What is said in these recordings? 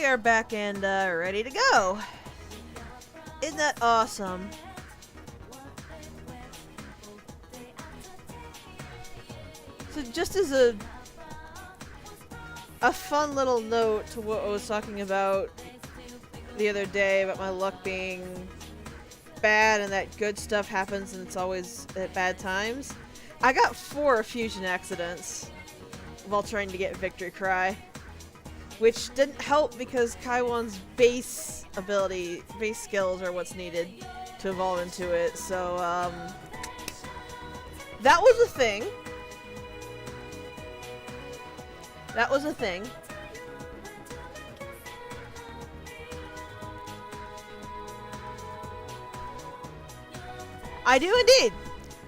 are back and ready to go. Isn't that awesome? So just as a fun little note to what I was talking about the other day about my luck being bad and that good stuff happens and it's always at bad times. I got 4 fusion accidents while trying to get Victory Cry, which didn't help because Kaiwan's base skills are what's needed to evolve into it. So that was a thing. That was a thing. I do indeed.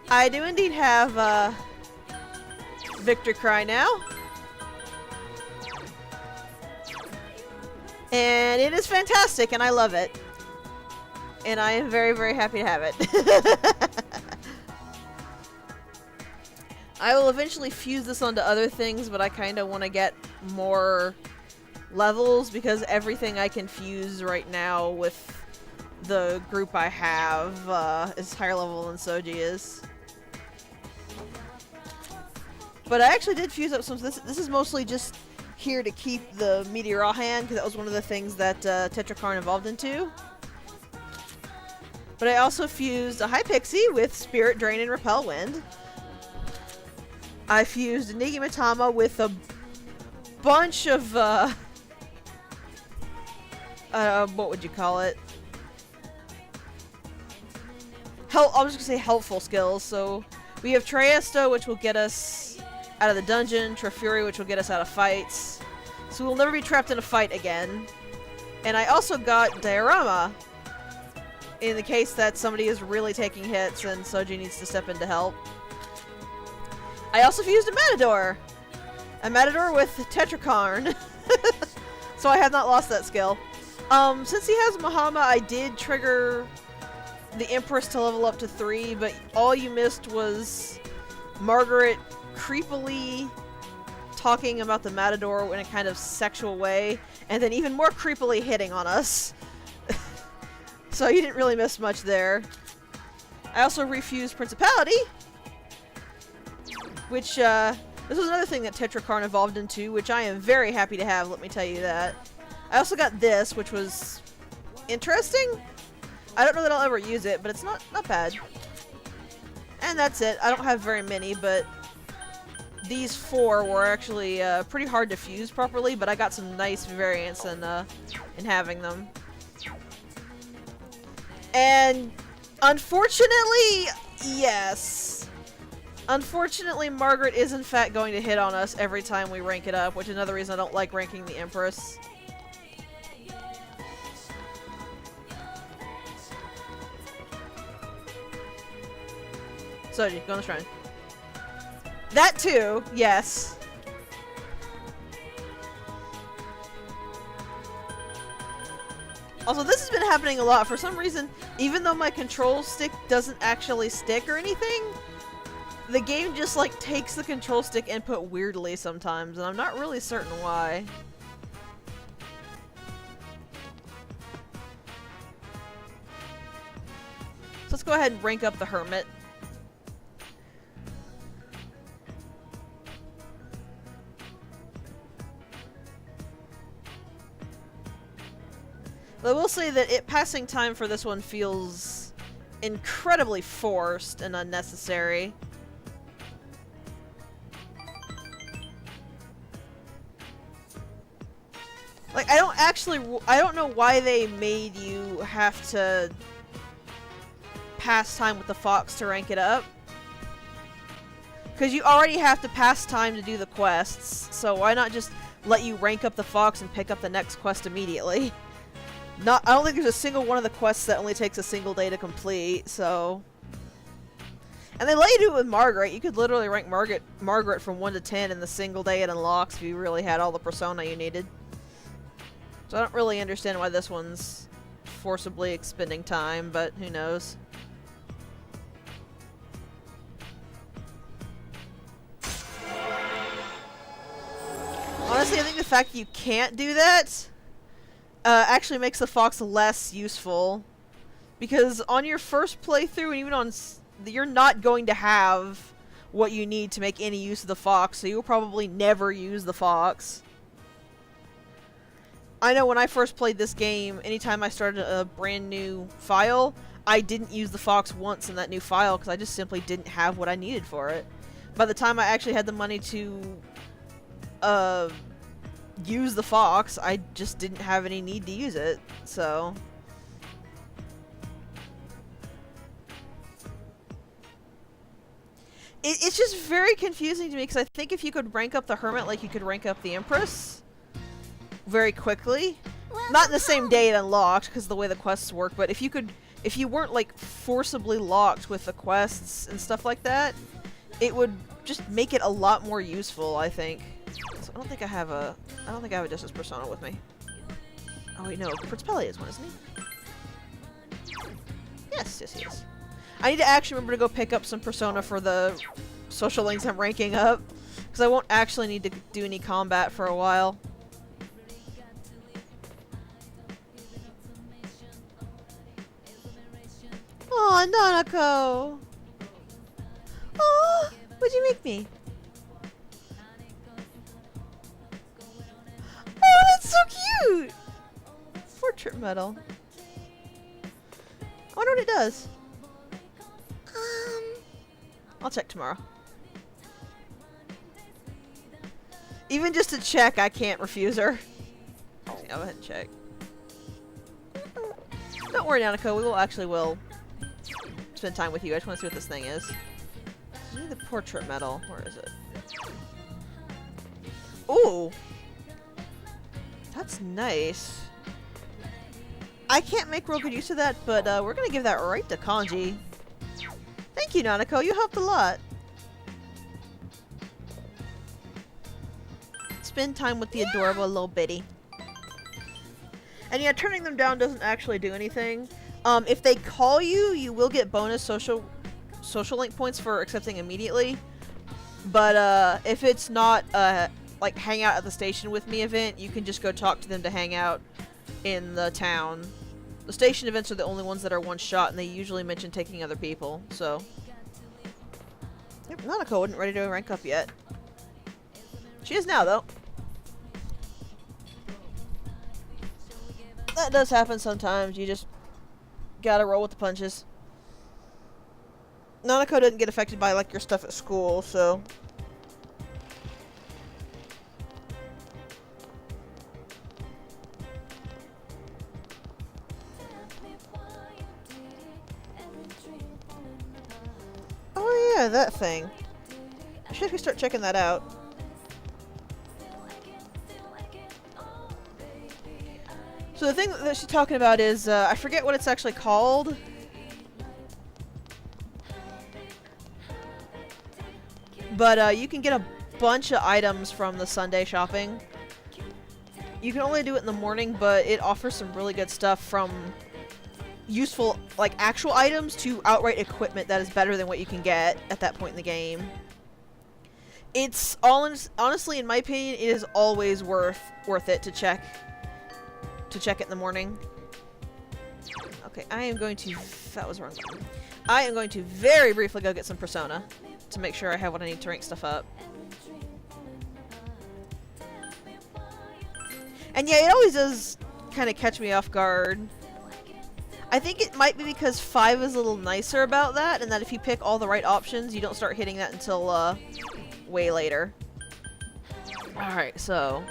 I do indeed have Victor Cry now. And it is fantastic and I love it. And I am very, very happy to have it. I will eventually fuse this onto other things, but I kind of want to get more levels because everything I can fuse right now with the group I have is higher level than Soji is. But I actually did fuse up some. This is mostly just here to keep the Meteor hand because that was one of the things that Tetrakarn evolved into. But I also fused a Hypixie with Spirit Drain and Repel Wind. I fused Nigimatama with a bunch of what would you call it? I was just gonna say helpful skills. So we have Triesta, which will get us out of the dungeon, Trifuri, which will get us out of fights. So we'll never be trapped in a fight again. And I also got Diorama, in the case that somebody is really taking hits and Soji needs to step in to help. I also fused a Matador! A Matador with Tetrakarn. So I have not lost that skill. Since he has Mahama, I did trigger the Empress to level up to 3, but all you missed was Margaret creepily talking about the Matador in a kind of sexual way, and then even more creepily hitting on us. So you didn't really miss much there. I also refused Principality, which, this was another thing that Tetrakarn evolved into, which I am very happy to have, let me tell you that. I also got this, which was interesting. I don't know that I'll ever use it, but it's not bad. And that's it. I don't have very many, but these 4 were actually pretty hard to fuse properly, but I got some nice variants in having them. And unfortunately, yes. Unfortunately, Margaret is in fact going to hit on us every time we rank it up, which is another reason I don't like ranking the Empress. Soji, go on the shrine. That too, yes. Also, this has been happening a lot. For some reason, even though my control stick doesn't actually stick or anything, the game just like takes the control stick input weirdly sometimes, and I'm not really certain why. So let's go ahead and rank up the Hermit. I will say that passing time for this one feels incredibly forced and unnecessary. Like, I don't know why they made you have to pass time with the fox to rank it up. Because you already have to pass time to do the quests, so why not just let you rank up the fox and pick up the next quest immediately? I don't think there's a single one of the quests that only takes a single day to complete, so... And they let you do it with Margaret. You could literally rank Margaret from 1 to 10 in the single day it unlocks if you really had all the persona you needed. So I don't really understand why this one's forcibly expending time, but who knows. Honestly, I think the fact that you can't do that actually makes the fox less useful. Because on your first playthrough, and even on... you're not going to have what you need to make any use of the fox, so you'll probably never use the fox. I know when I first played this game, anytime I started a brand new file, I didn't use the fox once in that new file because I just simply didn't have what I needed for it. By the time I actually had the money to use the fox, I just didn't have any need to use it, so... It's just very confusing to me because I think if you could rank up the Hermit like you could rank up the Empress very quickly, not in the same day it unlocked because of the way the quests work, but if you weren't like forcibly locked with the quests and stuff like that, it would just make it a lot more useful, I think. So I don't think I have a Justice Persona with me. Oh wait, no, Prince Pele is one, isn't he? Yes, he is. I need to actually remember to go pick up some Persona for the social links I'm ranking up, because I won't actually need to do any combat for a while. Aw, Nanako! Aw, what'd you make me? Oh, that's so cute! Portrait medal. I wonder what it does. I'll check tomorrow. Even just to check, I can't refuse her. I'll go ahead and check. Don't worry, Nanako. We will spend time with you. I just want to see what this thing is. I need the portrait medal. Where is it? Ooh! That's nice. I can't make real good use of that, but we're gonna give that right to Kanji. Thank you, Nanako. You helped a lot. Spend time with the adorable little bitty. And yeah, turning them down doesn't actually do anything. If they call you, you will get bonus social link points for accepting immediately. But if it's not like hang out at the station with me event, you can just go talk to them to hang out in the town. The station events are the only ones that are one shot, and they usually mention taking other people, so... Yep, Nanako wasn't ready to rank up yet. She is now, though. That does happen sometimes, you just gotta roll with the punches. Nanako didn't get affected by, like, your stuff at school, so... Oh yeah, that thing. I should start checking that out. So the thing that she's talking about is, I forget what it's actually called. But you can get a bunch of items from the Sunday shopping. You can only do it in the morning, but it offers some really good stuff from useful, like, actual items to outright equipment that is better than what you can get at that point in the game. It's honestly, in my opinion, it is always worth it to check it in the morning. Okay, I am going to... That was wrong button. I am going to very briefly go get some Persona to make sure I have what I need to rank stuff up. And yeah, it always does kind of catch me off guard. I think it might be because 5 is a little nicer about that, and that if you pick all the right options, you don't start hitting that until, way later. Alright, so...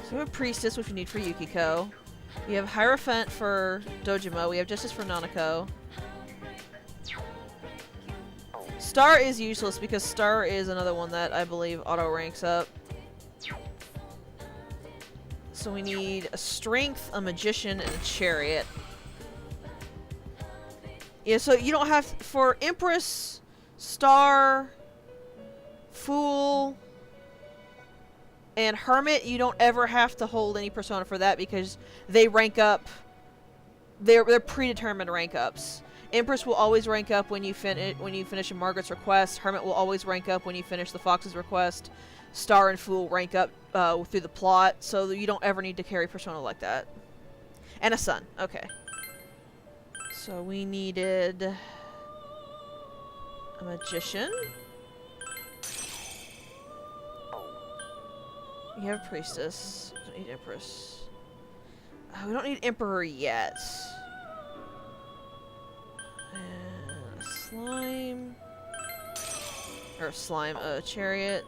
So we have Priestess, which we need for Yukiko. We have Hierophant for Dojima. We have Justice for Nanako. Star is useless because Star is another one that I believe auto-ranks up. So we need a Strength, a Magician, and a Chariot. Yeah, so you don't have... For Empress, Star, Fool, and Hermit, you don't ever have to hold any Persona for that because they rank up... They're predetermined rank ups. Empress will always rank up when you finish a Margaret's request. Hermit will always rank up when you finish the Fox's request. Star and Fool rank up through the plot, so you don't ever need to carry Persona like that. And a Sun. Okay. So we needed a Magician. We have Priestess. We don't need Empress. We don't need Emperor yet. And a Slime. Or Slime, Chariot.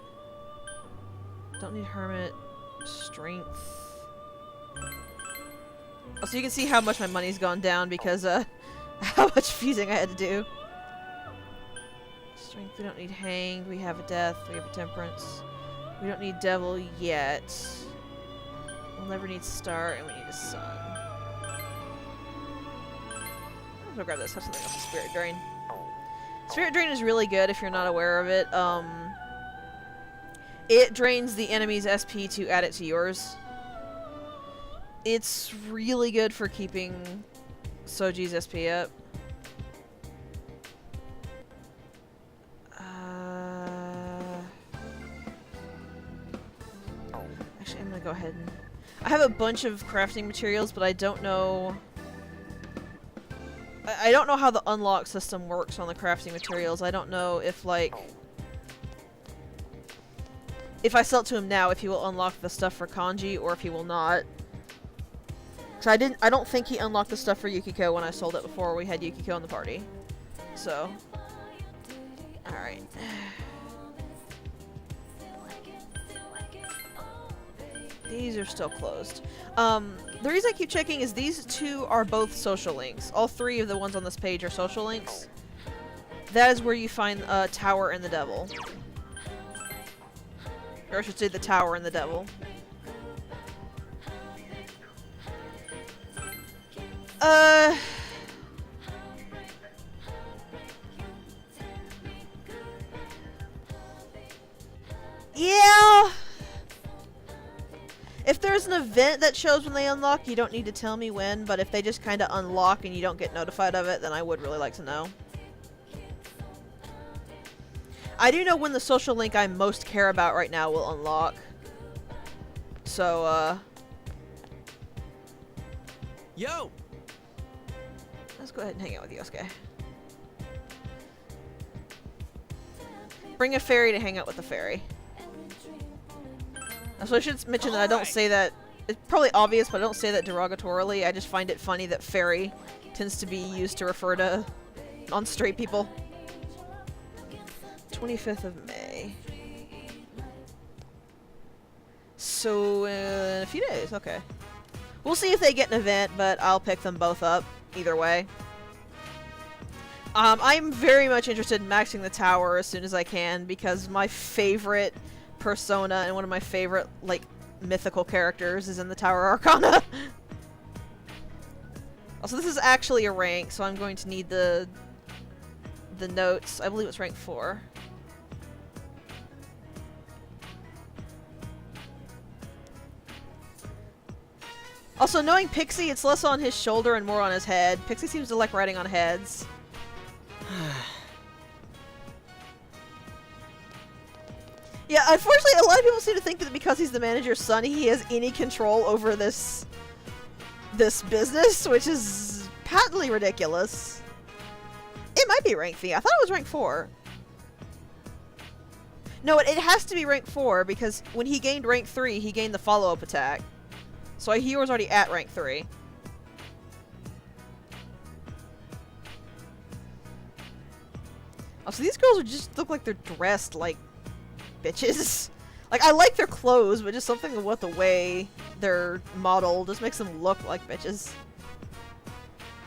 Don't need Hermit. Strength. Also, you can see how much my money's gone down because, how much fusing I had to do. Strength, we don't need Hanged. We have a Death. We have a Temperance. We don't need Devil yet. We'll never need Star, and we need a Sun. I'm gonna grab this. Have something else. Spirit Drain. Spirit Drain is really good if you're not aware of it. It drains the enemy's SP to add it to yours. It's really good for keeping Soji's SP up. Actually, I'm gonna go ahead and... I have a bunch of crafting materials, but I don't know... I don't know how the unlock system works on the crafting materials. I don't know if, like... if I sell it to him now, if he will unlock the stuff for Kanji, or if he will not. So I don't think he unlocked the stuff for Yukiko when I sold it before we had Yukiko in the party. So. Alright. These are still closed. The reason I keep checking is these two are both social links. All three of the ones on this page are social links. That is where you find Tower and the Devil. Or I should say the Tower and the Devil. Yeah! If there's an event that shows when they unlock, you don't need to tell me when, but if they just kind of unlock and you don't get notified of it, then I would really like to know. I do know when the social link I most care about right now will unlock. So, Yo! let's go ahead and hang out with Yosuke. Bring a fairy to hang out with the fairy. So I should mention that I don't say that... It's probably obvious, but I don't say that derogatorily. I just find it funny that fairy tends to be used to refer to non-straight people. 25th of May. So, in a few days, okay. We'll see if they get an event, but I'll pick them both up, either way. I'm very much interested in maxing the Tower as soon as I can, because my favorite persona and one of my favorite, like, mythical characters is in the Tower Arcana. Also, this is actually a rank, so I'm going to need the notes. I believe it's rank 4. Also, knowing Pixie, it's less on his shoulder and more on his head. Pixie seems to like riding on heads. Yeah, unfortunately, a lot of people seem to think that because he's the manager's son, he has any control over this business, which is patently ridiculous. It might be rank 3. I thought it was rank 4. No, it has to be rank 4, because when he gained rank 3, he gained the follow-up attack. So he was already at rank 3. Oh, so these girls just look like they're dressed like bitches. Like, I like their clothes, but just something about the way they're modeled just makes them look like bitches.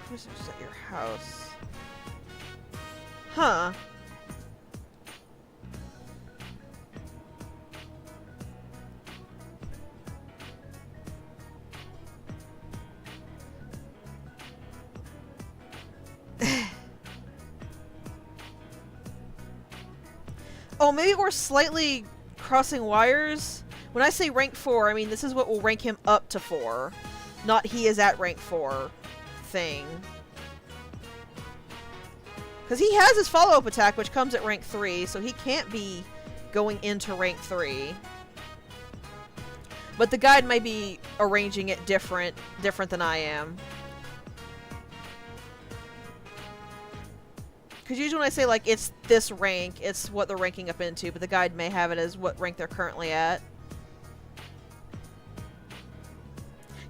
Who's at your house? Huh. Oh, maybe we're slightly crossing wires? When I say rank 4, I mean this is what will rank him up to 4. Not he is at rank 4 thing. Because he has his follow-up attack, which comes at rank 3, so he can't be going into rank 3. But the guide might be arranging it different than I am. Because usually when I say, like, it's this rank, it's what they're ranking up into, but the guide may have it as what rank they're currently at.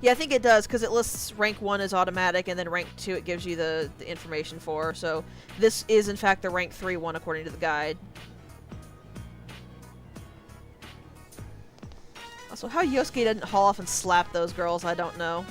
Yeah, I think it does, because it lists rank 1 as automatic, and then rank 2 it gives you the information for. So this is, in fact, the rank 3 one according to the guide. Also, how Yosuke didn't haul off and slap those girls, I don't know.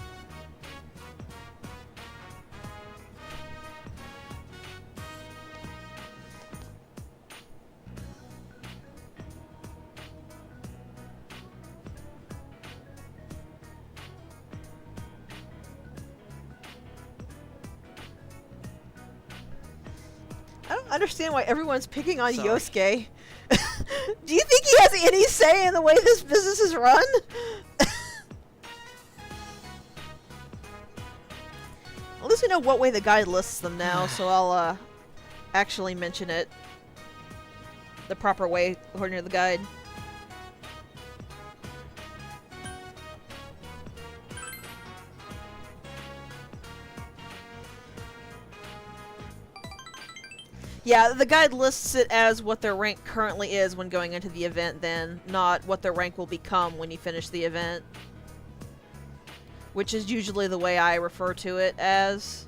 I don't understand why everyone's picking on Yosuke. Do you think he has any say in the way this business is run? At least we know what way the guide lists them now, so I'll actually mention it the proper way according to the guide. Yeah, the guide lists it as what their rank currently is when going into the event then, not what their rank will become when you finish the event. Which is usually the way I refer to it as.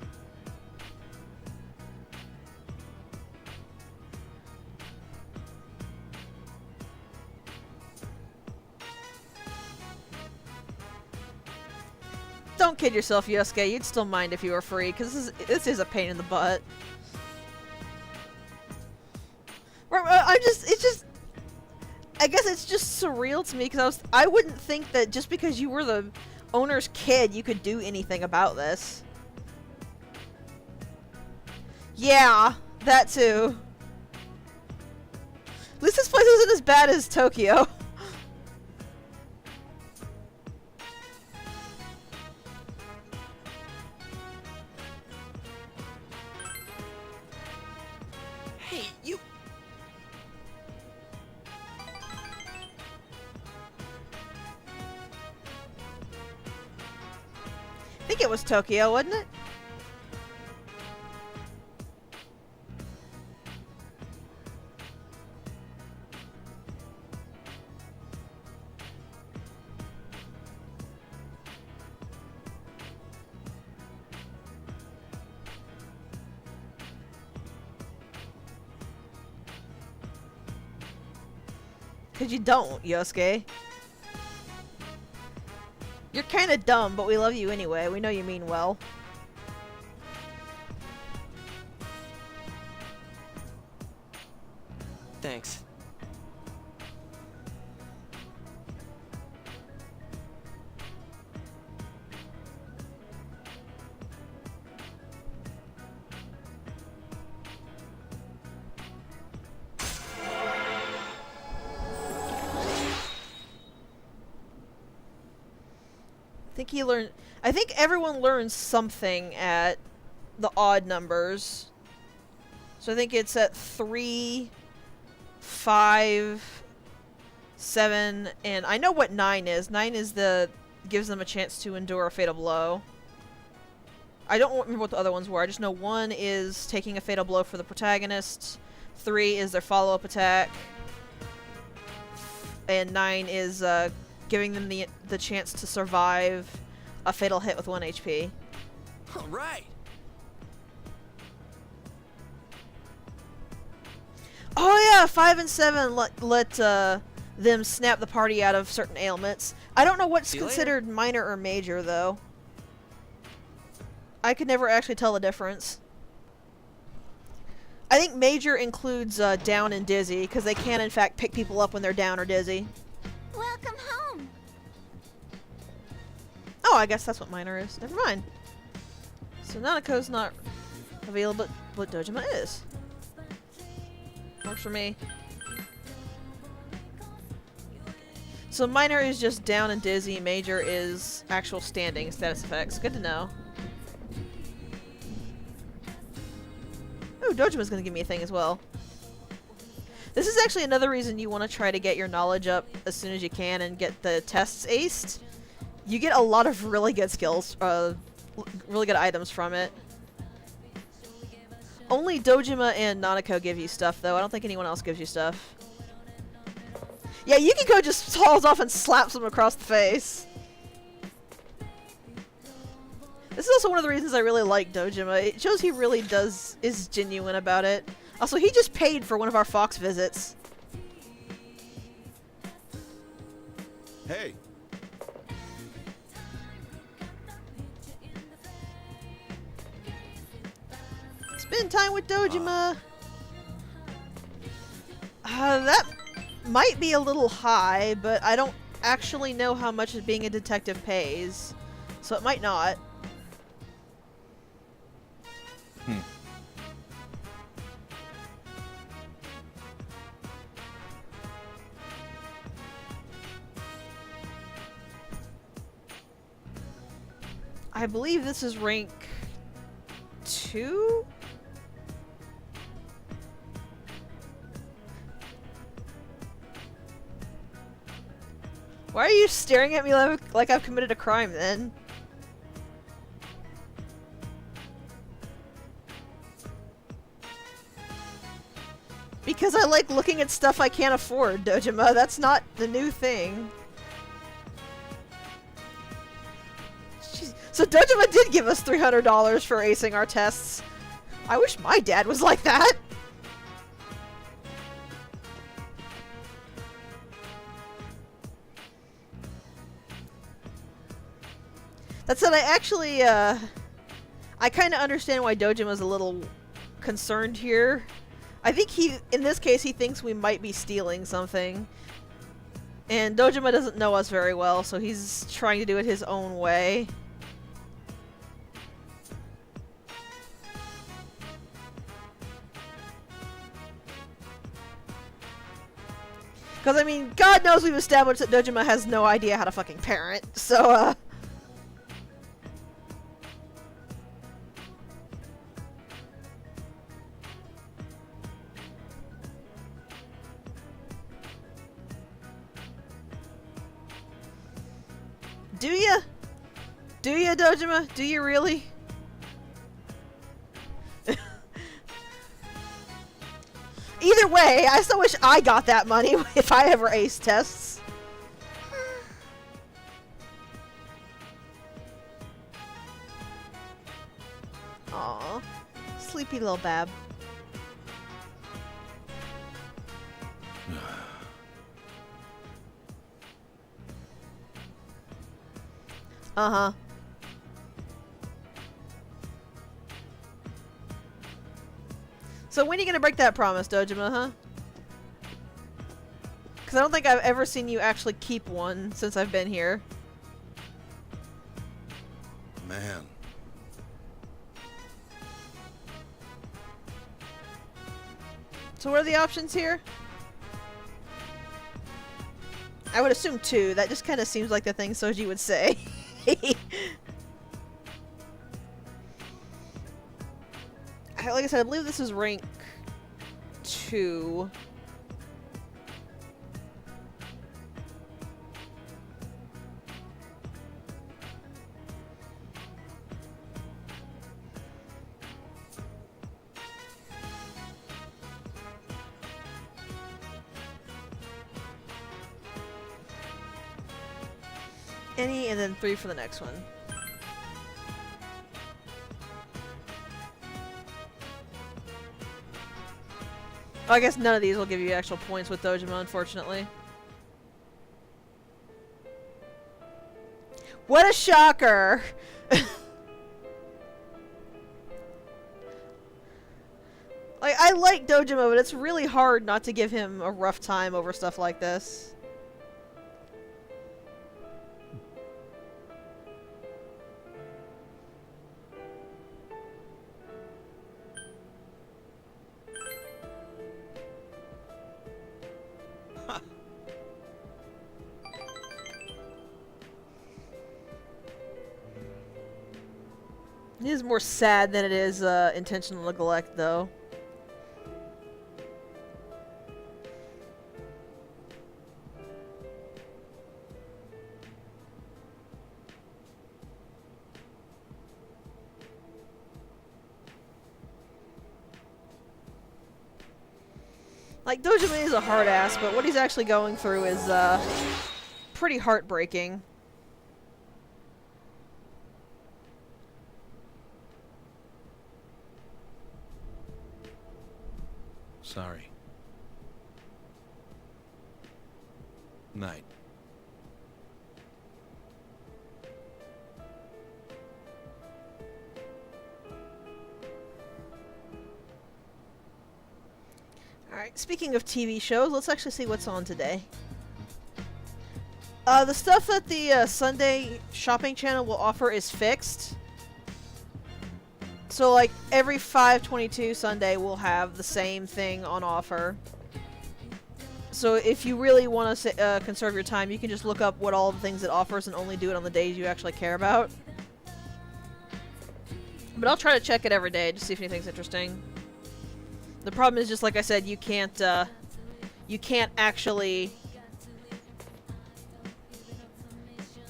Don't kid yourself, Yosuke. You'd still mind if you were free, because this is a pain in the butt. I guess it's just surreal to me because I wouldn't think that just because you were the owner's kid you could do anything about this. Yeah, that too. At least this place isn't as bad as Tokyo. Hey, you... I think it was Tokyo, wasn't it? Because you don't, Yosuke. You're kinda dumb, but we love you anyway. We know you mean well. Thanks. I think everyone learns something at the odd numbers. So I think it's at 3, 5, 7, and I know what 9 is. 9 is gives them a chance to endure a fatal blow. I don't remember what the other ones were. I just know 1 is taking a fatal blow for the protagonist, 3 is their follow-up attack, and 9 is giving them the chance to survive a fatal hit with 1 HP. All right. Oh yeah, 5 and 7 let them snap the party out of certain ailments. I don't know what's considered minor or major though. I could never actually tell the difference. I think major includes down and dizzy, because they can in fact pick people up when they're down or dizzy. Welcome home. Oh, I guess that's what minor is. Never mind. So Nanako's not available, but Dojima is. Works for me. So minor is just down and dizzy, major is actual standing status effects. Good to know. Oh, Dojima's gonna give me a thing as well. This is actually another reason you want to try to get your knowledge up as soon as you can and get the tests aced. You get a lot of really good skills, really good items from it. Only Dojima and Nanako give you stuff, though. I don't think anyone else gives you stuff. Yeah, Yukiko just hauls off and slaps him across the face. This is also one of the reasons I really like Dojima. It shows he really is genuine about it. Also, he just paid for one of our Fox visits. Hey. Spend time with Dojima. That might be a little high, but I don't actually know how much being a detective pays, so it might not. I believe this is rank 2? Why are you staring at me like I've committed a crime then? Because I like looking at stuff I can't afford, Dojima. That's not the new thing. Jeez. So Dojima did give us $300 for acing our tests. I wish my dad was like that. That said, I kind of understand why Dojima's a little concerned here. I think in this case, he thinks we might be stealing something. And Dojima doesn't know us very well, so he's trying to do it his own way. Because, I mean, God knows we've established that Dojima has no idea how to fucking parent, so, Do ya? Do ya, Dojima? Do you really? Either way, I still wish I got that money if I ever ace tests. Aw, sleepy little Bab. Uh-huh. So when are you gonna break that promise, Dojima, huh? Because I don't think I've ever seen you actually keep one since I've been here. Man. So what are the options here? I would assume 2. That just kind of seems like the thing Soji would say. Like I said, I believe this is rank 2. Any, and then 3 for the next one. Oh, I guess none of these will give you actual points with Dojima, unfortunately. What a shocker! Like, I like Dojima, but it's really hard not to give him a rough time over stuff like this. It is more sad than it is intentional neglect, though. Like, Dojima is a hard ass, but what he's actually going through is, pretty heartbreaking. Sorry. Night. Alright, speaking of TV shows, let's actually see what's on today. The stuff that the Sunday shopping channel will offer is fixed. So, like, every 5/22 Sunday will have the same thing on offer. So if you really want to conserve your time, you can just look up what all the things it offers and only do it on the days you actually care about. But I'll try to check it every day to see if anything's interesting. The problem is, just like I said, you can't actually...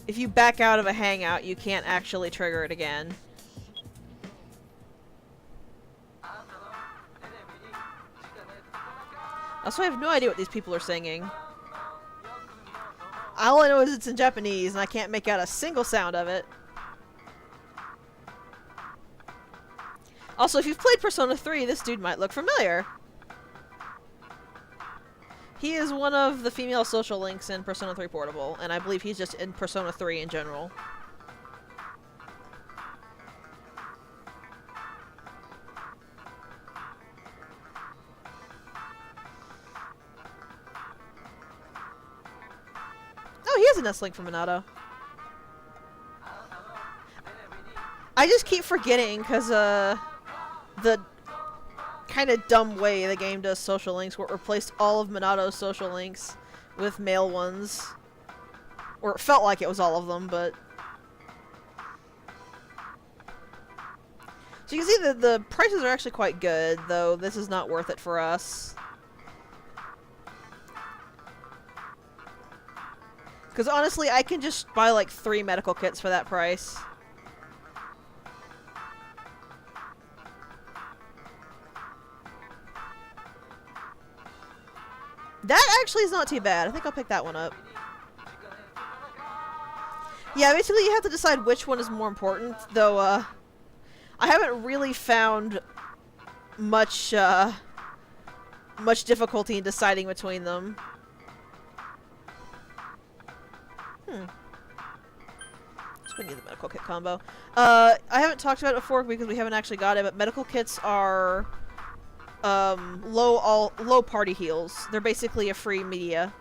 If you back out of a hangout, you can't actually trigger it again. Also, I have no idea what these people are singing. All I know is it's in Japanese, and I can't make out a single sound of it. Also, if you've played Persona 3, this dude might look familiar. He is one of the female social links in Persona 3 Portable, and I believe he's just in Persona 3 in general. Oh, he has a Nestlink from Minato. I just keep forgetting, because, the kind of dumb way the game does social links, where it replaced all of Minato's social links with male ones. Or it felt like it was all of them, but... So you can see that the prices are actually quite good, though this is not worth it for us. Because honestly, I can just buy like 3 medical kits for that price. That actually is not too bad. I think I'll pick that one up. Yeah, basically you have to decide which one is more important, though, I haven't really found much, much difficulty in deciding between them. Just gonna need the medical kit combo. I haven't talked about it before because we haven't actually got it, but medical kits are low party heals. They're basically a free media.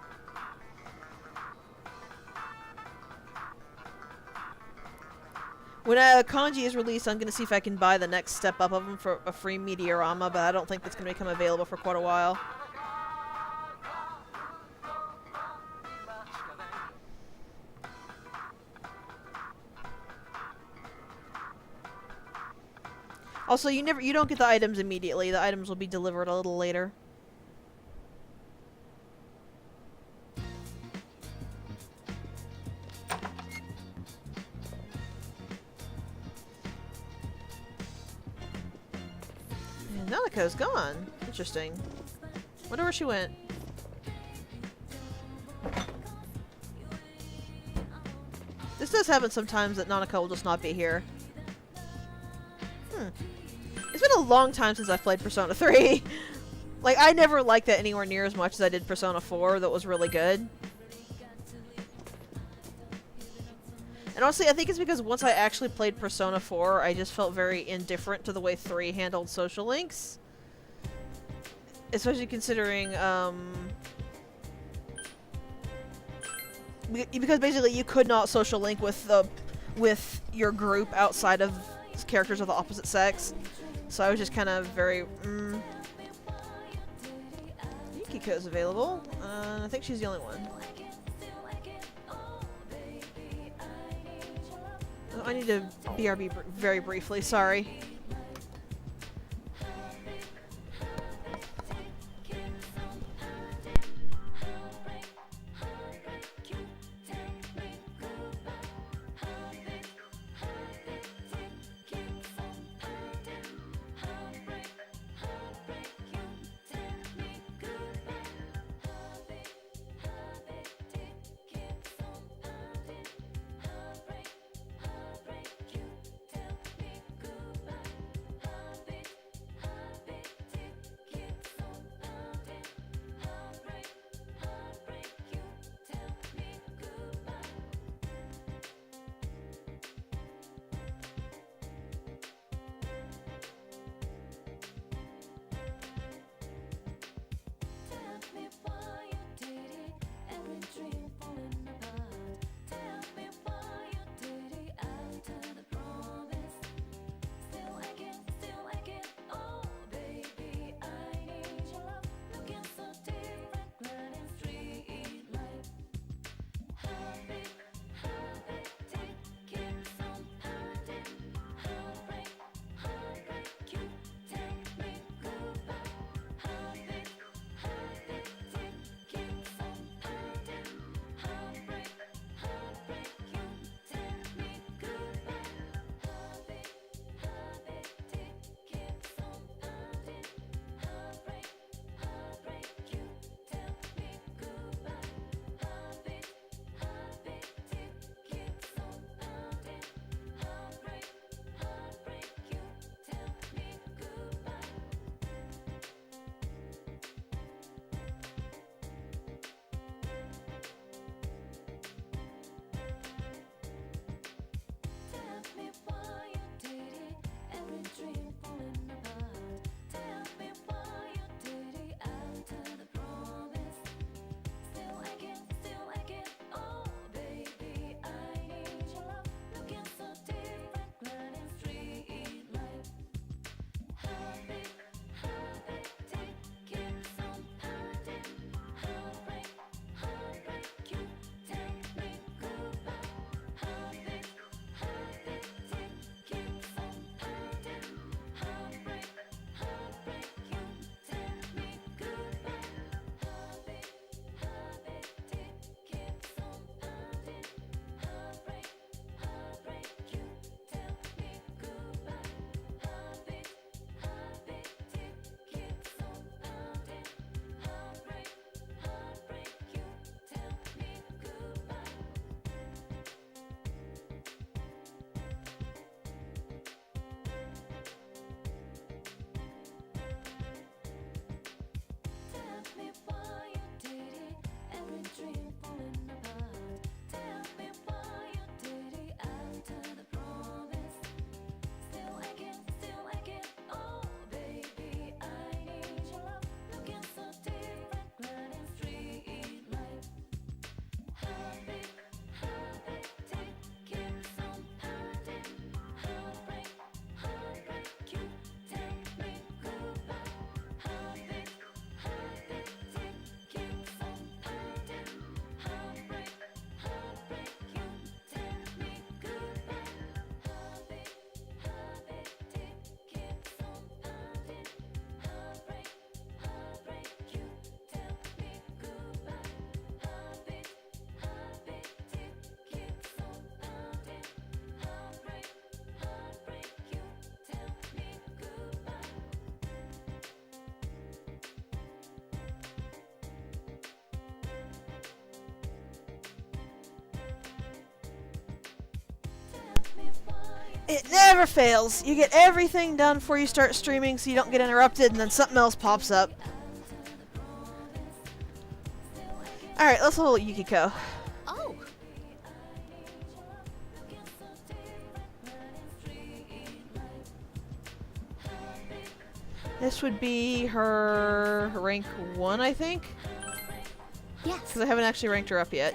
When Kanji is released, I'm gonna see if I can buy the next step up of them for a free Meteorama, but I don't think that's gonna become available for quite a while. Also, you don't get the items immediately. The items will be delivered a little later. And Nanaka's gone. Interesting. Wonder where she went. This does happen sometimes that Nanaka will just not be here. It's been a long time since I've played Persona 3. Like, I never liked that anywhere near as much as I did Persona 4. That was really good. And honestly, I think it's because once I actually played Persona 4, I just felt very indifferent to the way 3 handled social links. Especially considering, because basically you could not social link with your group outside of characters of the opposite sex. So I was just kind of very, Yukiko's available. I think she's the only one. Oh, I need to BRB very briefly, sorry. It never fails. You get everything done before you start streaming so you don't get interrupted and then something else pops up. Alright, let's level Yukiko. Oh, This would be her rank 1, I think? yes. Because I haven't actually ranked her up yet.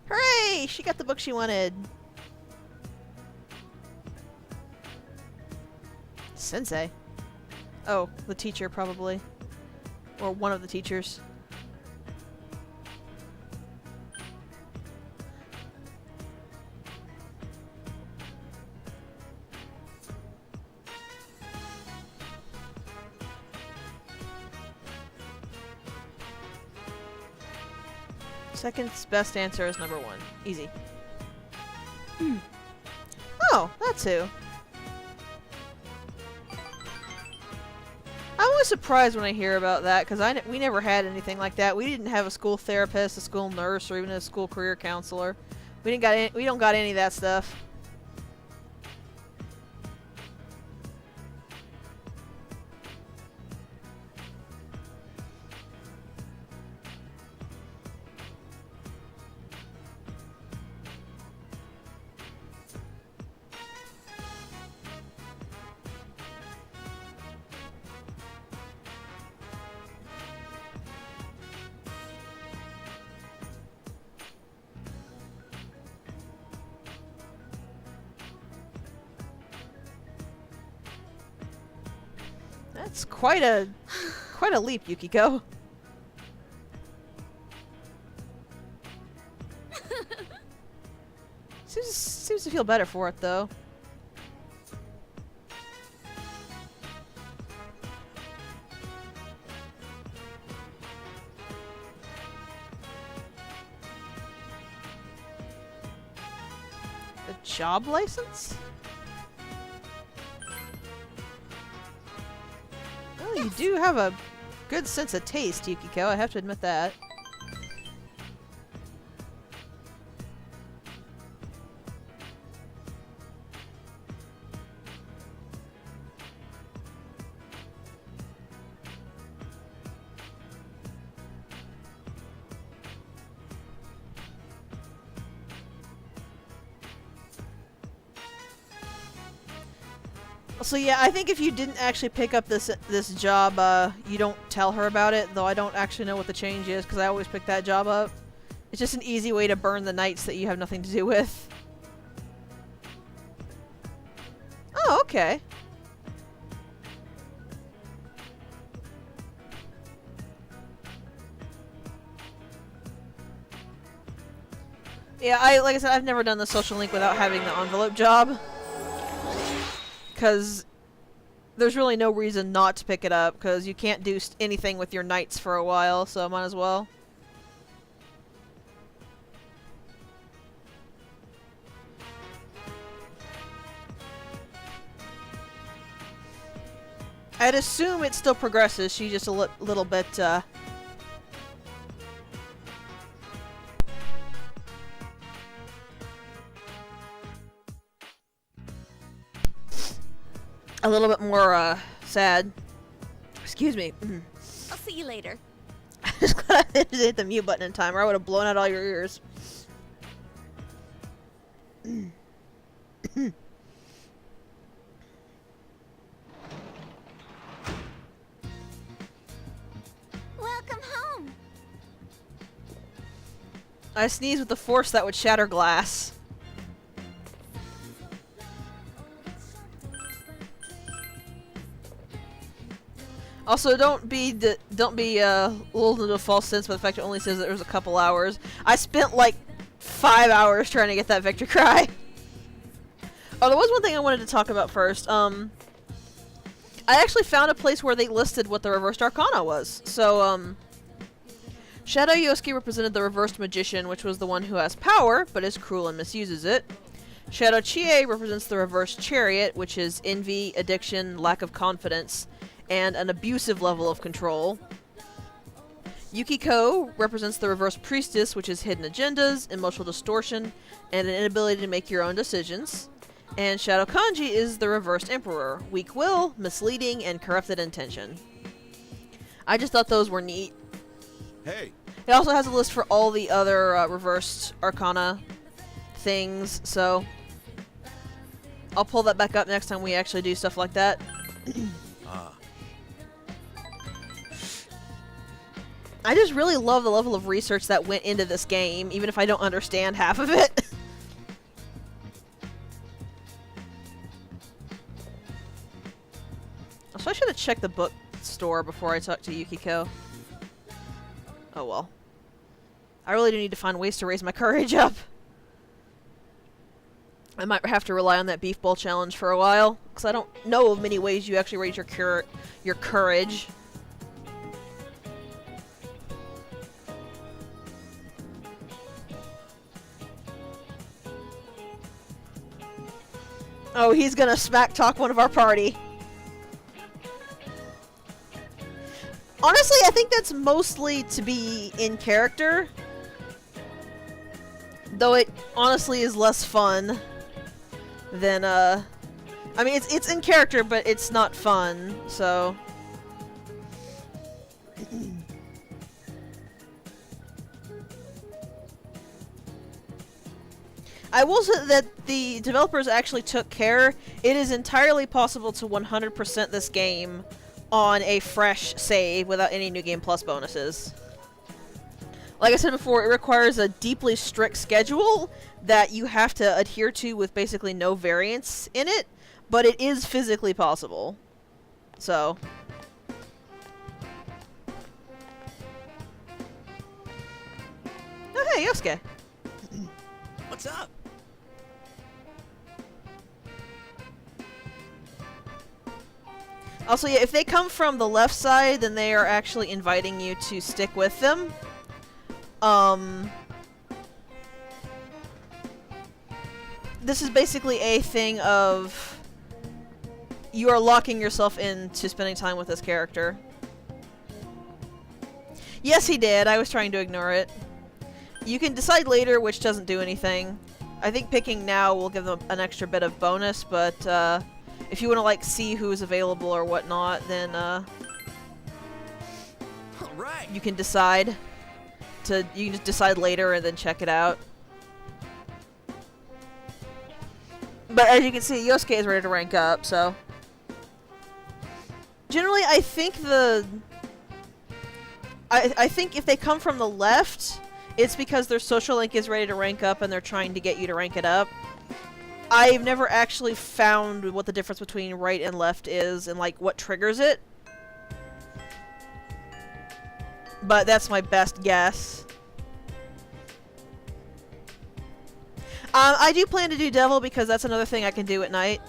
Hooray! She got the book she wanted. Sensei. Oh, the teacher probably. Or one of the teachers. Second best answer is number 1. Easy. Oh, that's who. I'm always surprised when I hear about that because we never had anything like that. We didn't have a school therapist, a school nurse, or even a school career counselor. We don't got any of that stuff. That's quite a leap, Yukiko. Seems to feel better for it though. A job license? Oh, you do have a good sense of taste, Yukiko. I have to admit that. So yeah, I think if you didn't actually pick up this job, you don't tell her about it, though I don't actually know what the change is, because I always pick that job up. It's just an easy way to burn the nights that you have nothing to do with. Oh, okay. Yeah, like I said, I've never done the social link without having the envelope job. Because there's really no reason not to pick it up, because you can't do anything with your nights for a while, so might as well. I'd assume it still progresses, she's just a little bit, a little bit more, sad. Excuse me. I'll see you later. I'm just glad I didn't hit the mute button in time, or I would have blown out all your ears. Welcome home. I sneezed with the force that would shatter glass. Also, don't be lulled into a false sense by the fact it only says that there was a couple hours. I spent like 5 hours trying to get that victory cry. Oh, there was one thing I wanted to talk about first. I actually found a place where they listed what the reversed arcana was. So Shadow Yosuke represented the reversed magician, which was the one who has power, but is cruel and misuses it. Shadow Chie represents the reversed chariot, which is envy, addiction, lack of confidence, and an abusive level of control. Yukiko represents the reversed priestess, which is hidden agendas, emotional distortion, and an inability to make your own decisions. And Shadow Kanji is the reversed emperor, weak will, misleading, and corrupted intention. I just thought those were neat. Hey. It also has a list for all the other reversed arcana things, so I'll pull that back up next time we actually do stuff like that. I just really love the level of research that went into this game, even if I don't understand half of it. So I should have checked the bookstore before I talked to Yukiko. Oh well. I really do need to find ways to raise my courage up. I might have to rely on that beef bowl challenge for a while, because I don't know of many ways you actually raise your courage. Oh, he's gonna smack talk one of our party. Honestly, I think that's mostly to be in character. Though it honestly is less fun than, I mean, it's in character, but it's not fun, so... I will say that the developers actually took care. It is entirely possible to 100% this game on a fresh save without any New Game Plus bonuses. Like I said before, it requires a deeply strict schedule that you have to adhere to with basically no variance in it, but it is physically possible. So... Oh, hey, Yosuke. What's up? Also, yeah, if they come from the left side, then they are actually inviting you to stick with them. This is basically a thing of you are locking yourself into spending time with this character. Yes, he did. I was trying to ignore it. You can decide later, which doesn't do anything. I think picking now will give them an extra bit of bonus, but if you want to like see who's available or whatnot, then Right. you can decide just decide later and then check it out. But as you can see, Yosuke is ready to rank up, so generally I think I think if they come from the left, it's because their social link is ready to rank up and they're trying to get you to rank it up. I've never actually found what the difference between right and left is and like what triggers it. But that's my best guess. I do plan to do Devil because that's another thing I can do at night.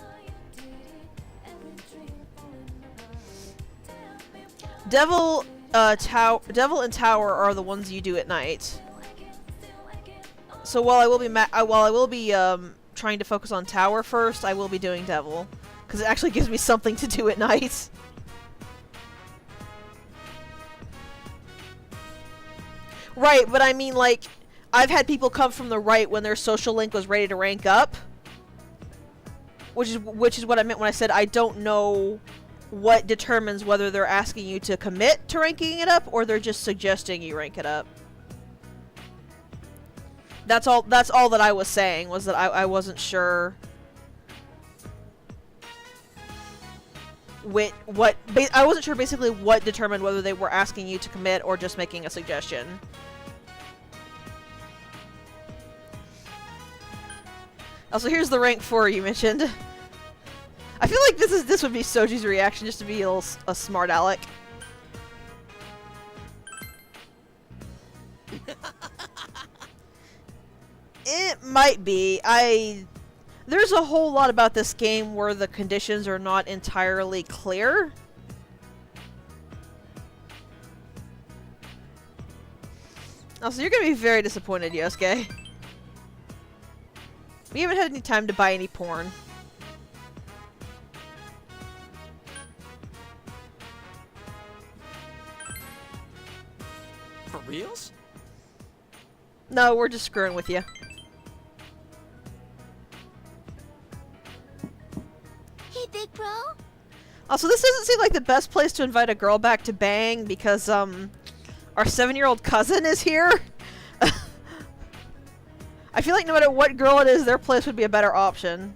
Devil and Tower are the ones you do at night. So while I will be trying to focus on Tower first, I will be doing Devil because it actually gives me something to do at night. Right, but I mean, like, I've had people come from the right when their social link was ready to rank up, which is what I meant when I said I don't know what determines whether they're asking you to commit to ranking it up or they're just suggesting you rank it up. That's all that I was saying, was that I wasn't sure I wasn't sure basically what determined whether they were asking you to commit or just making a suggestion. Also, here's the rank 4 you mentioned. I feel like this would be Soji's reaction, just to be a smart aleck. It might be. There's a whole lot about this game where the conditions are not entirely clear. Also, you're gonna be very disappointed, Yosuke. We haven't had any time to buy any porn. For reals? No, we're just screwing with you. Hey, big bro. Also, this doesn't seem like the best place to invite a girl back to bang because, our 7-year-old cousin is here. I feel like no matter what girl it is, their place would be a better option.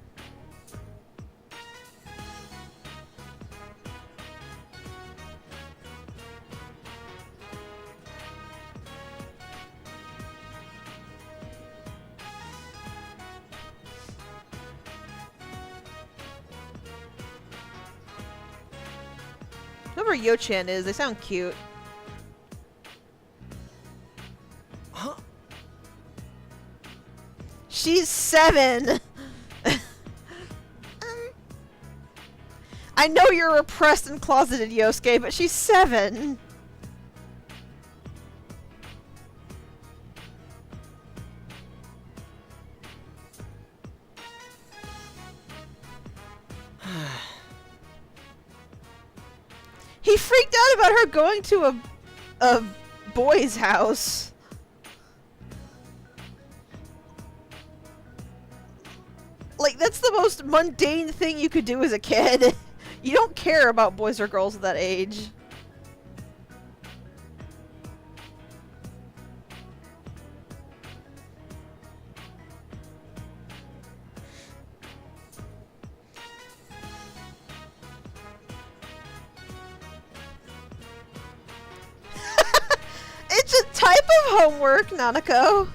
Whoever Yo-chan is, they sound cute. Huh? She's 7! I know you're repressed and closeted, Yosuke, but she's 7! He freaked out about her going to a boy's house. Like, that's the most mundane thing you could do as a kid. You don't care about boys or girls at that age. It's a type of homework, Nanako.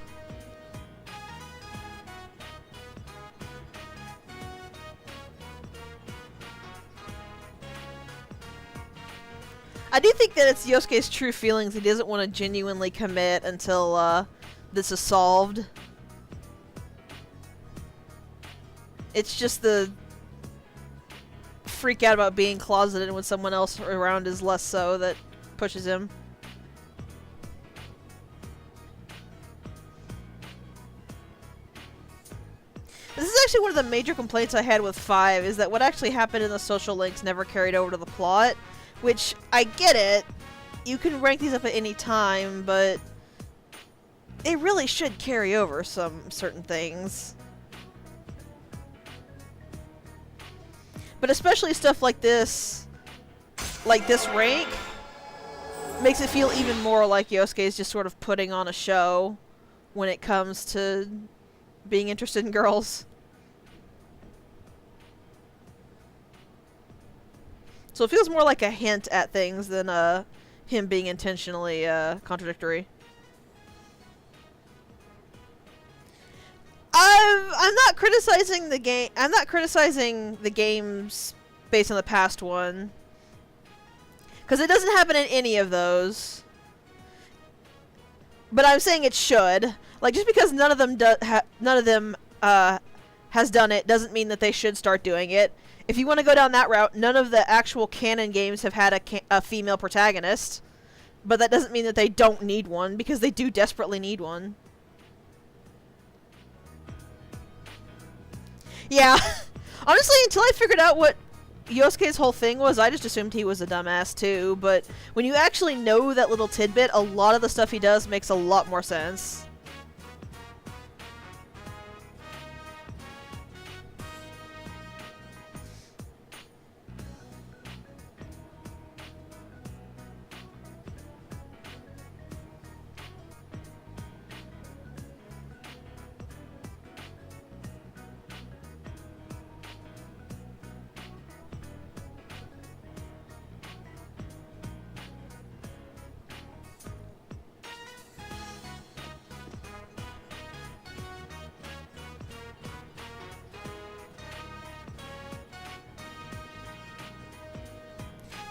I do think that it's Yosuke's true feelings. He doesn't want to genuinely commit until this is solved. It's just the freak out about being closeted when someone else around is less so that pushes him. This is actually one of the major complaints I had with 5, is that what actually happened in the social links never carried over to the plot. Which, I get it. You can rank these up at any time, but they really should carry over some certain things. But especially stuff like this rank, makes it feel even more like Yosuke is just sort of putting on a show when it comes to being interested in girls. So it feels more like a hint at things than him being intentionally contradictory. I'm not criticizing the game. I'm not criticizing the games based on the past one, because it doesn't happen in any of those. But I'm saying it should. Like, just because none of them has done it doesn't mean that they should start doing it. If you want to go down that route, none of the actual canon games have had a female protagonist. But that doesn't mean that they don't need one, because they do desperately need one. Yeah. Honestly, until I figured out what Yosuke's whole thing was, I just assumed he was a dumbass too. But when you actually know that little tidbit, a lot of the stuff he does makes a lot more sense.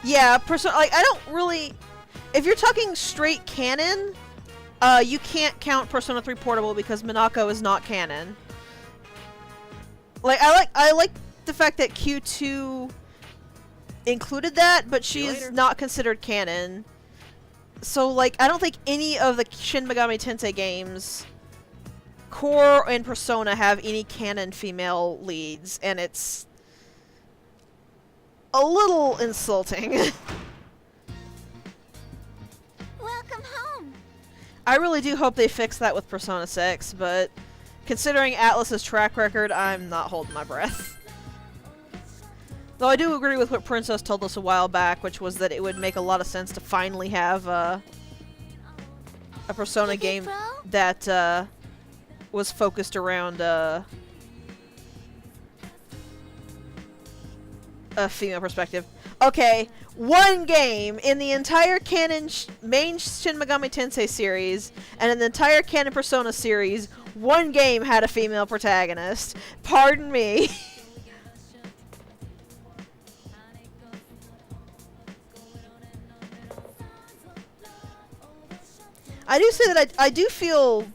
Yeah, like, I don't really... If you're talking straight canon, you can't count Persona 3 Portable because Minako is not canon. Like, I like the fact that Q2 included that, but she's not considered canon. So, like, I don't think any of the Shin Megami Tensei games, Core and Persona, have any canon female leads, and it's a little insulting. Welcome home. I really do hope they fix that with Persona 6, but considering Atlus's track record, I'm not holding my breath. Though I do agree with what Princess told us a while back, which was that it would make a lot of sense to finally have a Persona game that was focused around a female perspective. Okay, one game in the entire canon main Shin Megami Tensei series, and in the entire canon Persona series, one game had a female protagonist. Pardon me. I do say that I do feel...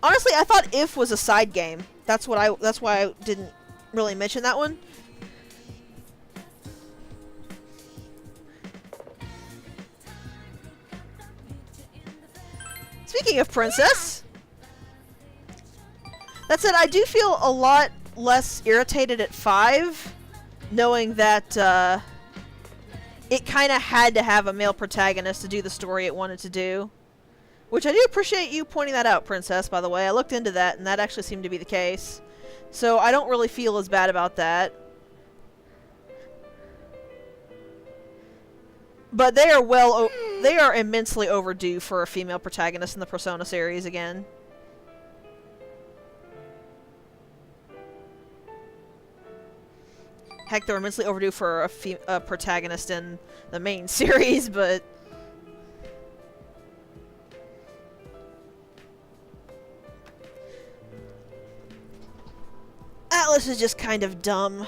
Honestly, I thought If was a side game. That's why I didn't really mention that one. Speaking of Princess, that said, I do feel a lot less irritated at 5, knowing that it kind of had to have a male protagonist to do the story it wanted to do. Which I do appreciate you pointing that out, Princess, by the way. I looked into that, and that actually seemed to be the case. So I don't really feel as bad about that. But they are immensely overdue for a female protagonist in the Persona series again. Heck, they're immensely overdue for a protagonist in the main series, but... Atlus is just kind of dumb.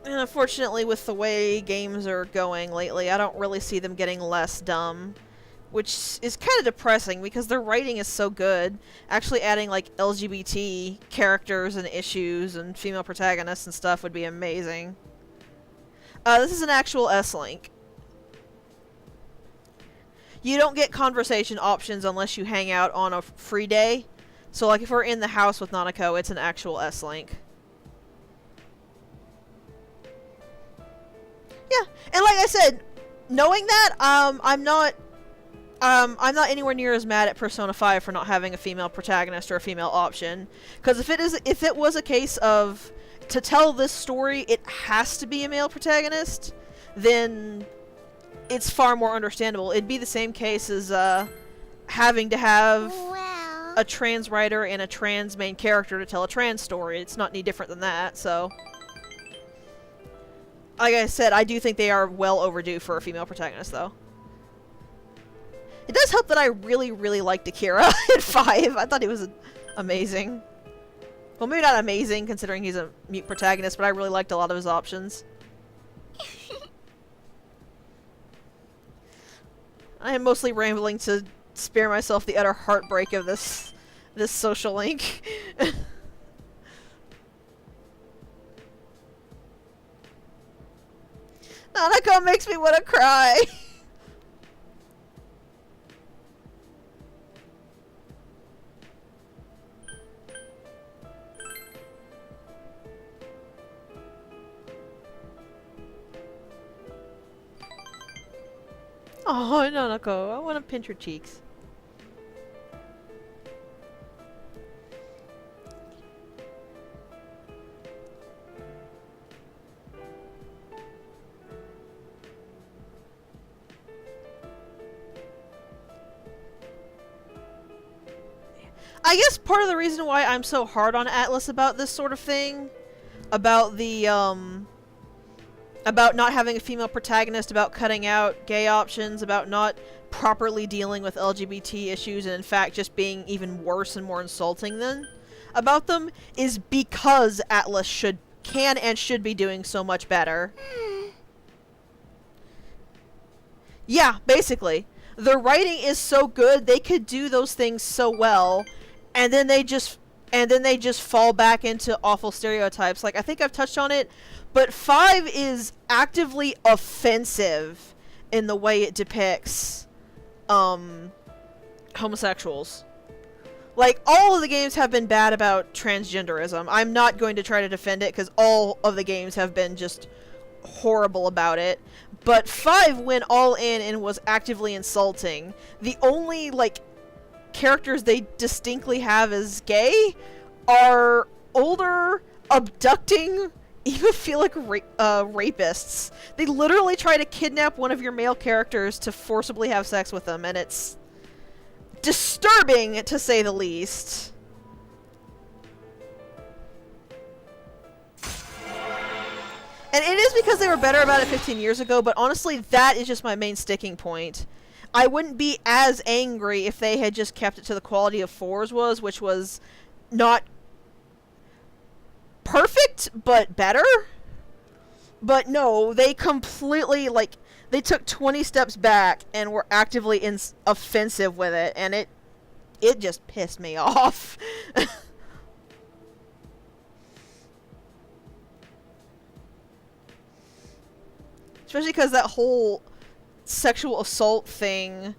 And unfortunately, with the way games are going lately, I don't really see them getting less dumb. Which is kind of depressing, because their writing is so good. Actually adding, like, LGBT characters and issues and female protagonists and stuff would be amazing. This is an actual S-Link. You don't get conversation options unless you hang out on a free day. So, like, if we're in the house with Nanako, it's an actual S-Link. Yeah, and like I said, knowing that, I'm not anywhere near as mad at Persona 5 for not having a female protagonist or a female option. Because if it was a case of, to tell this story, it has to be a male protagonist, then it's far more understandable. It'd be the same case as, having to have a trans writer and a trans main character to tell a trans story. It's not any different than that, so... Like I said, I do think they are well overdue for a female protagonist, though. It does help that I really, really liked Akira at 5. I thought he was amazing. Well, maybe not amazing, considering he's a mute protagonist, but I really liked a lot of his options. I am mostly rambling to spare myself the utter heartbreak of this social link. Nanako makes me want to cry. Oh, Nanako, I want to pinch her cheeks. I guess part of the reason why I'm so hard on Atlus about this sort of thing, about the, about not having a female protagonist, about cutting out gay options, about not properly dealing with LGBT issues, and in fact just being even worse and more insulting than about them, is because Atlus can and should be doing so much better. Yeah, basically. The writing is so good, they could do those things so well, and then they just and then they just fall back into awful stereotypes. Like, I think I've touched on it, but 5 is actively offensive in the way it depicts homosexuals. Like, all of the games have been bad about transgenderism. I'm not going to try to defend it, because all of the games have been just horrible about it. But 5 went all in and was actively insulting. The only, like, characters they distinctly have as gay are older, abducting, egophilic rapists. They literally try to kidnap one of your male characters to forcibly have sex with them, and it's disturbing, to say the least. And it is because they were better about it 15 years ago, but honestly, that is just my main sticking point. I wouldn't be as angry if they had just kept it to the quality of 4's was, which was not perfect, but better. But no, they completely, like, they took 20 steps back and were actively offensive with it, and it just pissed me off. Especially because that whole sexual assault thing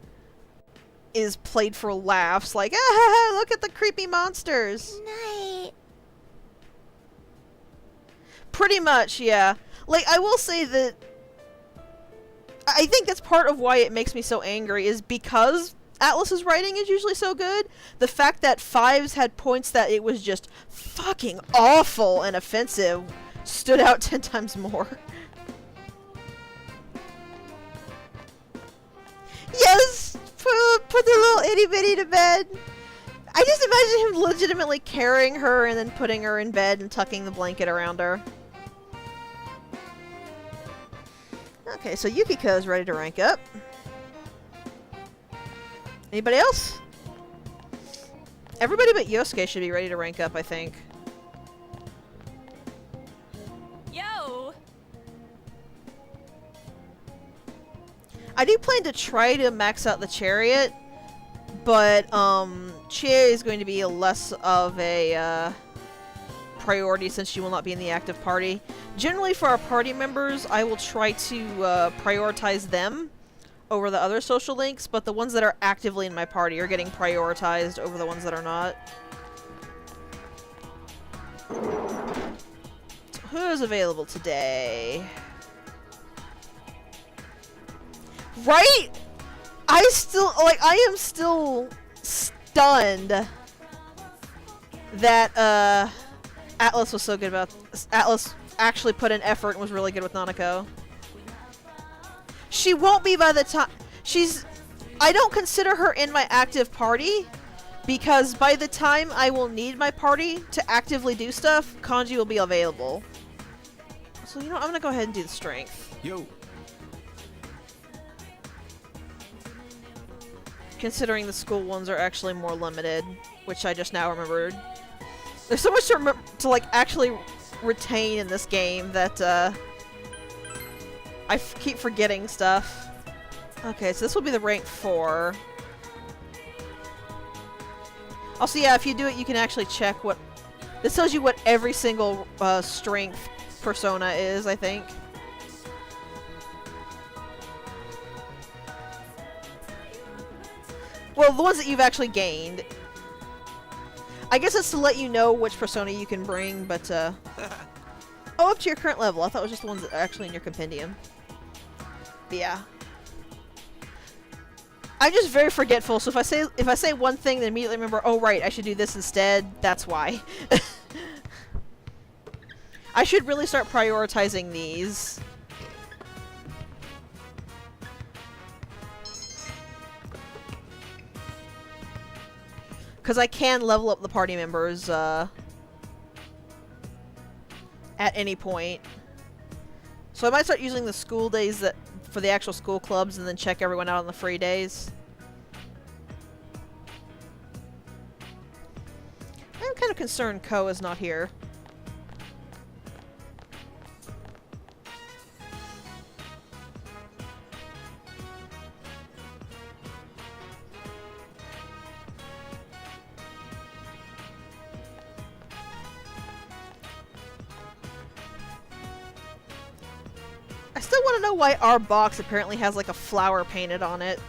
is played for laughs. Like, ah, look at the creepy monsters. Night. Pretty much, yeah. Like, I will say that I think that's part of why it makes me so angry, is because Atlus's writing is usually so good. The fact that 5's had points that it was just fucking awful and offensive stood out 10 times more. Yes! Put the little itty bitty to bed. I just imagine him legitimately carrying her and then putting her in bed and tucking the blanket around her. Okay, so Yukiko is ready to rank up. Anybody else? Everybody but Yosuke should be ready to rank up, I think. Yo! I do plan to try to max out the chariot, but Chie is going to be less of a priority since she will not be in the active party. Generally, for our party members, I will try to prioritize them over the other social links, but the ones that are actively in my party are getting prioritized over the ones that are not. So who is available today? Right? I am still stunned that, Atlus was so good about this. Atlus actually put in effort and was really good with Nanako. She won't be by the time... I don't consider her in my active party, because by the time I will need my party to actively do stuff, Kanji will be available. So, you know, I'm gonna go ahead and do the strength. Yo. Considering the school ones are actually more limited, which I just now remembered. There's so much to like, actually retain in this game that, I keep forgetting stuff. Okay, so this will be the rank 4. Also, yeah, if you do it, you can actually check what... This tells you what every single, strength persona is, I think. Well, the ones that you've actually gained. I guess it's to let you know which persona you can bring, but, oh, up to your current level. I thought it was just the ones that are actually in your compendium. But yeah. I'm just very forgetful, so if I say one thing, then immediately remember, oh right, I should do this instead, that's why. I should really start prioritizing these. Because I can level up the party members, at any point. So I might start using the school days for the actual school clubs and then check everyone out on the free days. I'm kind of concerned Ko is not here. still want to know why our box apparently has like a flower painted on it.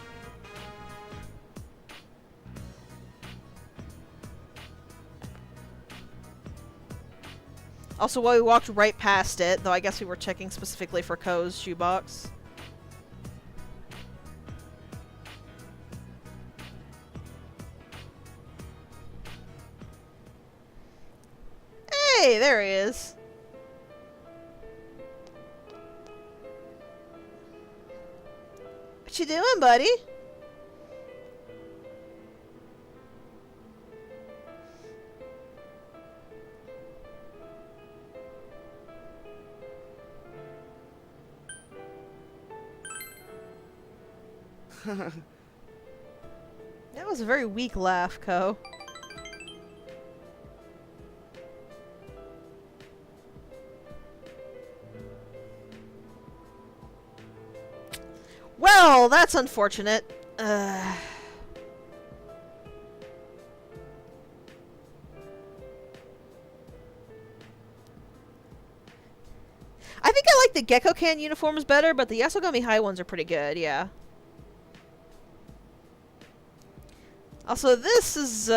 Also, while we walked right past it, though I guess we were checking specifically for Ko's shoebox. Hey, there he is. What you doing, buddy? That was a very weak laugh, Ko. Well, that's unfortunate. I think I like the Gecko Can uniforms better, but the Yasogami High ones are pretty good, yeah. Also, this is,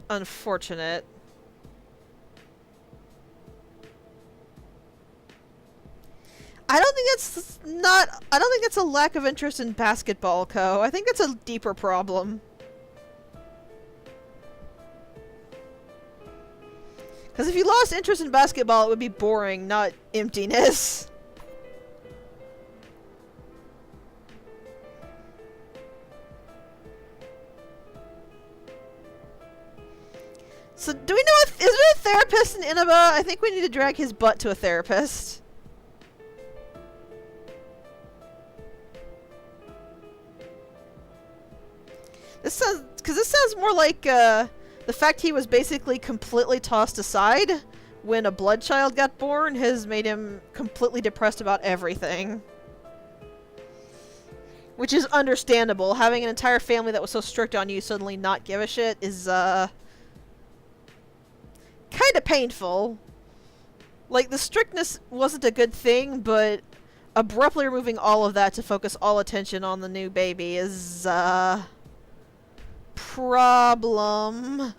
unfortunate. I don't think it's a lack of interest in basketball, Ko. I think it's a deeper problem. Because if you lost interest in basketball, it would be boring, not emptiness. So, do we know if is there a therapist in Inaba? I think we need to drag his butt to a therapist. This sounds more like the fact he was basically completely tossed aside when a blood child got born has made him completely depressed about everything. Which is understandable. Having an entire family that was so strict on you suddenly not give a shit is kind of painful. Like, the strictness wasn't a good thing, but abruptly removing all of that to focus all attention on the new baby is problem.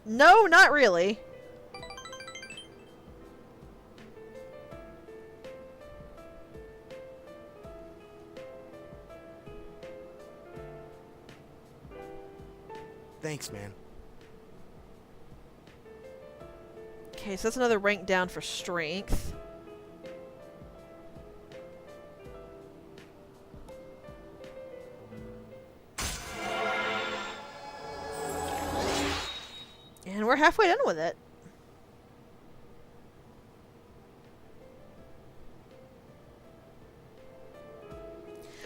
No, not really. Thanks, man. Okay, so that's another rank down for strength. And we're halfway done with it.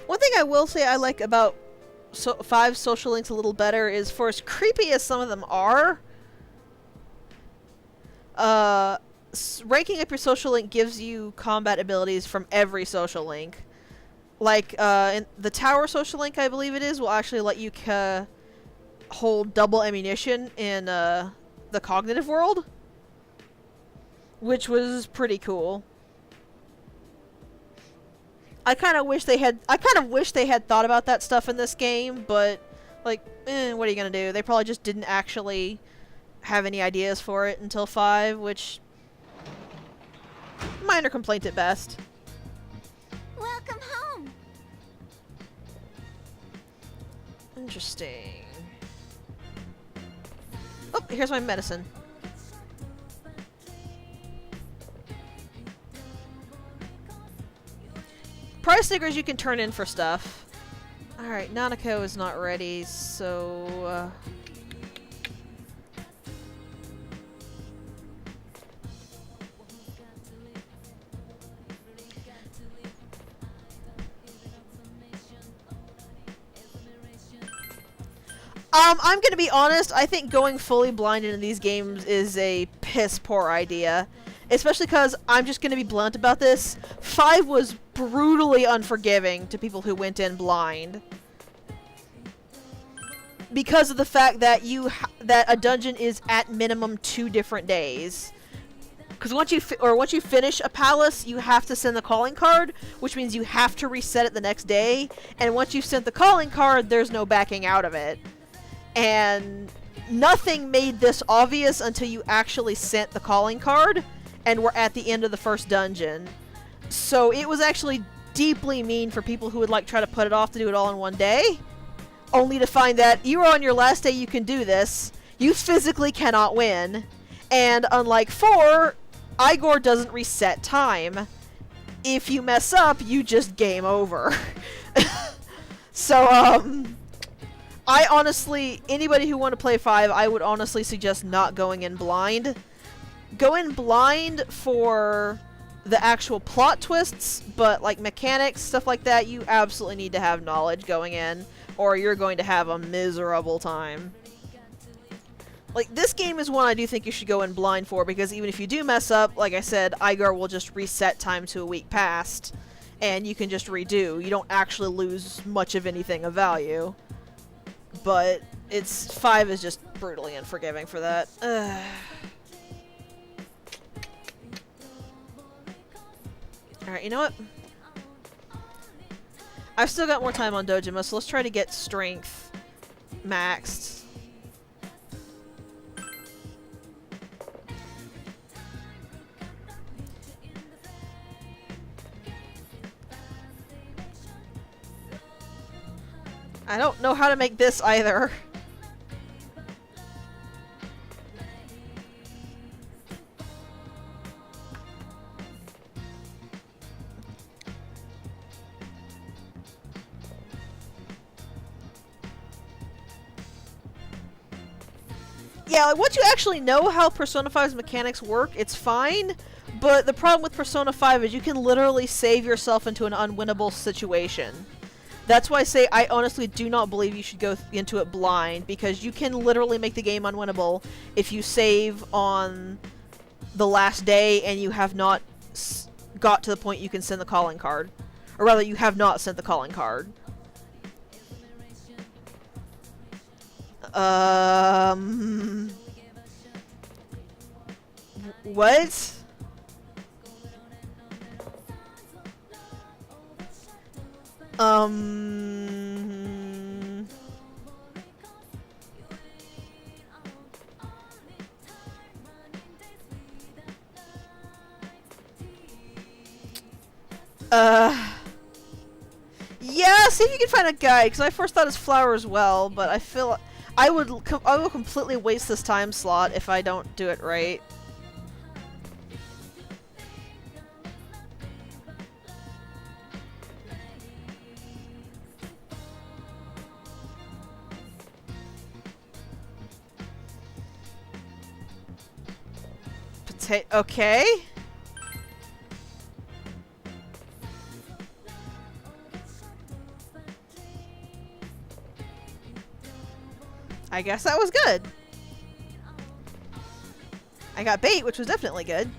One thing I will say I like about 5 social links a little better is, for as creepy as some of them are, ranking up your social link gives you combat abilities from every social link. Like, in the tower social link, I believe it is, will actually let you hold double ammunition in the cognitive world, which was pretty cool. I kind of wish they had thought about that stuff in this game, but like, what are you gonna do? They probably just didn't actually have any ideas for it until 5, which minor complaint at best. Welcome home. Interesting. Oh, here's my medicine. Prize stickers you can turn in for stuff. Alright, Nanako is not ready, so... I'm gonna be honest, I think going fully blind into these games is a piss poor idea. Especially because, I'm just going to be blunt about this, 5 was brutally unforgiving to people who went in blind. Because of the fact that that a dungeon is at minimum 2 different days. Because once you finish a palace, you have to send the calling card, which means you have to reset it the next day. And once you've sent the calling card, there's no backing out of it. And nothing made this obvious until you actually sent the calling card and were at the end of the first dungeon. So it was actually deeply mean for people who would like try to put it off to do it all in one day, only to find that you're on your last day, you can do this. You physically cannot win. And unlike 4, Igor doesn't reset time. If you mess up, you just game over. So, I honestly, anybody who want to play 5, I would honestly suggest not going in blind. Go in blind for the actual plot twists, but like mechanics, stuff like that, you absolutely need to have knowledge going in, or you're going to have a miserable time. Like, this game is one I do think you should go in blind for, because even if you do mess up, like I said, Igor will just reset time to a week past, and you can just redo. You don't actually lose much of anything of value. But 5 is just brutally unforgiving for that. Alright, you know what? I've still got more time on Dojima, so let's try to get strength maxed. I don't know how to make this either. Yeah, like, once you actually know how Persona 5's mechanics work, it's fine. But the problem with Persona 5 is you can literally save yourself into an unwinnable situation. That's why I say I honestly do not believe you should go into it blind, because you can literally make the game unwinnable if you save on the last day and you have not got to the point you can send the calling card. Or rather, you have not sent the calling card. What? Yeah, see if you can find a guide, because I first thought it's flower as well, but I feel I will completely waste this time slot if I don't do it right. Okay. I guess that was good. I got bait, which was definitely good.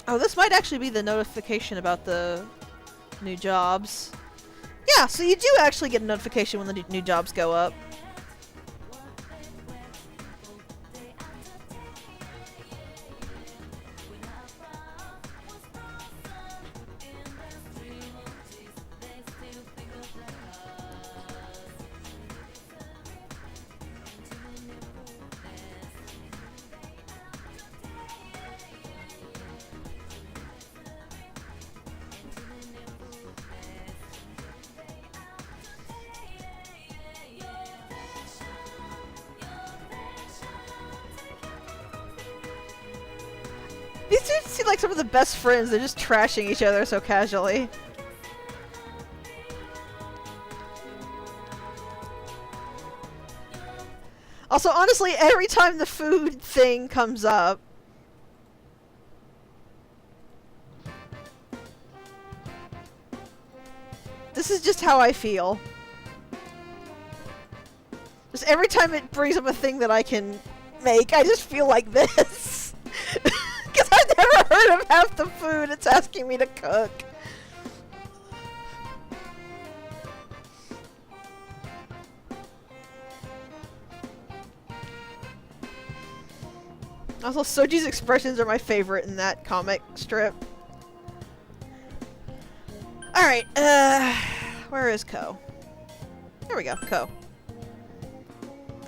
Oh, this might actually be the notification about the new jobs. Yeah, so you do actually get a notification when the new jobs go up. These dudes seem like some of the best friends. They're just trashing each other so casually. Also, honestly, every time the food thing comes up, This is just how I feel. Just every time it brings up a thing that I can make, I just feel like this. Because I've never heard of half the food it's asking me to cook. Also, Soji's expressions are my favorite in that comic strip. Alright, where is Ko? There we go, Ko.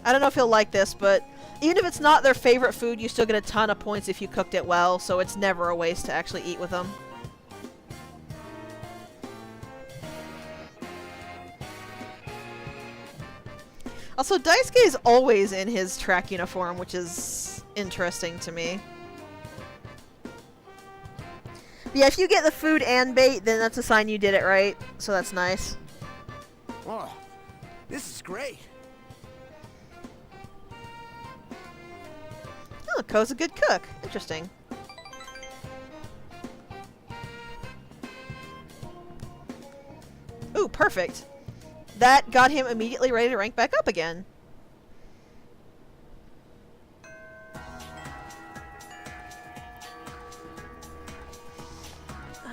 I don't know if he'll like this, but even if it's not their favorite food, you still get a ton of points if you cooked it well, so it's never a waste to actually eat with them. Also, Daisuke is always in his track uniform, which is interesting to me. But yeah, if you get the food and bait, then that's a sign you did it right, so that's nice. Oh, this is great. Oh, Ko's a good cook. Interesting. Ooh, perfect. That got him immediately ready to rank back up again.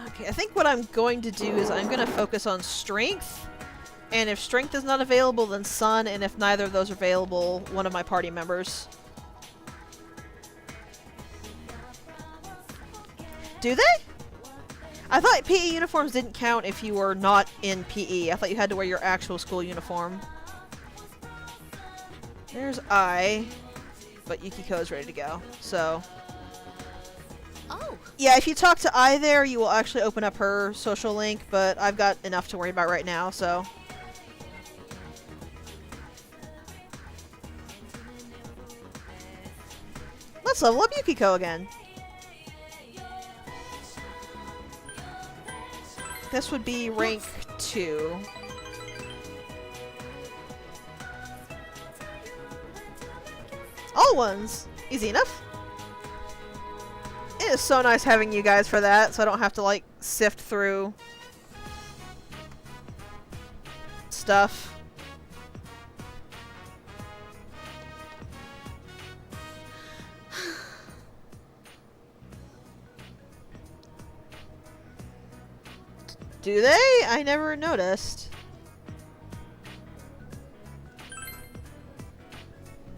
Okay, I think what I'm going to do is I'm going to focus on strength. And if strength is not available, then sun. And if neither of those are available, one of my party members. Do they? I thought PE uniforms didn't count if you were not in PE. I thought you had to wear your actual school uniform. There's I, but Yukiko is ready to go. So, Oh, yeah, if you talk to I there, you will actually open up her social link, but I've got enough to worry about right now, so. Let's level up Yukiko again. This would be rank 2. All ones! Easy enough. It is so nice having you guys for that, so I don't have to, like, sift through stuff. Do they? I never noticed.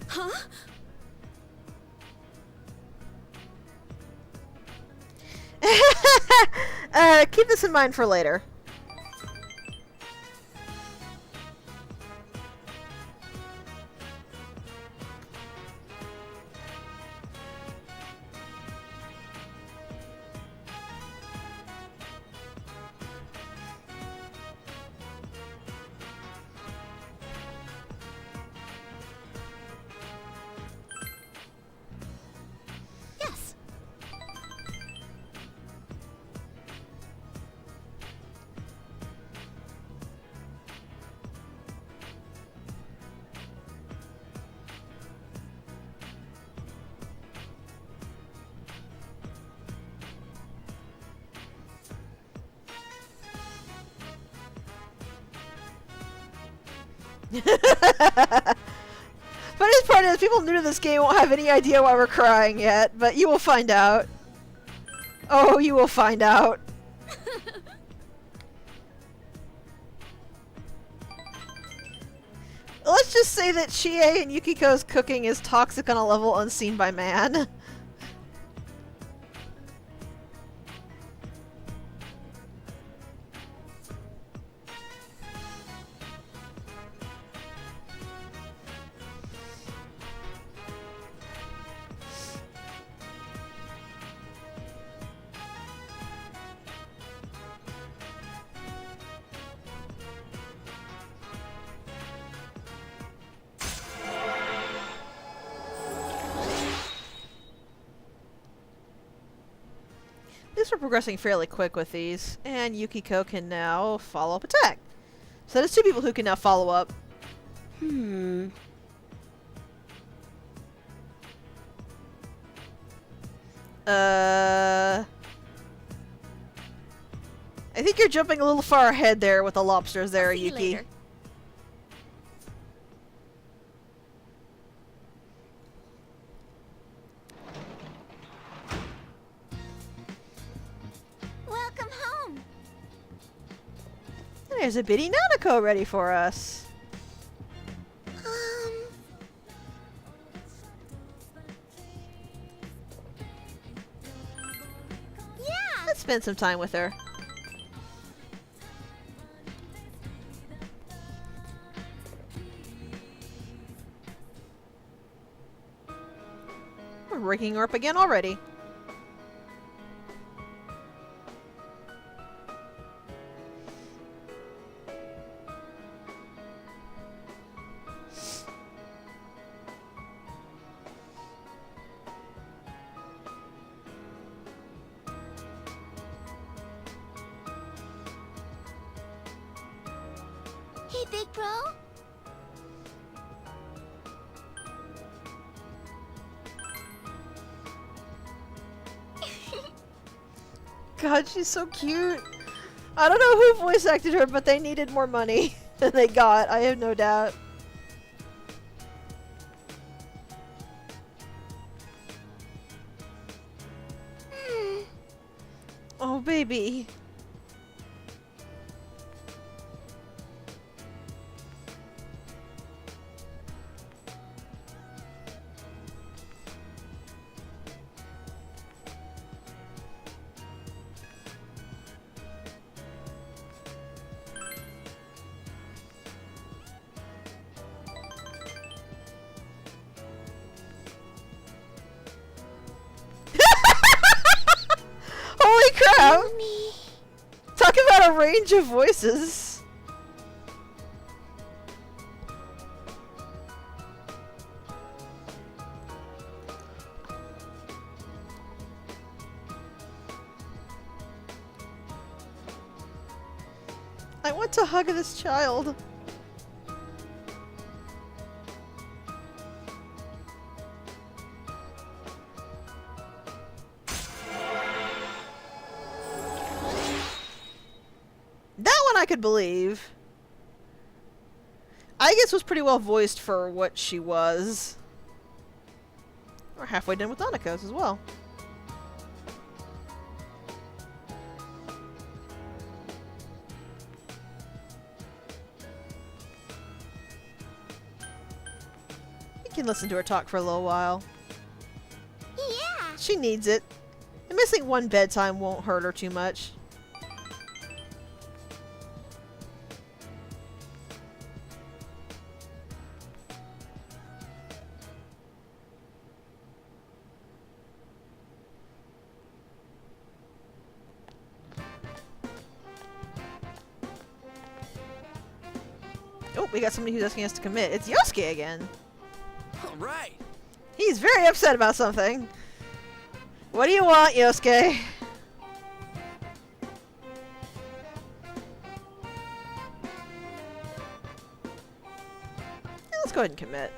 huh? Keep this in mind for later. Yes. Funniest part is people new to this game won't have any idea why we're crying yet, but you will find out. Oh, you will find out. Let's just say that Chie and Yukiko's cooking is toxic on a level unseen by man. At least we're progressing fairly quick with these. And Yukiko can now follow up attack. So there's 2 people who can now follow up. I think think you're jumping a little far ahead there with the lobsters there, I'll see you Yuki. later. Welcome home. And there's a bitty Nanako ready for us. Yeah. Let's spend some time with her. We're rigging her up again already. Hey, big bro. God, she's so cute. I don't know who voice acted her, but they needed more money than they got. I have no doubt. Oh, baby. Holy crap! Me. Talk about a range of voices. I want to hug this child. That one I could believe. I guess was pretty well voiced for what she was. We're halfway done with Danako's as well. You can listen to her talk for a little while. Yeah. She needs it. And missing one bedtime won't hurt her too much. Oh, we got somebody who's asking us to commit. It's Yosuke again. All right. He's very upset about something. What do you want, Yosuke? Yeah, let's go ahead and commit.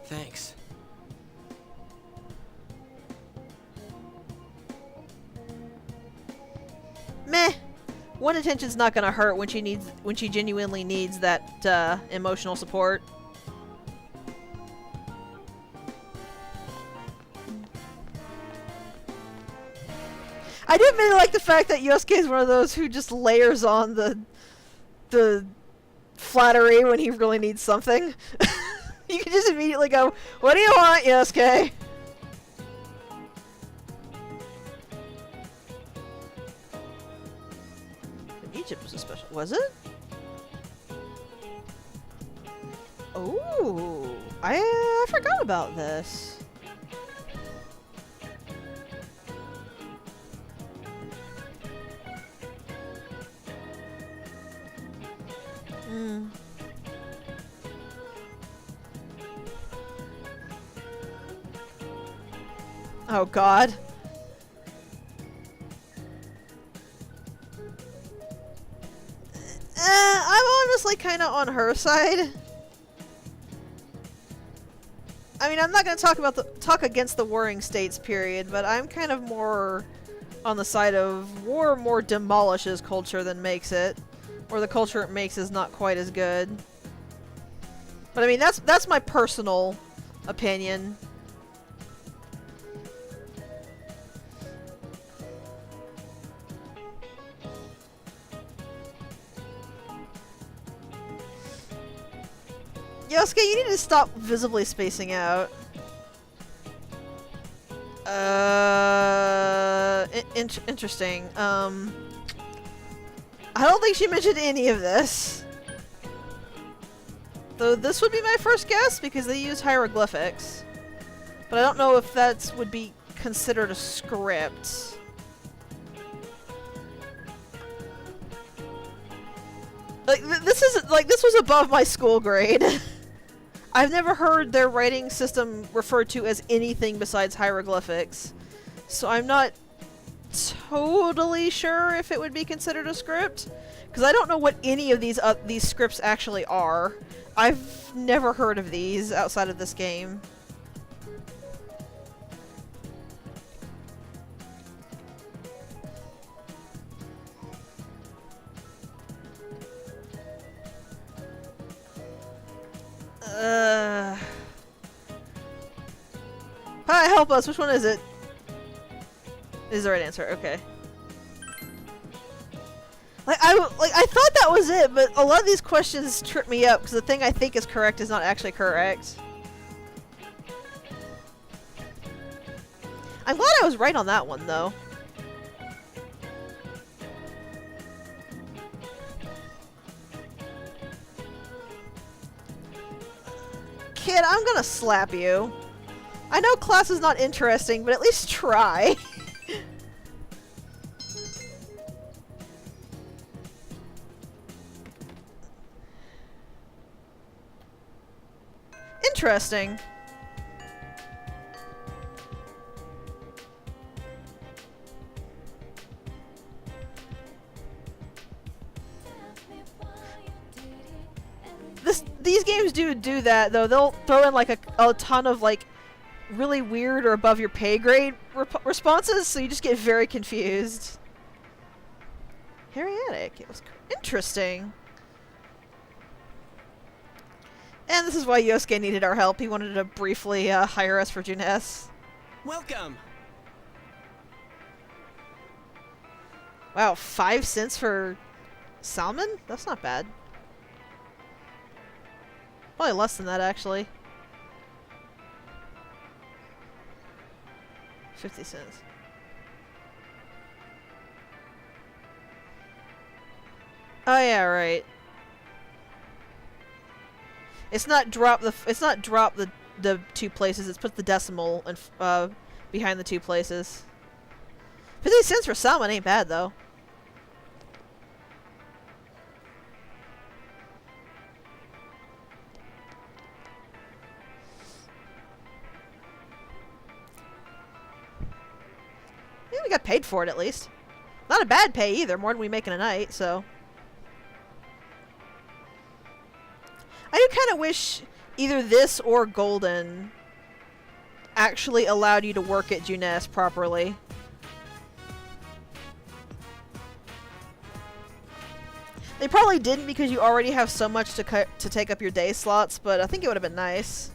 Thanks. Meh. One attention's not gonna hurt when she genuinely needs that emotional support. I do really like the fact that Yosuke is one of those who just layers on the flattery when he really needs something. You can just immediately go, "What do you want, Yosuke?" Egypt was a special, was it? Oh, I forgot about this. Hmm. Oh God. I'm honestly kind of on her side. I mean, I'm not going to talk against the warring states period, but I'm kind of more on the side of war more demolishes culture than makes it, or the culture it makes is not quite as good. But I mean, that's my personal opinion. Yosuke, you need to stop visibly spacing out. Interesting. I don't think she mentioned any of this. Though this would be my first guess because they use hieroglyphics. But I don't know if that would be considered a script. Like, this was above my school grade. I've never heard their writing system referred to as anything besides hieroglyphics. So I'm not totally sure if it would be considered a script. Because I don't know what any of these scripts actually are. I've never heard of these outside of this game. Hi, help us. Which one is it? Is the right answer. Okay. I thought that was it, but a lot of these questions trip me up because the thing I think is correct is not actually correct. I'm glad I was right on that one, though. Kid, I'm gonna slap you. I know class is not interesting, but at least try. Interesting. These games do that though. They'll throw in like a ton of like really weird or above your pay grade responses, so you just get very confused. Hieratic. It was interesting. And this is why Yosuke needed our help. He wanted to briefly hire us for Junes. Welcome. Wow, 5 cents for salmon? That's not bad. Probably less than that, actually. 50 cents. Oh yeah, right. It's not drop the two places. It's put the decimal in, behind the two places. 50 cents for salmon ain't bad though. Yeah, we got paid for it at least. Not a bad pay either, more than we make in a night, so. I do kind of wish either this or Golden actually allowed you to work at Junes properly. They probably didn't because you already have so much to take up your day slots, but I think it would have been nice.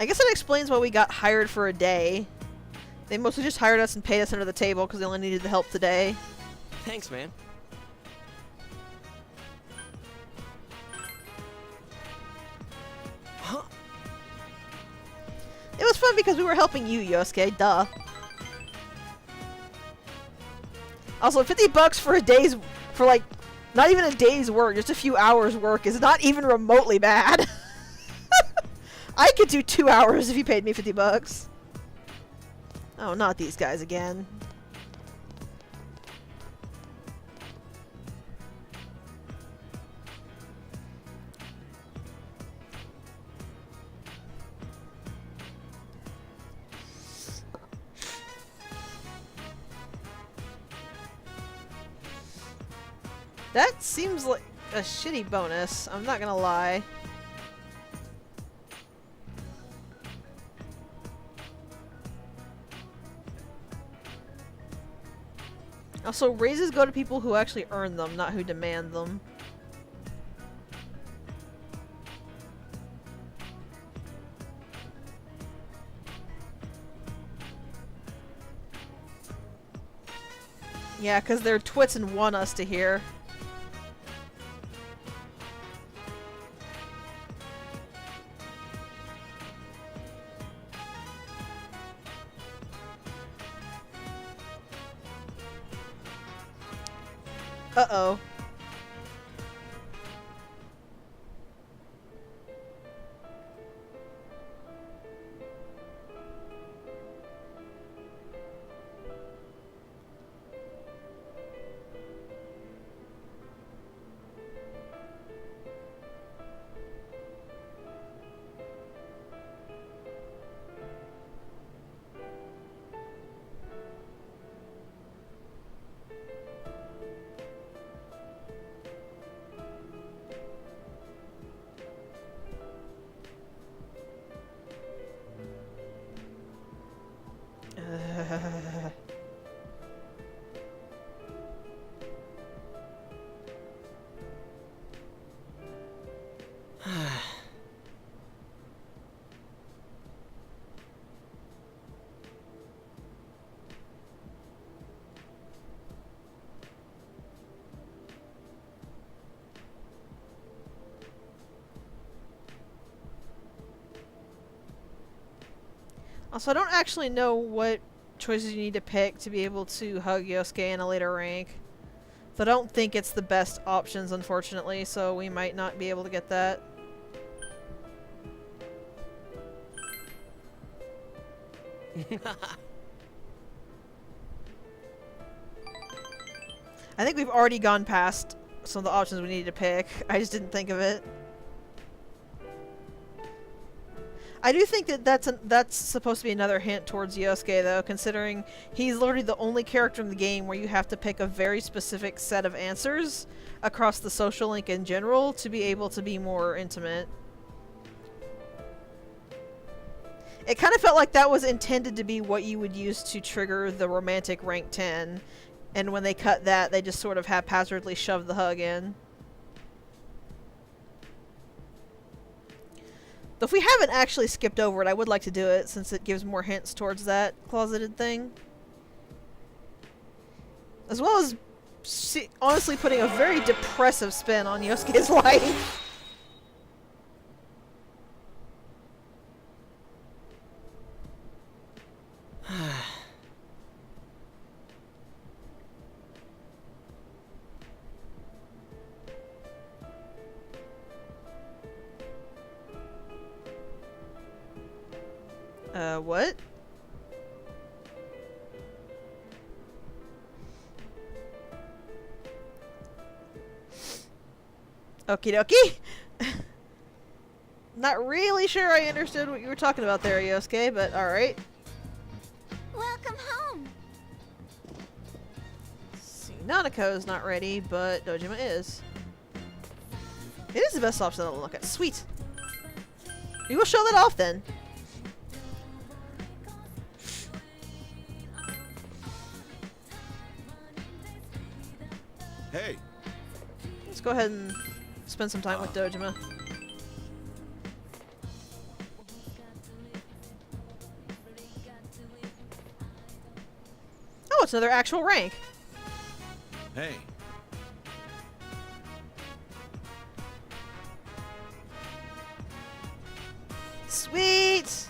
I guess that explains why we got hired for a day. They mostly just hired us and paid us under the table because they only needed the help today. Thanks, man. Huh? It was fun because we were helping you, Yosuke. Duh. Also, $50 for a day's... for, like, not even a day's work, just a few hours work is not even remotely bad. I could do 2 hours if you paid me $50. Oh, not these guys again. That seems like a shitty bonus, I'm not gonna lie. Also, raises go to people who actually earn them, not who demand them. Yeah, because their twits and want us to hear. Uh-oh. Also, I don't actually know what choices you need to pick to be able to hug Yosuke in a later rank. So I don't think it's the best options, unfortunately, so we might not be able to get that. I think we've already gone past some of the options we needed to pick. I just didn't think of it. I do think that that's supposed to be another hint towards Yosuke, though, considering he's literally the only character in the game where you have to pick a very specific set of answers across the social link in general to be able to be more intimate. It kind of felt like that was intended to be what you would use to trigger the romantic rank 10, and when they cut that, they just sort of haphazardly shoved the hug in. Though if we haven't actually skipped over it, I would like to do it, since it gives more hints towards that closeted thing. As well as, honestly, putting a very depressive spin on Yosuke's life. What? Okie dokie. Not really sure I understood what you were talking about there, Yosuke, but alright. Welcome home. See, Nanako's not ready, but Dojima is. It is the best option to look at. Sweet. We will show that off then. Hey, Let's go ahead and spend some time with Dojima. Oh, it's another actual rank. hey. Sweet!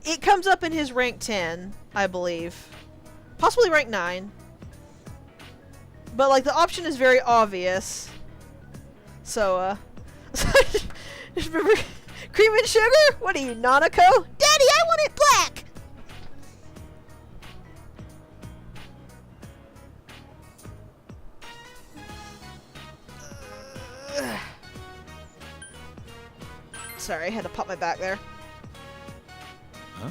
It comes up in his rank 10, I believe. Possibly rank 9. But, like, the option is very obvious. So, just remember, cream and sugar? What are you, Nanako? Daddy, I want it black! Sorry, I had to pop my back there. Huh?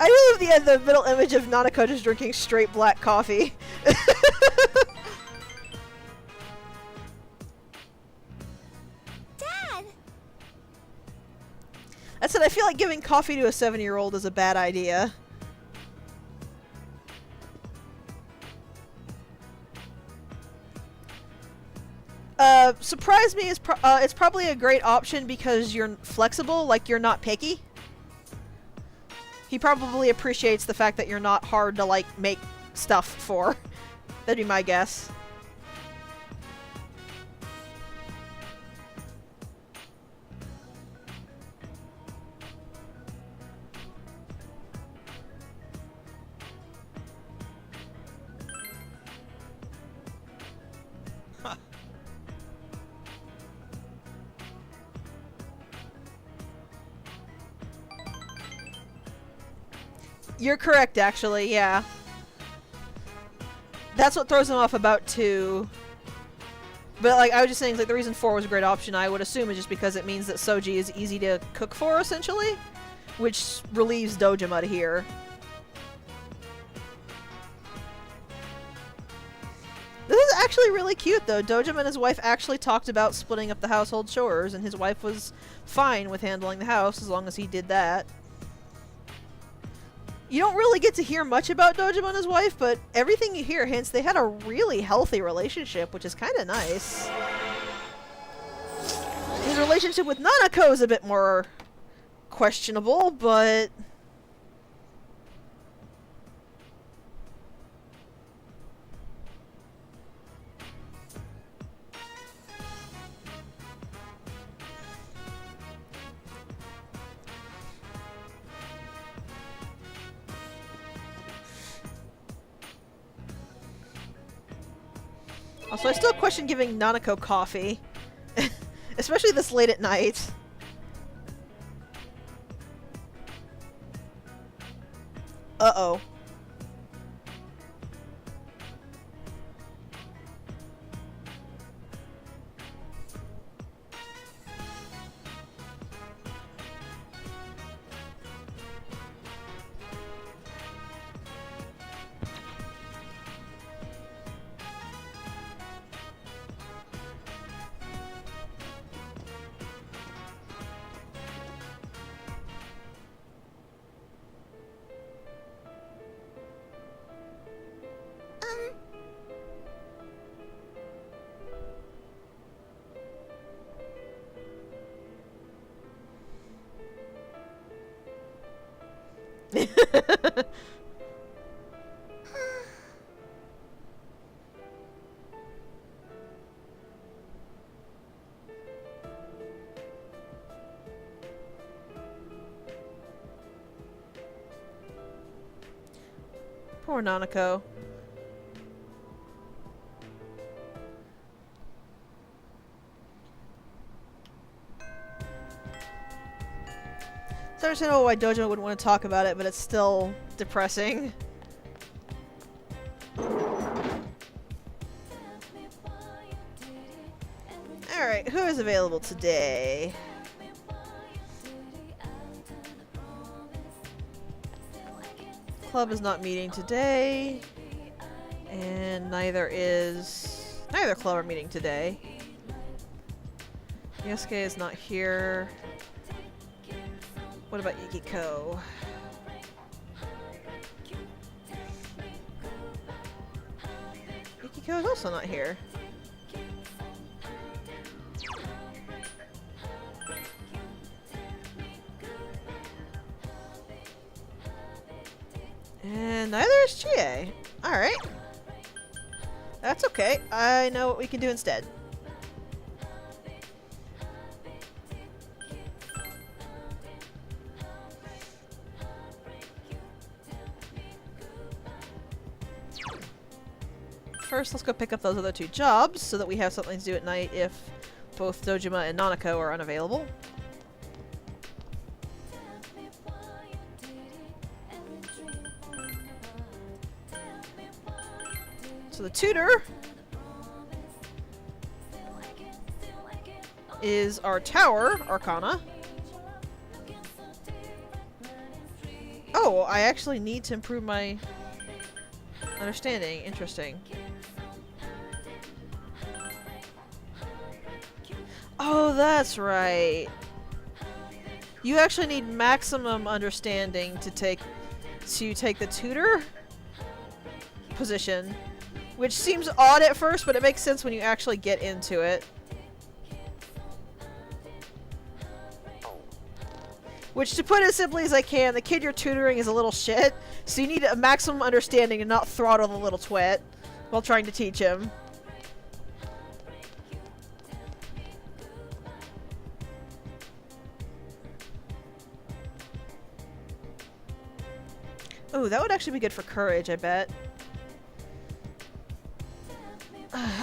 I love the middle image of Nanako just drinking straight black coffee. Dad! I said I feel like giving coffee to a 7-year-old is a bad idea. Surprise me is it's probably a great option because you're flexible, like you're not picky. He probably appreciates the fact that you're not hard to, like, make stuff for. That'd be my guess. You're correct, actually, yeah. That's what throws him off about 2. But, like, I was just saying, like, the reason 4 was a great option, I would assume, is just because it means that Soji is easy to cook for, essentially. Which relieves Dojima here. This is actually really cute, though. Dojima and his wife actually talked about splitting up the household chores, and his wife was fine with handling the house as long as he did that. You don't really get to hear much about Dojima and his wife, but everything you hear hints they had a really healthy relationship, which is kind of nice. His relationship with Nanako is a bit more questionable, but... Also, I still question giving Nanako coffee. Especially this late at night. Uh-oh. Poor Nanako. It's understandable why Dojima wouldn't want to talk about it, but it's still depressing. Alright, who is available today? Club is not meeting today, and neither club are meeting today. Yosuke is not here. What about Yukiko? Yukiko is also not here. And neither is Chie. Alright. That's okay. I know what we can do instead. First, let's go pick up those other 2 jobs so that we have something to do at night if both Dojima and Nanako are unavailable. So the tutor is our tower arcana. Oh, I actually need to improve my understanding. Interesting. Oh, that's right. You actually need maximum understanding to take the tutor position, which seems odd at first, but it makes sense when you actually get into it. Which, to put it as simply as I can, the kid you're tutoring is a little shit, so you need a maximum understanding and not throttle the little twit while trying to teach him. Oh, that would actually be good for courage, I bet.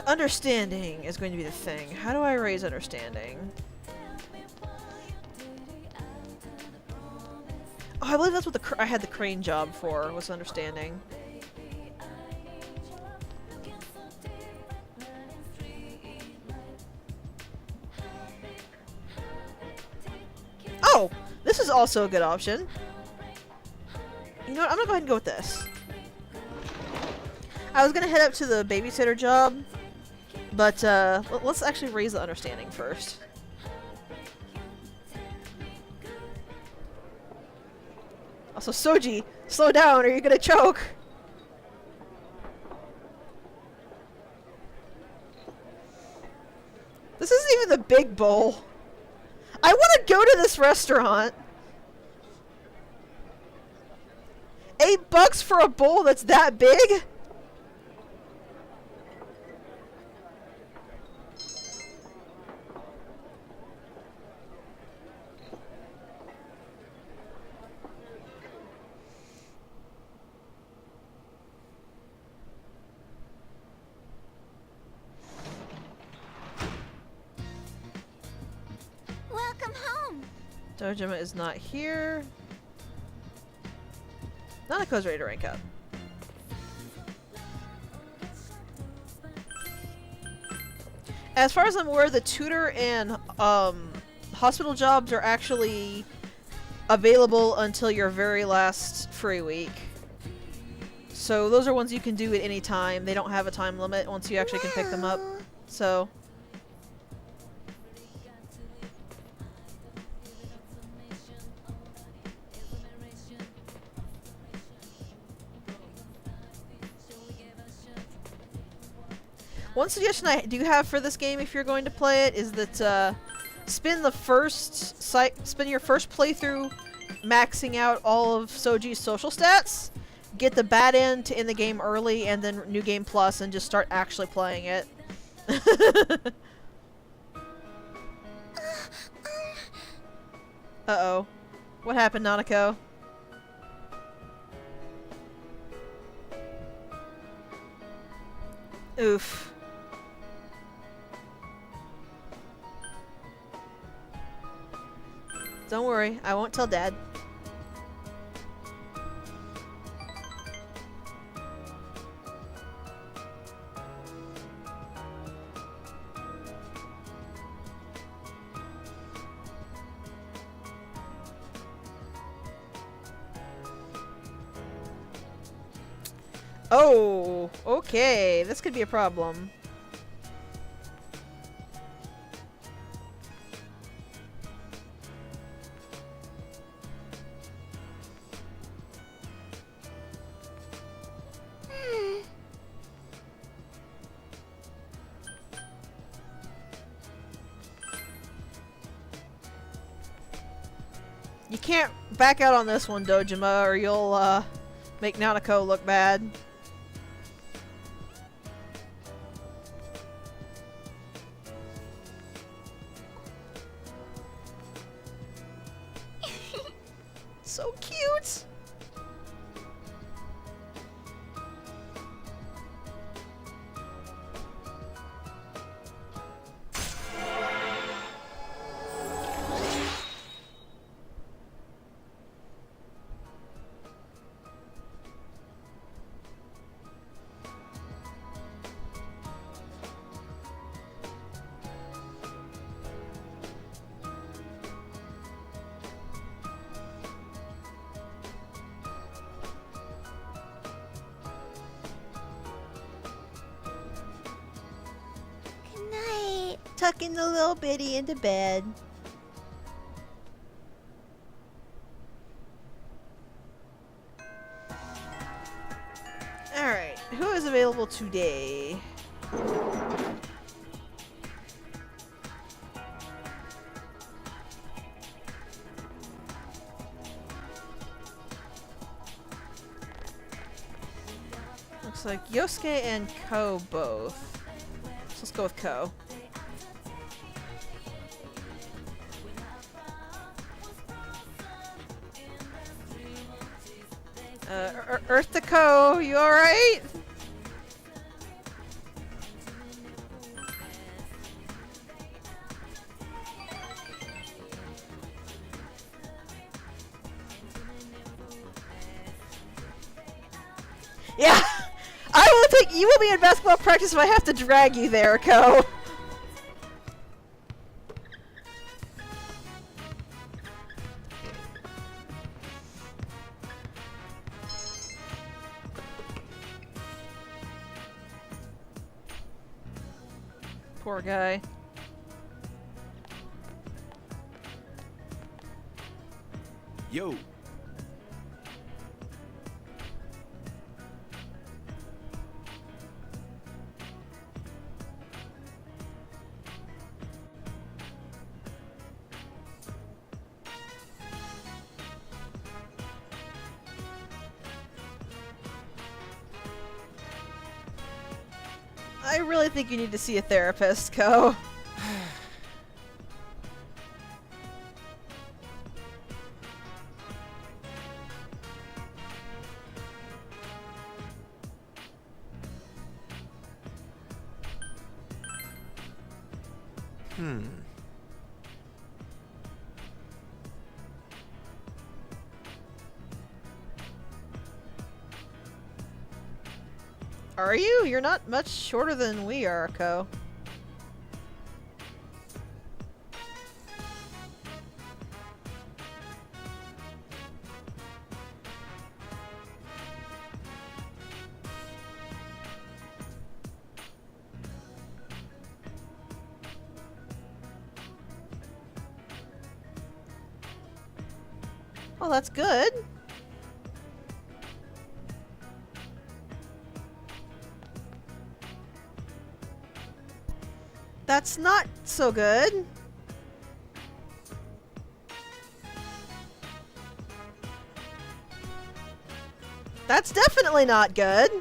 Understanding is going to be the thing. How do I raise understanding? Oh, I believe that's what I had the crane job for, was understanding. Oh! This is also a good option. You know what? I'm gonna go ahead and go with this. I was gonna head up to the babysitter job, but let's actually raise the understanding first. Also, Soji, slow down or you're gonna choke! This isn't even the big bowl. I wanna go to this restaurant! $8 for a bowl that's that big? Welcome home. Dojima is not here. Nanako's ready to rank up. As far as I'm aware, the tutor and hospital jobs are actually available until your very last free week. So those are ones you can do at any time. They don't have a time limit once you actually can pick them up. So one suggestion I do have for this game, if you're going to play it, is that spend your first playthrough maxing out all of Soji's social stats, get the bad end to end the game early, and then New Game Plus, and just start actually playing it. Uh-oh. What happened, Nanako? Oof. Don't worry, I won't tell Dad. Oh, okay. This could be a problem. You can't back out on this one, Dojima, or you'll make Nanako look bad. So cute! tucking the little bitty into bed. Alright, who is available today? Looks like Yosuke and Ko both. So let's go with Ko. Earth to Ko, you alright? Yeah! You will be in basketball practice if I have to drag you there, Ko. Poor guy. Yo. I really think you need to see a therapist, Ko. Are you? You're not much shorter than we are, Ko. Well, that's good. That's not so good. That's definitely not good.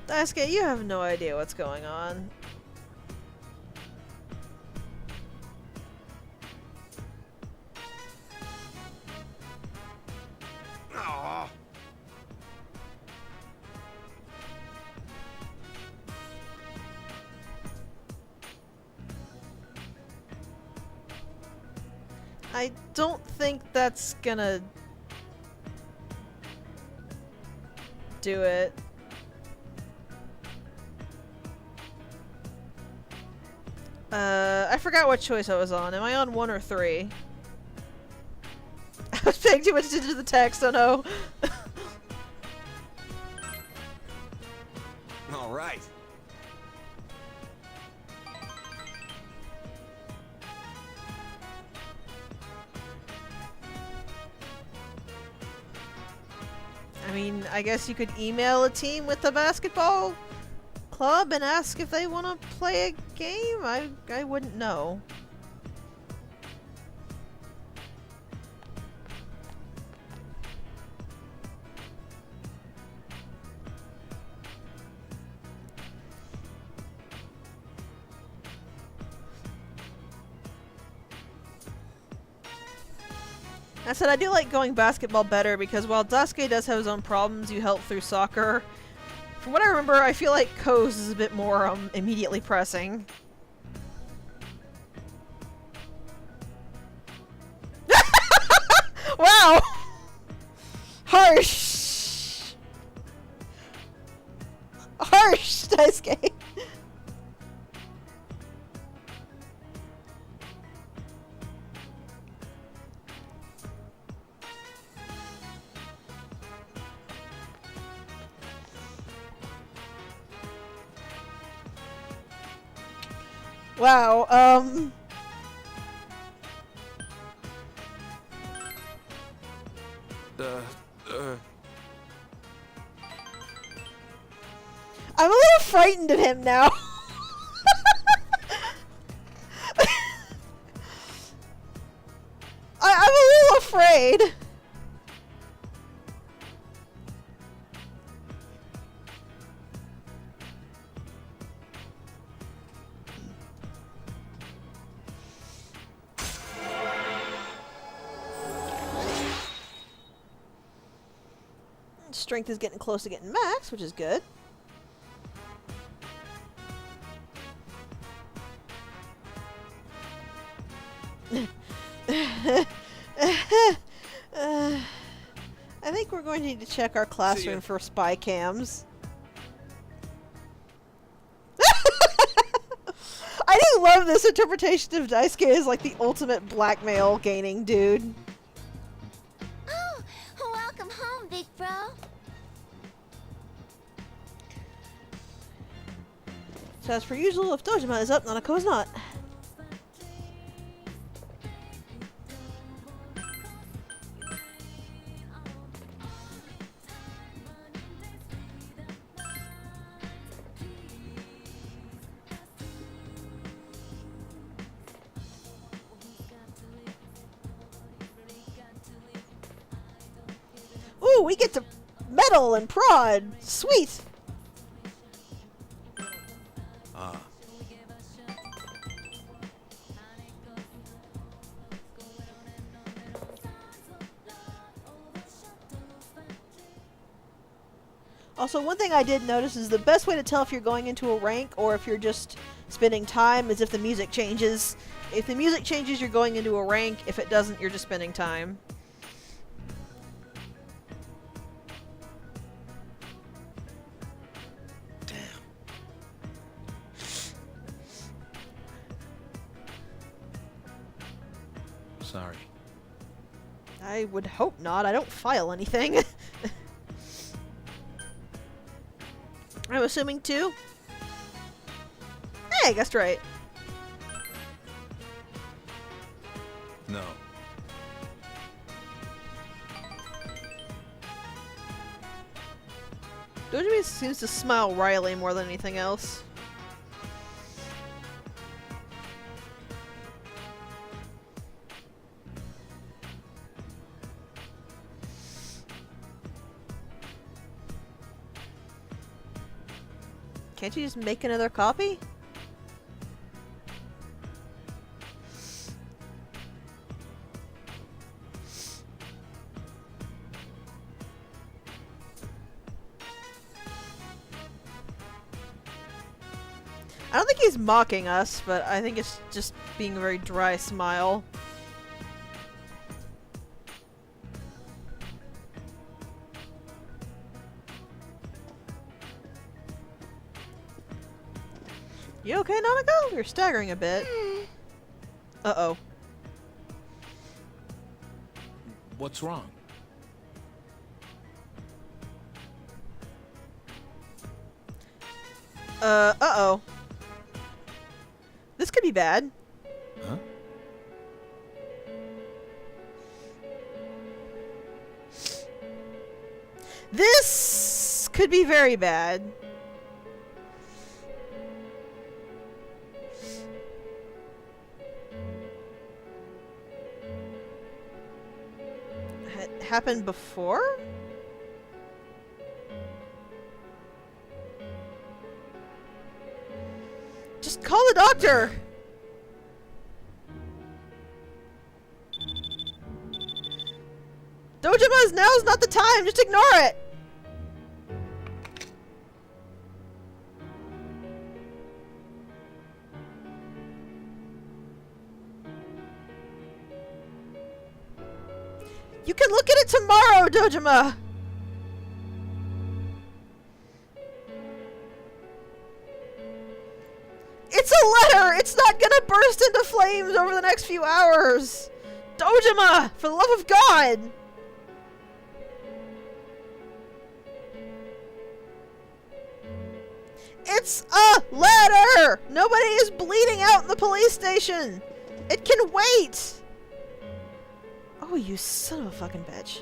Daisuke, you have no idea what's going on. Aw. I don't think that's gonna do it. I forgot what choice I was on. Am I on 1 or 3? I was paying too much attention to the text, oh no. All right. I mean, I guess you could email a team with the basketball club and ask if they want to play a game? I wouldn't know. I said I do like going basketball better because while Daisuke does have his own problems, you help through soccer. From what I remember, I feel like Ko's is a bit more immediately pressing. Wow! Harsh! Harsh, Daisuke! Wow, I'm a little frightened of him now. I'm a little afraid. Strength is getting close to getting max, which is good. I think we're going to need to check our classroom for spy cams. I do love this interpretation of Daisuke as like the ultimate blackmail gaining dude. Oh, welcome home, big bro. So as per usual, if Dojima is up, Nanako is not. Ooh, we get to medal and prod! Sweet! Ah. Also, one thing I did notice is the best way to tell if you're going into a rank or if you're just spending time is if the music changes. If the music changes, you're going into a rank. If it doesn't, you're just spending time. Sorry. I would hope not. I don't file anything. I'm assuming 2? Hey, I guessed right. No. Dojima seems to smile wryly more than anything else. Can't you just make another copy? I don't think he's mocking us, but I think it's just being a very dry smile. You okay, Nanako? You're staggering a bit. Uh-oh. What's wrong? Uh-oh. This could be bad. Huh? This could be very bad. Happened before? Just call the doctor! Dojima's now's not the time, just ignore it! You can look at it tomorrow, Dojima! It's a letter! It's not gonna burst into flames over the next few hours! Dojima! For the love of God! It's a letter! Nobody is bleeding out in the police station! It can wait! Oh, you son of a fucking bitch.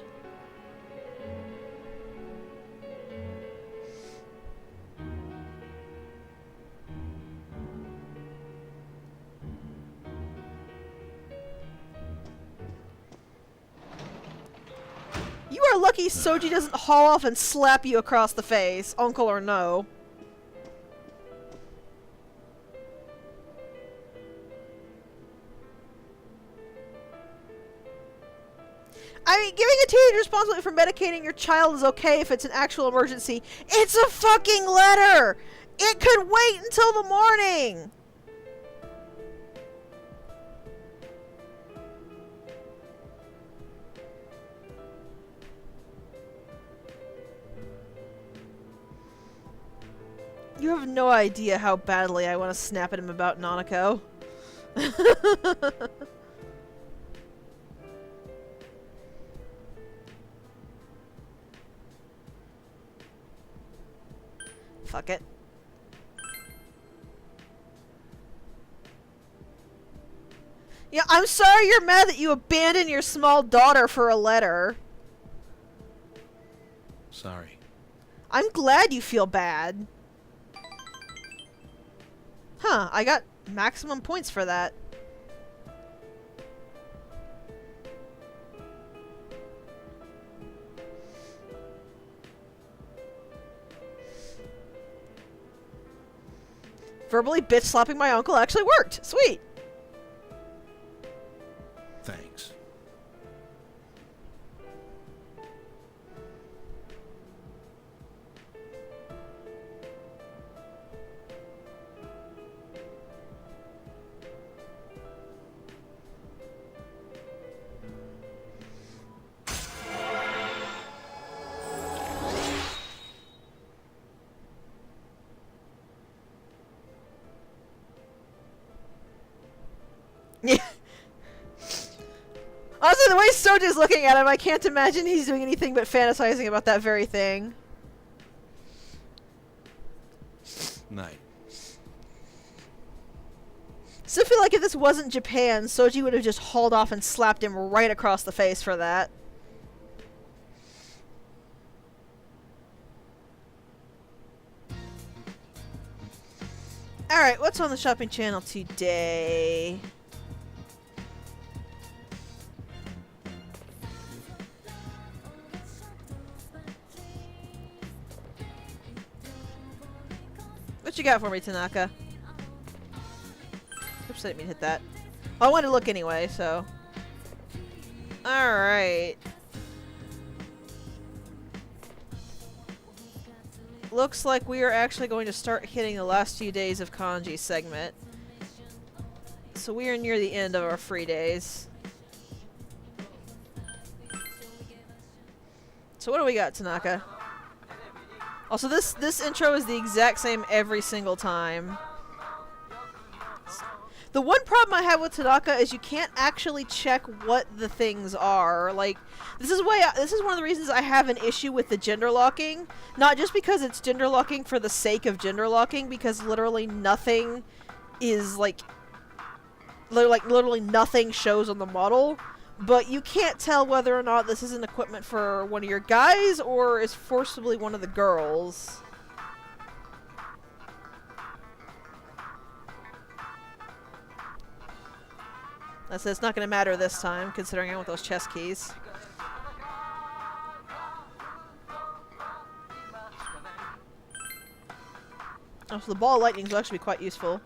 You are lucky Soji doesn't haul off and slap you across the face, uncle or no. I mean, giving a teenager responsibility for medicating your child is okay if it's an actual emergency. It's a fucking letter! It could wait until the morning! You have no idea how badly I want to snap at him about Nanako. Fuck it. Yeah, I'm sorry you're mad that you abandoned your small daughter for a letter. Sorry. I'm glad you feel bad. Huh, I got maximum points for that. Verbally bitch slapping my uncle actually worked. Sweet. Thanks. Yeah. Honestly, the way Soji's looking at him, I can't imagine he's doing anything but fantasizing about that very thing. Night. Still feel like if this wasn't Japan, Soji would have just hauled off and slapped him right across the face for that. Alright, what's on the shopping channel today? What you got for me, Tanaka? Oops, I didn't mean to hit that. Well, I wanted to look anyway, so... Alright. Looks like we are actually going to start hitting the last few days of Kanji segment. So we are near the end of our free days. So what do we got, Tanaka? Also, this intro is the exact same every single time. The one problem I have with Tanaka is you can't actually check what the things are. Like, this is one of the reasons I have an issue with the gender locking. Not just because it's gender locking for the sake of gender locking, because literally nothing is literally nothing shows on the model. But you can't tell whether or not this is an equipment for one of your guys or is forcibly one of the girls. I said it's not going to matter this time, considering I want those chest keys. Oh, so the ball of lightning will actually be quite useful.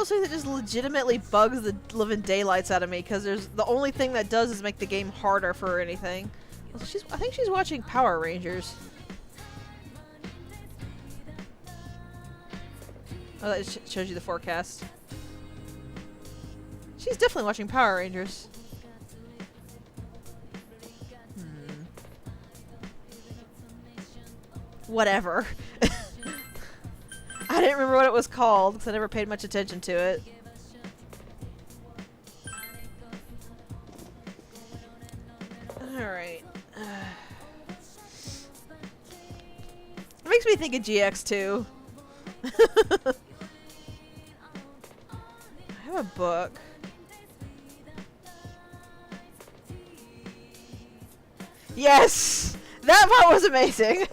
those things that just legitimately bugs the living daylights out of me, because there's the only thing that does is make the game harder for anything. I think she's watching Power Rangers. Oh, that shows you the forecast. She's definitely watching Power Rangers. Whatever. I didn't remember what it was called because I never paid much attention to it. Alright. It makes me think of GX too. I have a book. Yes! That part was amazing!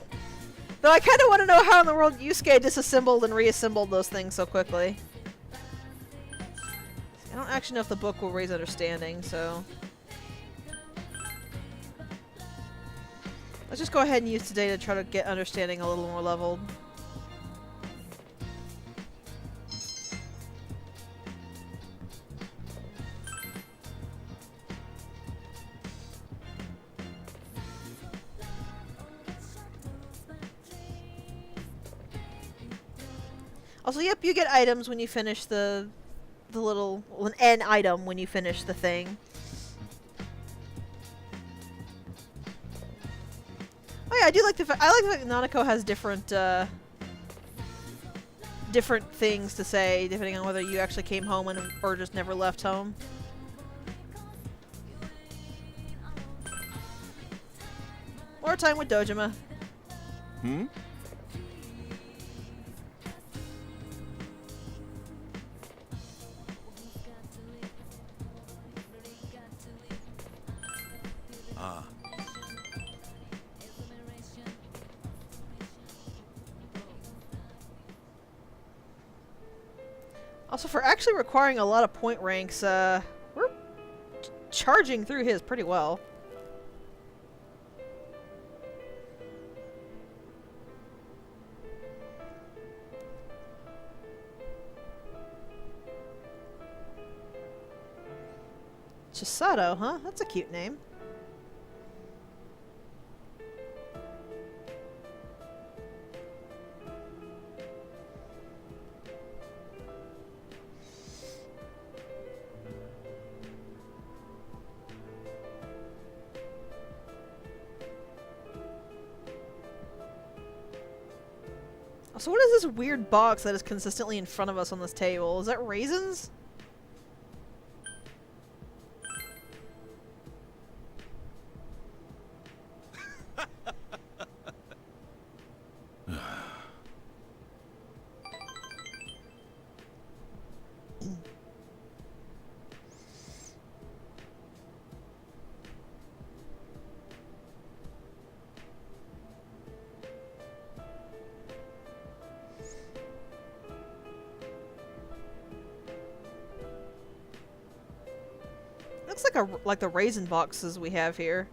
Though I kind of want to know how in the world Yusuke disassembled and reassembled those things so quickly. I don't actually know if the book will raise understanding, so... Let's just go ahead and use today to try to get understanding a little more leveled. Also, yep, you get items when you finish the little, well, an item when you finish the thing. Oh yeah, I do like I like that Nanako has different different things to say depending on whether you actually came home or just never left home. More time with Dojima. Hmm? Also, for actually requiring a lot of point ranks, we're charging through his pretty well. Chisato, huh? That's a cute name. So what is this weird box that is consistently in front of us on this table? Is that raisins? Looks like the raisin boxes we have here.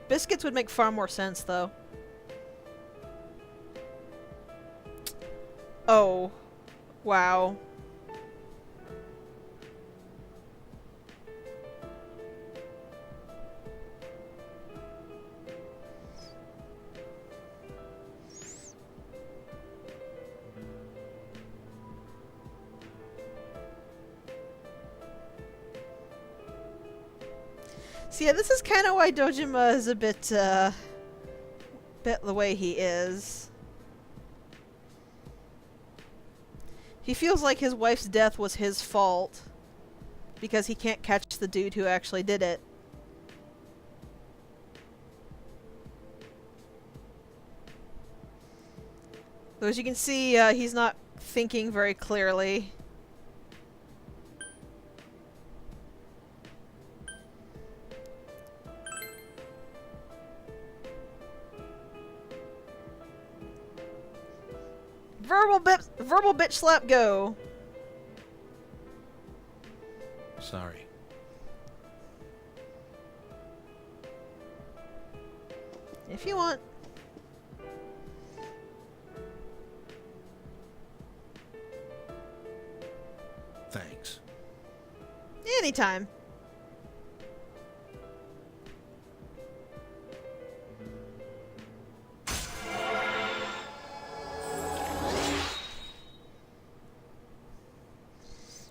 Biscuits would make far more sense, though. Oh. Wow. So yeah, this is kind of why Dojima is a bit the way he is. He feels like his wife's death was his fault because he can't catch the dude who actually did it. So as you can see, he's not thinking very clearly. Verbal bitch slap go. Sorry. If you want. Anytime.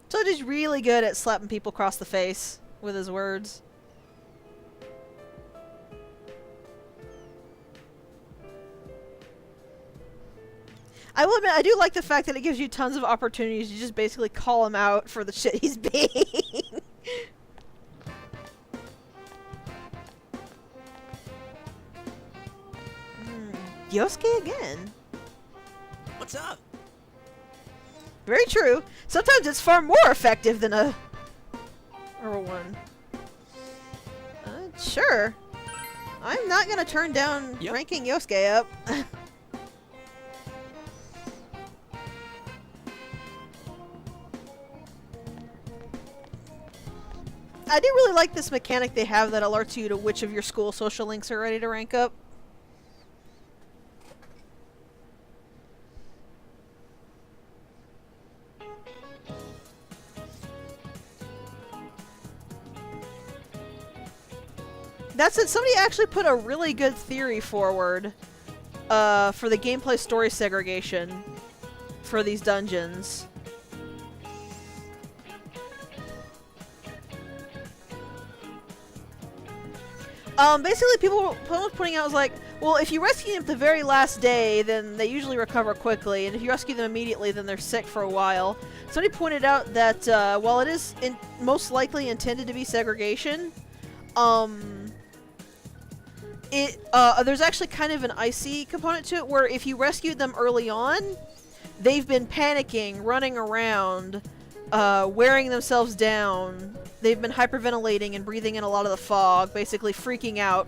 Toji's really good at slapping people across the face with his words. I will admit, I do like the fact that it gives you tons of opportunities to just basically call him out for the shit he's being. Yosuke again? What's up? Very true. Sometimes it's far more effective than a... or one. Sure. I'm not gonna turn down Yep. ranking Yosuke up. I do really like this mechanic they have that alerts you to which of your school social links are ready to rank up. That's it. Somebody actually put a really good theory forward for the gameplay story segregation for these dungeons. Basically people were pointing out was like, well, if you rescue them at the very last day, then they usually recover quickly, and if you rescue them immediately, then they're sick for a while. Somebody pointed out that while it is most likely intended to be segregation, there's actually kind of an icy component to it, where if you rescued them early on, they've been panicking, running around, wearing themselves down. They've been hyperventilating and breathing in a lot of the fog, basically freaking out,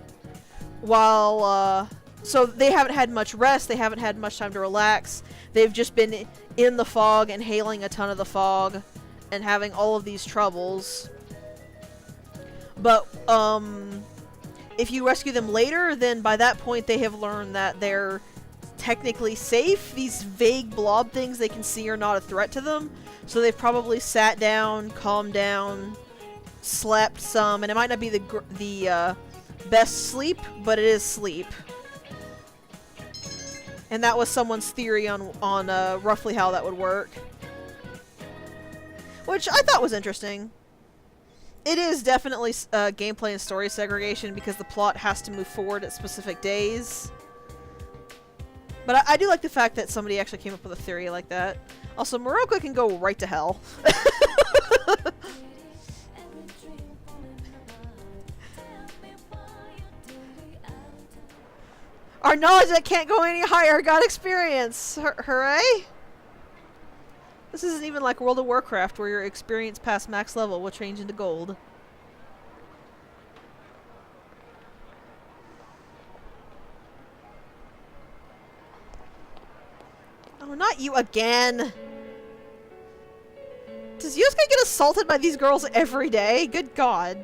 while, so they haven't had much rest, they haven't had much time to relax, they've just been in the fog, inhaling a ton of the fog, and having all of these troubles. But, if you rescue them later, then by that point they have learned that they're technically safe. These vague blob things they can see are not a threat to them, so they've probably sat down, calmed down, slept some, and it might not be the best sleep, but it is sleep. And that was someone's theory on roughly how that would work, which I thought was interesting. It is definitely gameplay and story segregation because the plot has to move forward at specific days. But I do like the fact that somebody actually came up with a theory like that. Also, Moroka can go right to hell. Our knowledge that can't go any higher got experience! Hooray! This isn't even like World of Warcraft where your experience past max level will change into gold. Oh, not you again! Does Yosuke get assaulted by these girls every day? Good God.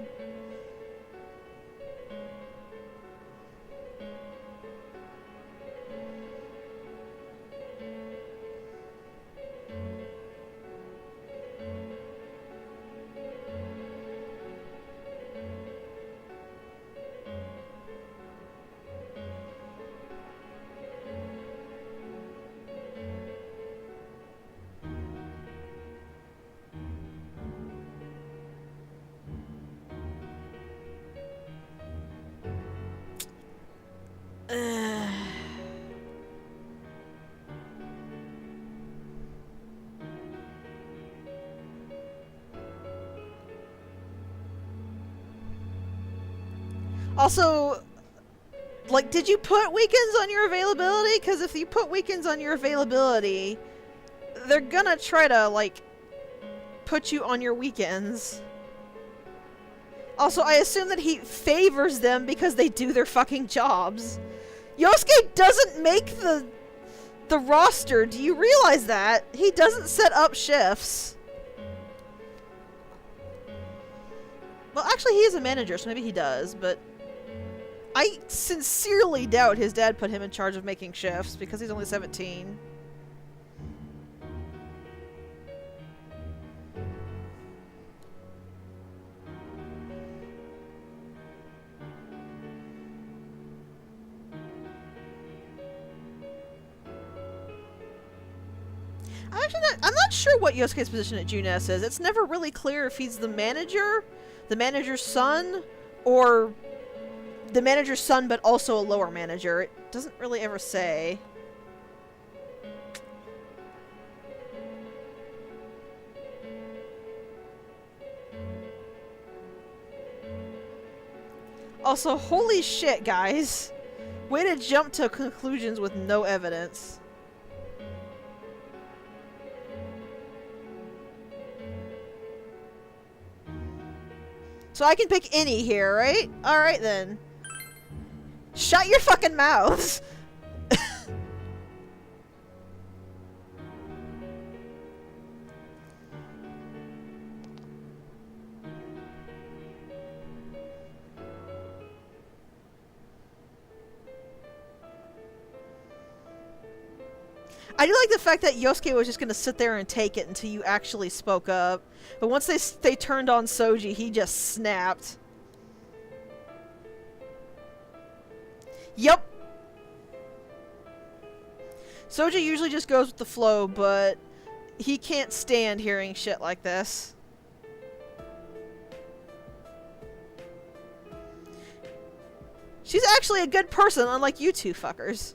Also, like, did you put weekends on your availability? Because if you put weekends on your availability, they're gonna try to, like, put you on your weekends. Also, I assume that he favors them because they do their fucking jobs. Yosuke doesn't make the roster. Do you realize that? He doesn't set up shifts. Well, actually, he is a manager, so maybe he does, but I sincerely doubt his dad put him in charge of making shifts because he's only 17. I'm not sure what Yosuke's position at Junes is. It's never really clear if he's the manager's son, or the manager's son but also a lower manager. It doesn't really ever say. Also, holy shit, guys. Way to jump to conclusions with no evidence. So I can pick any here, right? Alright then. Shut your fucking mouths! I do like the fact that Yosuke was just gonna sit there and take it until you actually spoke up. But once they turned on Soji, he just snapped. Yep. Soji usually just goes with the flow, but he can't stand hearing shit like this. She's actually a good person, unlike you two fuckers.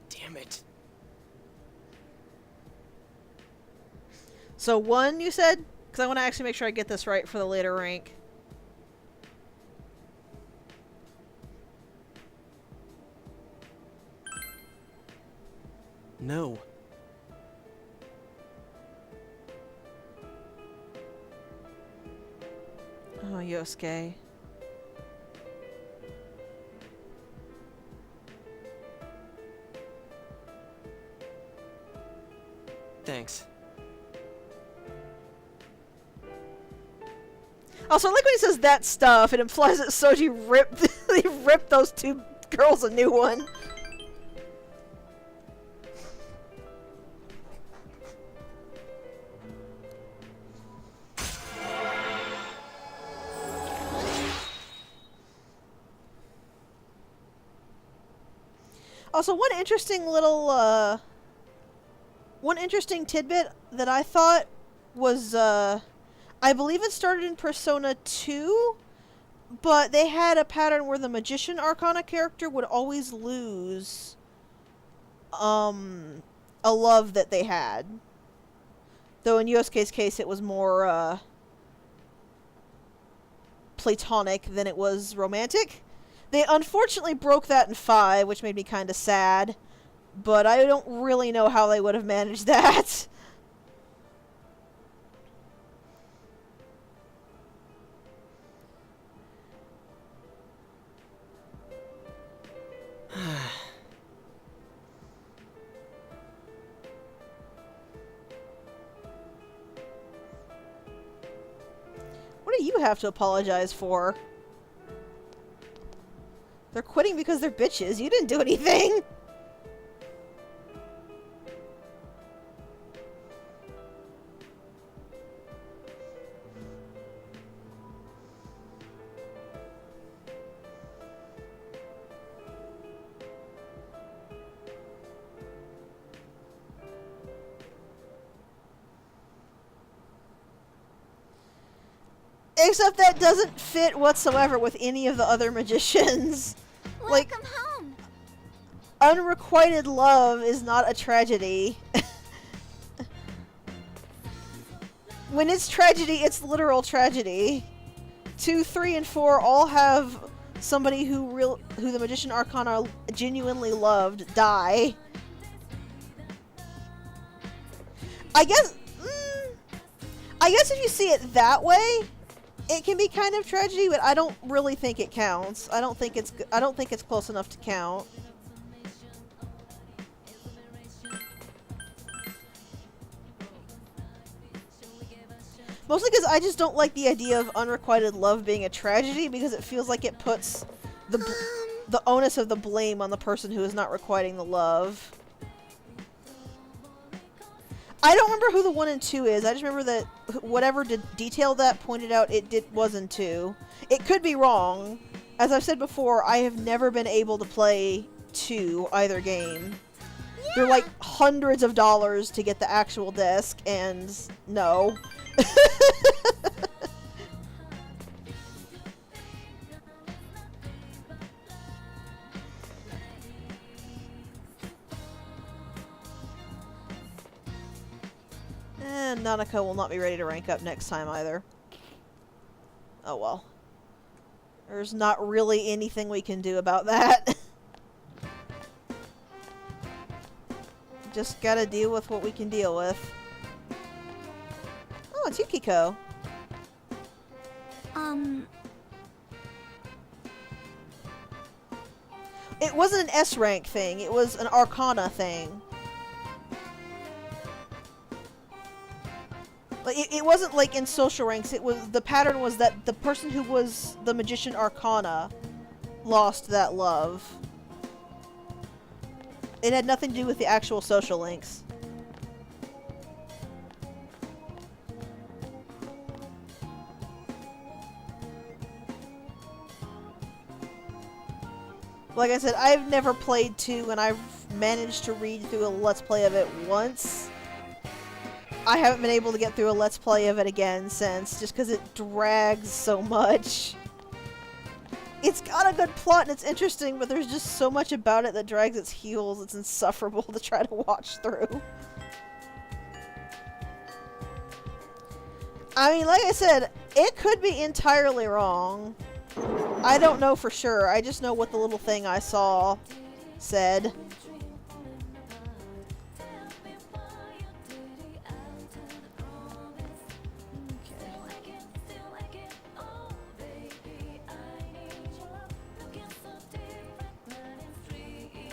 Damn it. So 1, you said? Because I want to actually make sure I get this right for the later rank. No. Oh, Yosuke. Thanks. Also, I like when he says that stuff, it implies that Soji ripped he ripped those two girls a new one. Also, one interesting tidbit that I thought was, I believe it started in Persona 2, but they had a pattern where the Magician Arcana character would always lose, a love that they had. Though in Yosuke's case it was more, platonic than it was romantic. They unfortunately broke that in 5, which made me kind of sad. But I don't really know how they would have managed that. What do you have to apologize for? They're quitting because they're bitches. You didn't do anything. Except that doesn't fit whatsoever with any of the other magicians. Like, Welcome home. unrequited love is not a tragedy. When it's tragedy, it's literal tragedy. 2, 3, and 4 all have somebody who the Magician Arcana genuinely loved die. I guess if you see it that way, it can be kind of tragedy, but I don't really think it counts. I don't think it's close enough to count. Mostly because I just don't like the idea of unrequited love being a tragedy, because it feels like it puts the onus of the blame on the person who is not requiting the love. I don't remember who the 1 and 2 is. I just remember that whatever detailed that pointed out it was in 2. It could be wrong. As I've said before, I have never been able to play 2 either game. Yeah. They're like hundreds of dollars to get the actual disc, and no. And Nanako will not be ready to rank up next time either. Oh well. There's not really anything we can do about that. Just gotta deal with what we can deal with. Oh, it's Yukiko. It wasn't an S rank thing, it was an Arcana thing. Like, it wasn't like in social ranks, it was, the pattern was that the person who was the Magician Arcana lost that love. It had nothing to do with the actual social links. Like I said, I've never played 2, and I've managed to read through a Let's Play of it once. I haven't been able to get through a Let's Play of it again since, just because it drags so much. It's got a good plot and it's interesting, but there's just so much about it that drags its heels, it's insufferable to try to watch through. I mean, like I said, it could be entirely wrong. I don't know for sure, I just know what the little thing I saw said.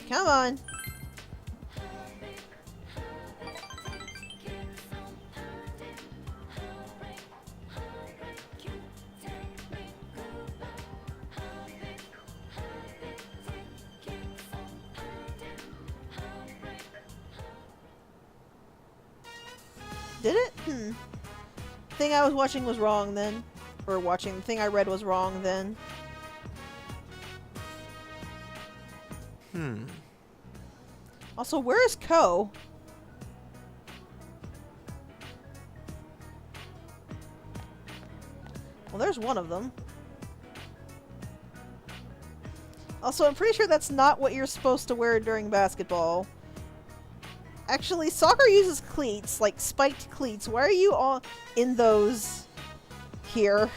Come on. Did it? The thing I was watching was wrong then. Or watching, the thing I read was wrong then. Also, where is Ko? Well, there's one of them. Also, I'm pretty sure that's not what you're supposed to wear during basketball. Actually, soccer uses cleats, like spiked cleats. Why are you all in those here?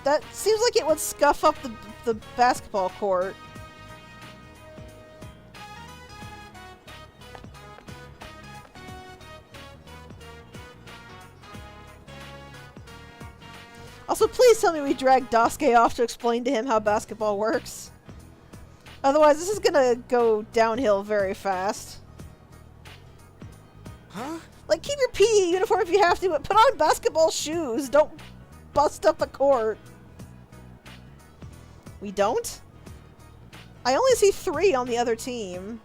That seems like it would scuff up the basketball court. Also, please tell me we dragged Dasuke off to explain to him how basketball works. Otherwise, this is gonna go downhill very fast. Huh? Like, keep your PE uniform if you have to, but put on basketball shoes. Don't bust up a court. We don't? I only see 3 on the other team.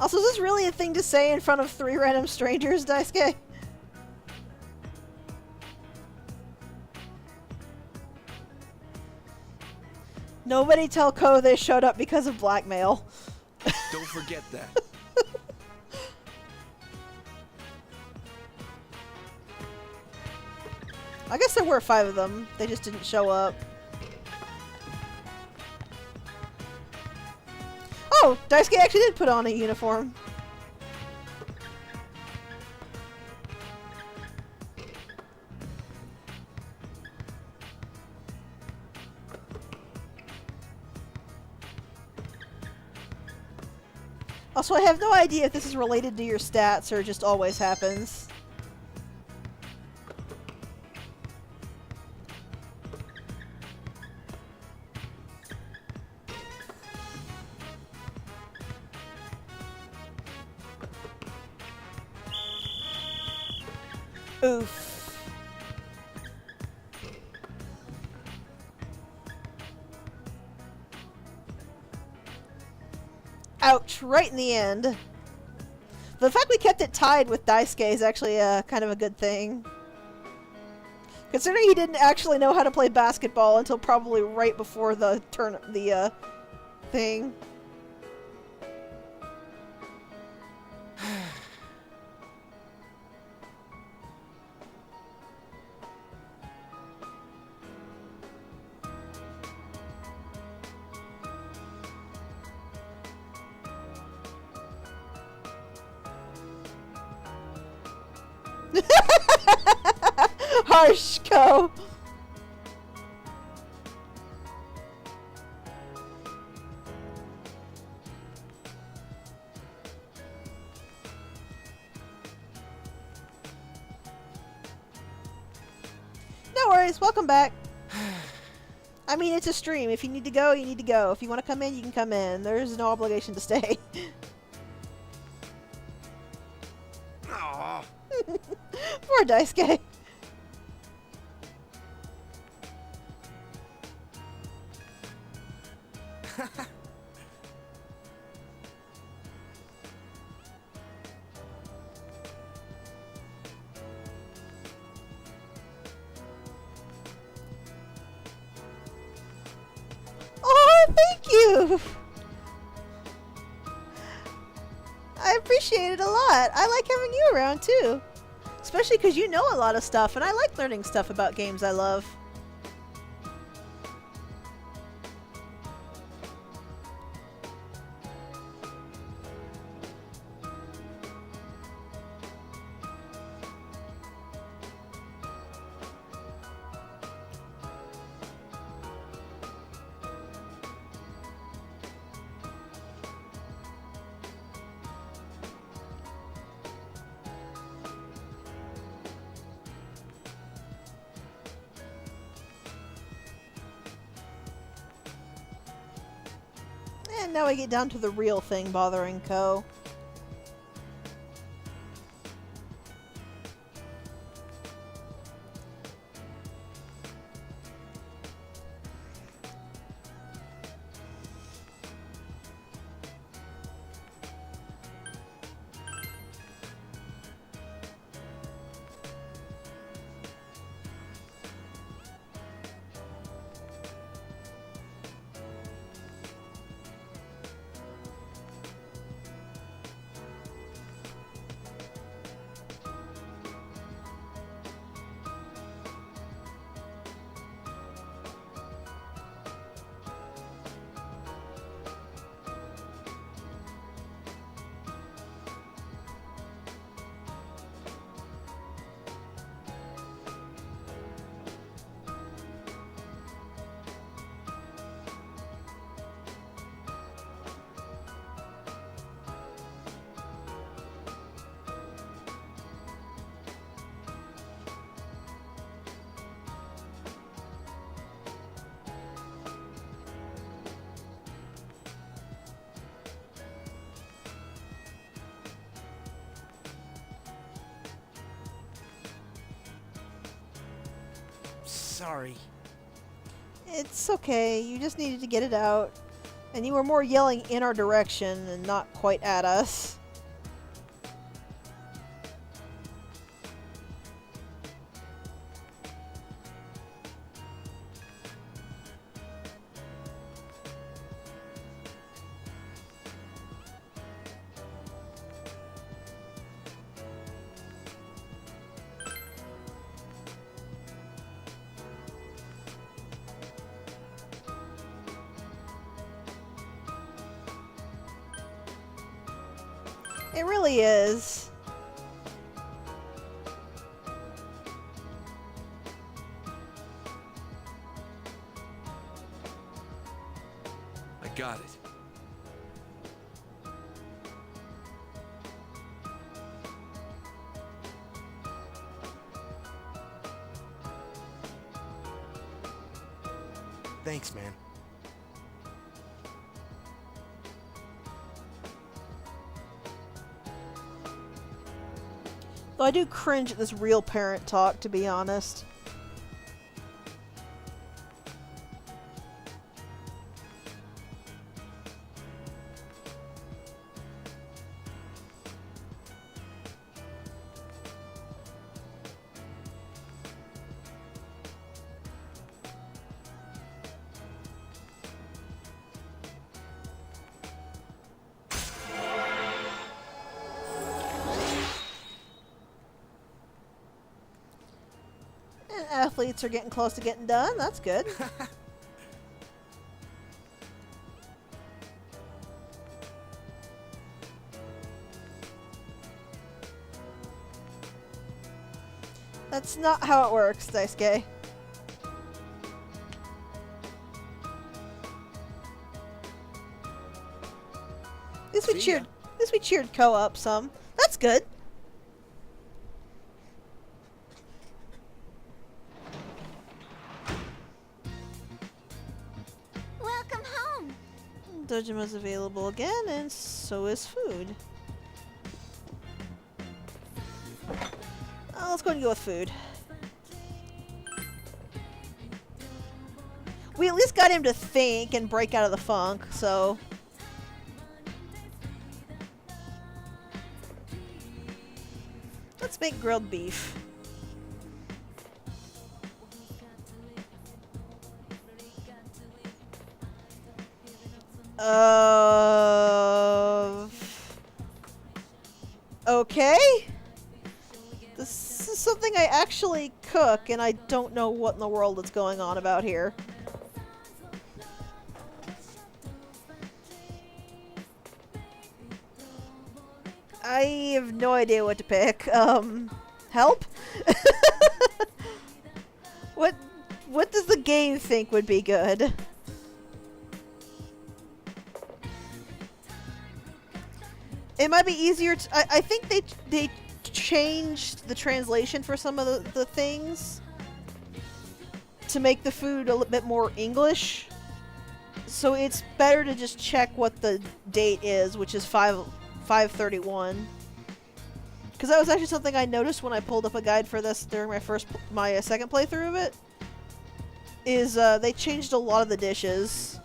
Also, is this really a thing to say in front of 3 random strangers, Daisuke? Nobody tell Ko they showed up because of blackmail. Don't forget that. I guess there were 5 of them. They just didn't show up. Oh! Daisuke actually did put on a uniform. Also, I have no idea if this is related to your stats or just always happens. Oof. Ouch, right in the end. The fact we kept it tied with Daisuke is actually kind of a good thing. Considering he didn't actually know how to play basketball until probably right before the thing. Harsh, Ko. No worries, welcome back. I mean, it's a stream. If you need to go, you need to go. If you want to come in, you can come in. There's no obligation to stay. Aw. Poor Daisuke. Oh, thank you! I appreciate it a lot. I like having you around too. Especially because you know a lot of stuff, and I like learning stuff about games I love. And now we get down to the real thing bothering Ko. Sorry. It's okay, you just needed to get it out. And you were more yelling in our direction and not quite at us. It really is. I got it. Thanks, man. Though I do cringe at this real parent talk, to be honest. Athletes are getting close to getting done. That's good. That's not how it works, Daisuke. At least we cheered Ko up some. That's good. Welcome home. Dojima's available again, and so is food. Let's go and go with food. We at least got him to think and break out of the funk, so... Let's make grilled beef. Okay. This is something I actually cook, and I don't know what in the world is going on about here. I have no idea what to pick. Help? What does the game think would be good? It might be easier to, I think they changed the translation for some of the things to make the food a little bit more English. So it's better to just check what the date is, which is 5/31. Because that was actually something I noticed when I pulled up a guide for this during my second playthrough of it. Is they changed a lot of the dishes.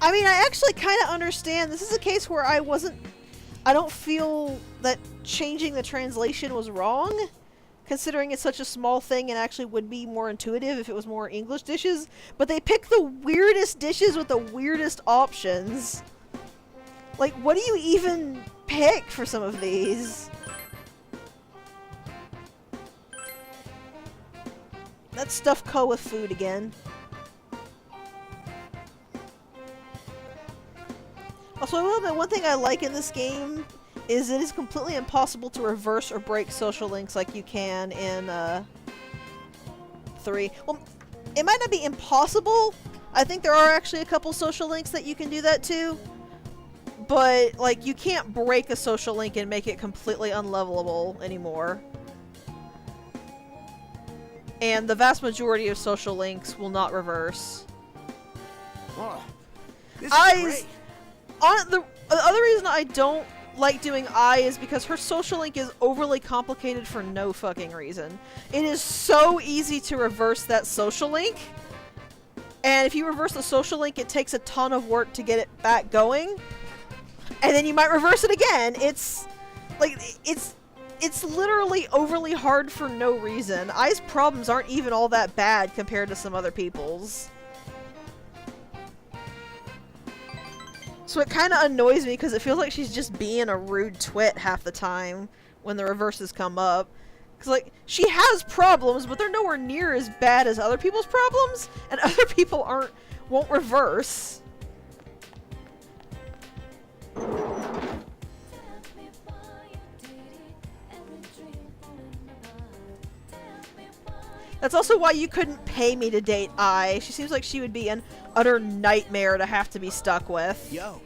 I mean, I actually kind of understand. This is a case where I don't feel that changing the translation was wrong, considering it's such a small thing and actually would be more intuitive if it was more English dishes. But they pick the weirdest dishes with the weirdest options. Like, what do you even pick for some of these? Let's stuff Ko with food again. Also, I will admit, one thing I like in this game is it is completely impossible to reverse or break social links like you can in 3. Well, it might not be impossible. I think there are actually a couple social links that you can do that too. But, like, you can't break a social link and make it completely unlevelable anymore. And the vast majority of social links will not reverse. Oh, this is great. The other reason I don't like doing I is because her social link is overly complicated for no fucking reason. It is so easy to reverse that social link. And if you reverse the social link, it takes a ton of work to get it back going. And then you might reverse it again. It's like, it's literally overly hard for no reason. I's problems aren't even all that bad compared to some other people's. So it kind of annoys me because it feels like she's just being a rude twit half the time when the reverses come up. Because, like, she has problems, but they're nowhere near as bad as other people's problems, and other people won't reverse. That's also why you couldn't pay me to date I. She seems like she would be an utter nightmare to have to be stuck with. Yo.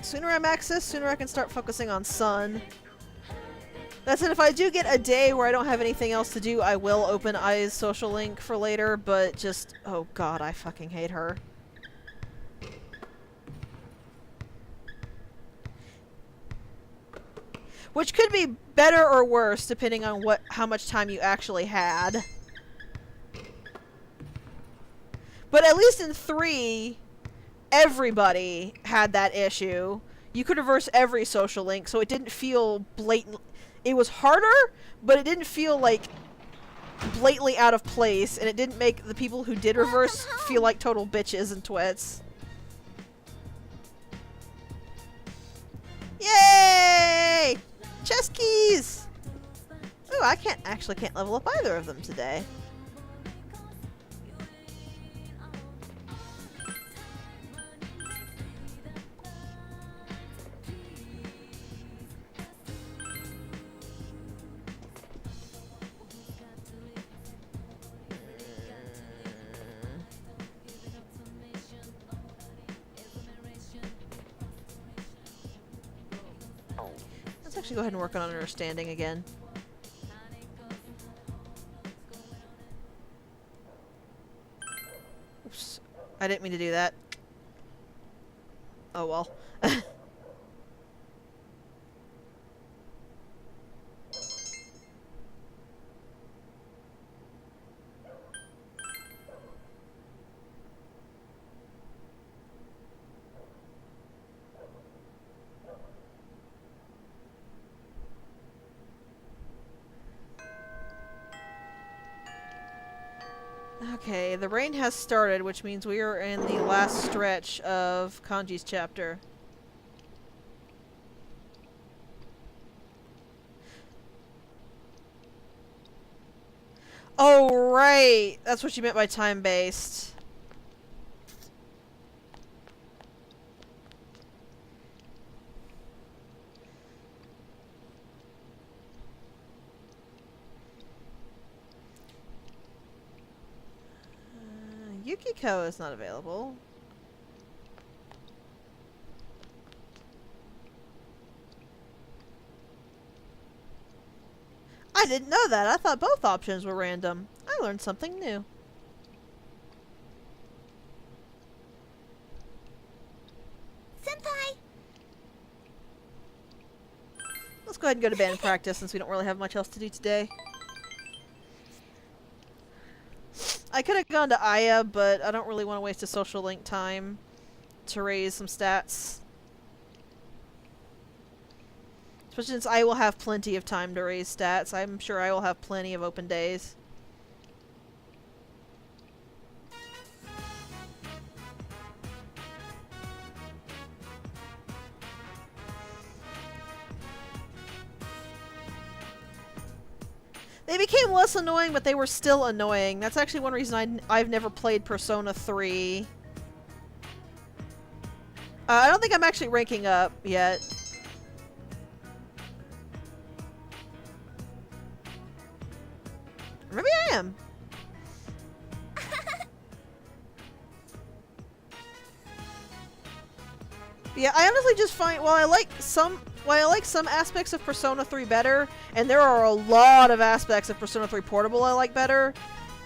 Sooner I max this, sooner I can start focusing on Sun. That's it. If I do get a day where I don't have anything else to do, I will open Ai's social link for later, but just... Oh god, I fucking hate her. Which could be better or worse, depending on how much time you actually had. But at least in 3, everybody had that issue. You could reverse every social link, so it didn't feel blatant. It was harder, but it didn't feel like blatantly out of place, and it didn't make the people who did reverse feel like total bitches and twits. Yay! Chess keys! Ooh, I can't level up either of them today. Let's actually go ahead and work on understanding again. Oops. I didn't mean to do that. Oh well. Okay, the rain has started, which means we are in the last stretch of Kanji's chapter. Oh, right! That's what you meant by time-based. Yukiko is not available. I didn't know that. I thought both options were random. I learned something new. Senpai! Let's go ahead and go to band practice since we don't really have much else to do today. I could have gone to Aya, but I don't really want to waste a social link time to raise some stats. Especially since I will have plenty of time to raise stats. I'm sure I will have plenty of open days. They became less annoying, but they were still annoying. That's actually one reason I've never played Persona 3. I don't think I'm actually ranking up yet. Maybe I am. Yeah, I honestly just find while I like some aspects of Persona 3 better, and there are a lot of aspects of Persona 3 Portable I like better,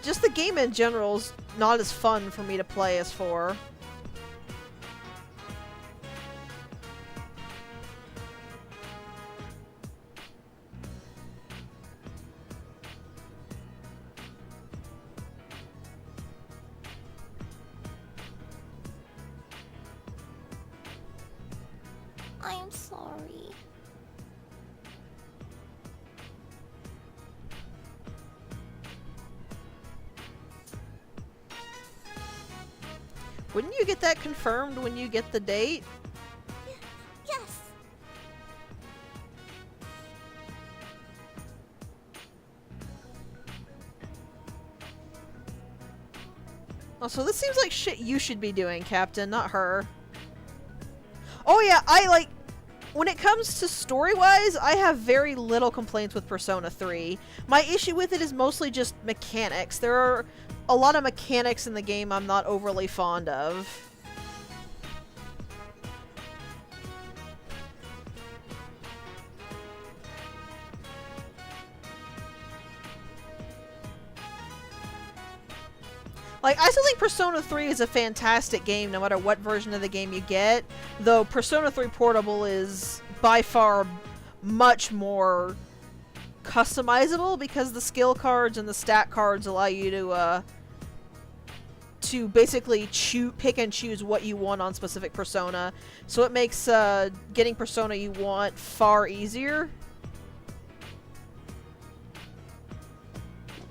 just the game in general is not as fun for me to play as 4. I'm sorry. Wouldn't you get that confirmed when you get the date? Yes. Oh, so this seems like shit you should be doing, Captain, not her. Oh yeah, when it comes to story-wise, I have very little complaints with Persona 3. My issue with it is mostly just mechanics. There are a lot of mechanics in the game I'm not overly fond of. Like, I still think Persona 3 is a fantastic game no matter what version of the game you get, though Persona 3 Portable is by far much more customizable because the skill cards and the stat cards allow you to basically pick and choose what you want on specific Persona. So it makes getting Persona you want far easier.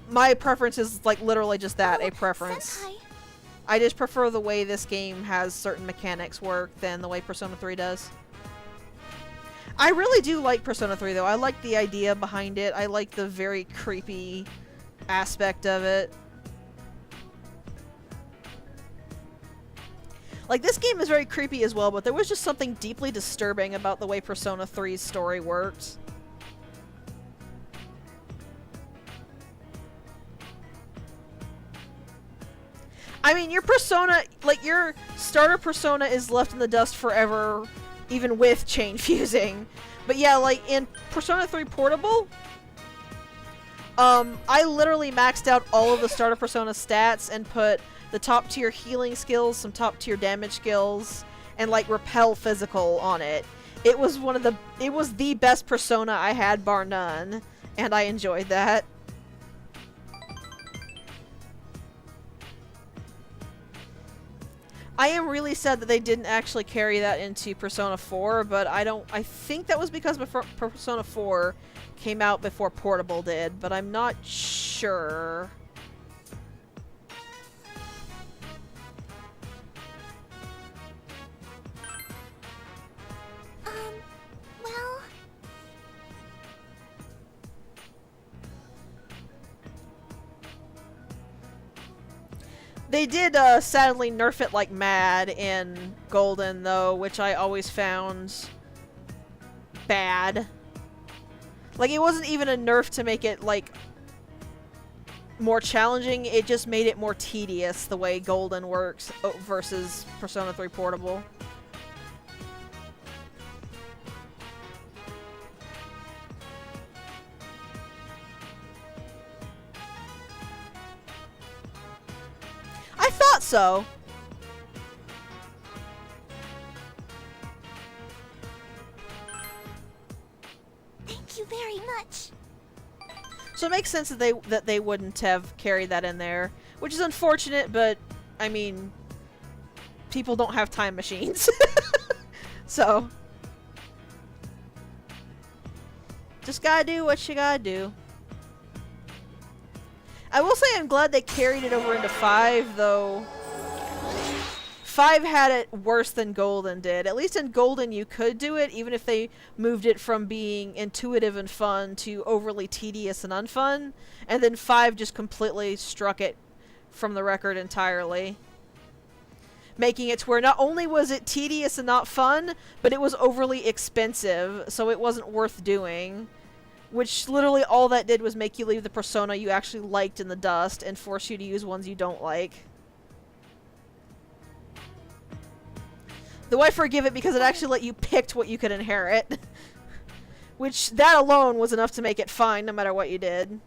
My preference is like literally just that, a preference. Senpai. I just prefer the way this game has certain mechanics work than the way Persona 3 does. I really do like Persona 3 though. I like the idea behind it. I like the very creepy aspect of it. Like, this game is very creepy as well, but there was just something deeply disturbing about the way Persona 3's story worked. I mean, your persona, like, your starter persona is left in the dust forever, even with chain fusing. But yeah, like, in Persona 3 Portable, I literally maxed out all of the starter persona stats and put the top tier healing skills, some top tier damage skills, and like repel physical on it. It was the best persona I had, bar none, and I enjoyed that. I am really sad that they didn't actually carry that into Persona 4, but I think that was because Persona 4 came out before Portable did, but I'm not sure. Well... They did, sadly nerf it like mad in Golden, though, which I always found bad. Like, it wasn't even a nerf to make it, like, more challenging, it just made it more tedious the way Golden works versus Persona 3 Portable. I thought so. Thank you very much. So it makes sense that they wouldn't have carried that in there, which is unfortunate, but I mean, people don't have time machines. So just gotta do what you gotta do. I will say I'm glad they carried it over into 5, though 5 had it worse than Golden did. At least in Golden you could do it, even if they moved it from being intuitive and fun to overly tedious and unfun. And then 5 just completely struck it from the record entirely. Making it to where not only was it tedious and not fun, but it was overly expensive, so it wasn't worth doing. Which literally all that did was make you leave the persona you actually liked in the dust and force you to use ones you don't like. Though I forgive it because it actually let you pick what you could inherit. Which, that alone was enough to make it fine no matter what you did.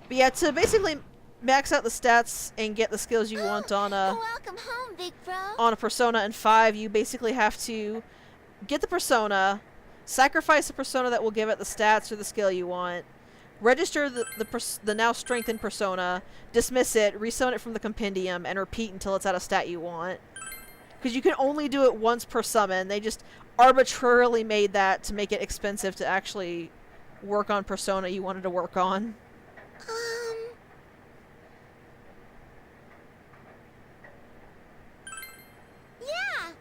But yeah, to basically max out the stats and get the skills you want on a... Welcome home, big bro. On a persona in 5, you basically have to get the persona, sacrifice the persona that will give it the stats or the skill you want, register the now strengthened persona, dismiss it, resummon it from the compendium, and repeat until it's at a stat you want. Because you can only do it once per summon. They just arbitrarily made that to make it expensive to actually work on persona you wanted to work on. Yeah.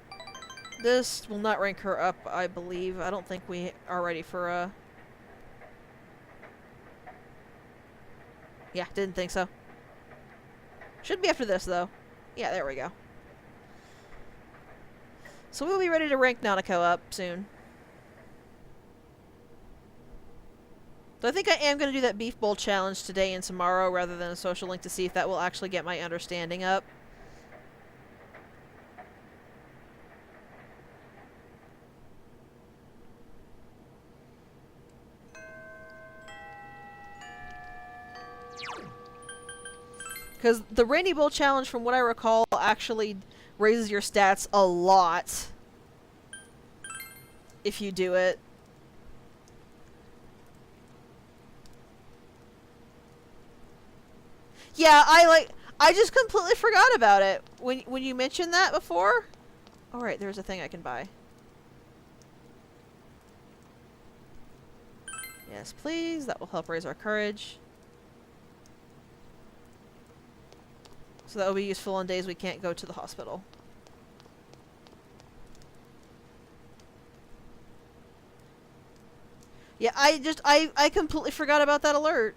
This will not rank her up, I believe. I don't think we are ready for a... Yeah, didn't think so. Should be after this, though. Yeah, there we go. So we'll be ready to rank Nanako up soon. So I think I am going to do that Beef Bowl challenge today and tomorrow rather than a social link to see if that will actually get my understanding up. Because the Rainy Bowl Challenge, from what I recall, actually raises your stats a lot if you do it. Yeah, I just completely forgot about it when you mentioned that before. All right, there's a thing I can buy. Yes, please. That will help raise our courage. So that will be useful on days we can't go to the hospital. Yeah, I completely forgot about that alert.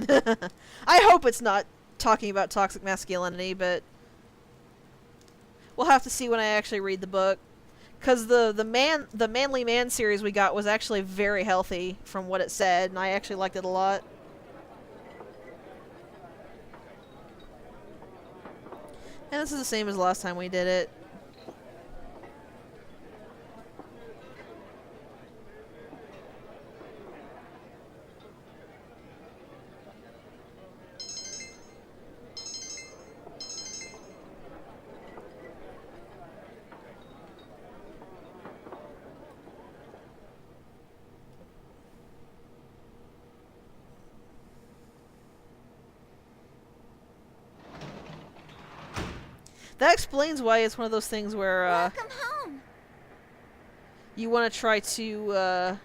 I hope it's not talking about toxic masculinity, but we'll have to see when I actually read the book. Because the Manly Man series we got was actually very healthy from what it said, and I actually liked it a lot. And this is the same as last time we did it. That explains why it's one of those things where Welcome home. you want to try to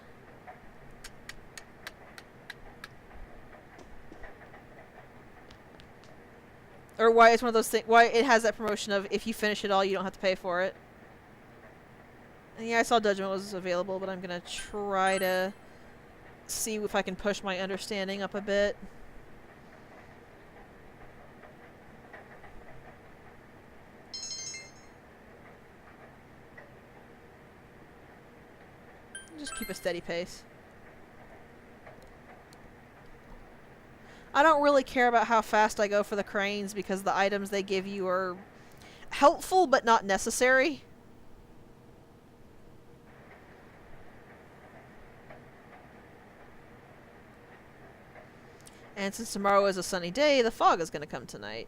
or why it's one of those things, why it has that promotion of if you finish it all you don't have to pay for it. And yeah, I saw Judgment was available, but I'm gonna try to see if I can push my understanding up a bit. Just keep a steady pace. I don't really care about how fast I go for the cranes because the items they give you are helpful but not necessary. And since tomorrow is a sunny day, the fog is going to come tonight.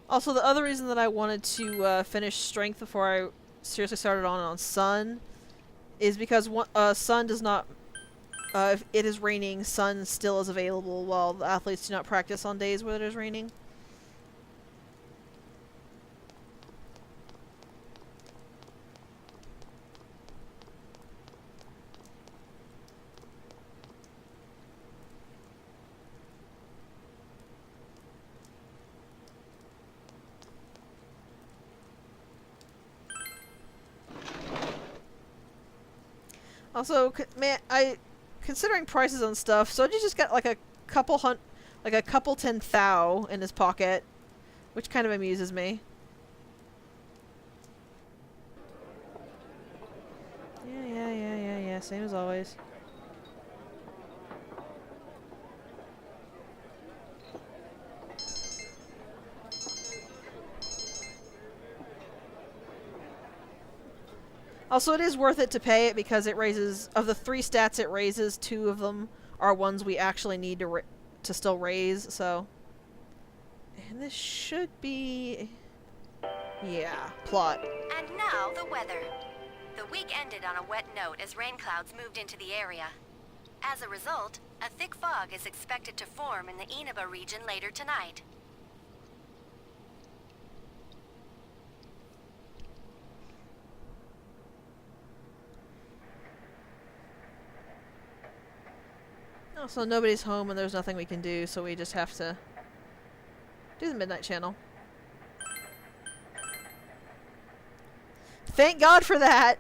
Also, the other reason that I wanted to finish Strength before I seriously started on Sun is because Sun does not... if it is raining, Sun still is available while the athletes do not practice on days where it is raining. Also, man, considering prices on stuff, Soji just got like a couple 10,000 in his pocket, which kind of amuses me. Yeah, same as always. Also, it is worth it to pay it because it raises... Of the 3 stats it raises, 2 of them are ones we actually need to still raise, so... And this should be... Yeah, plot. And now, the weather. The week ended on a wet note as rain clouds moved into the area. As a result, a thick fog is expected to form in the Inaba region later tonight. Also, nobody's home and there's nothing we can do, so we just have to do the Midnight Channel. Thank God for that!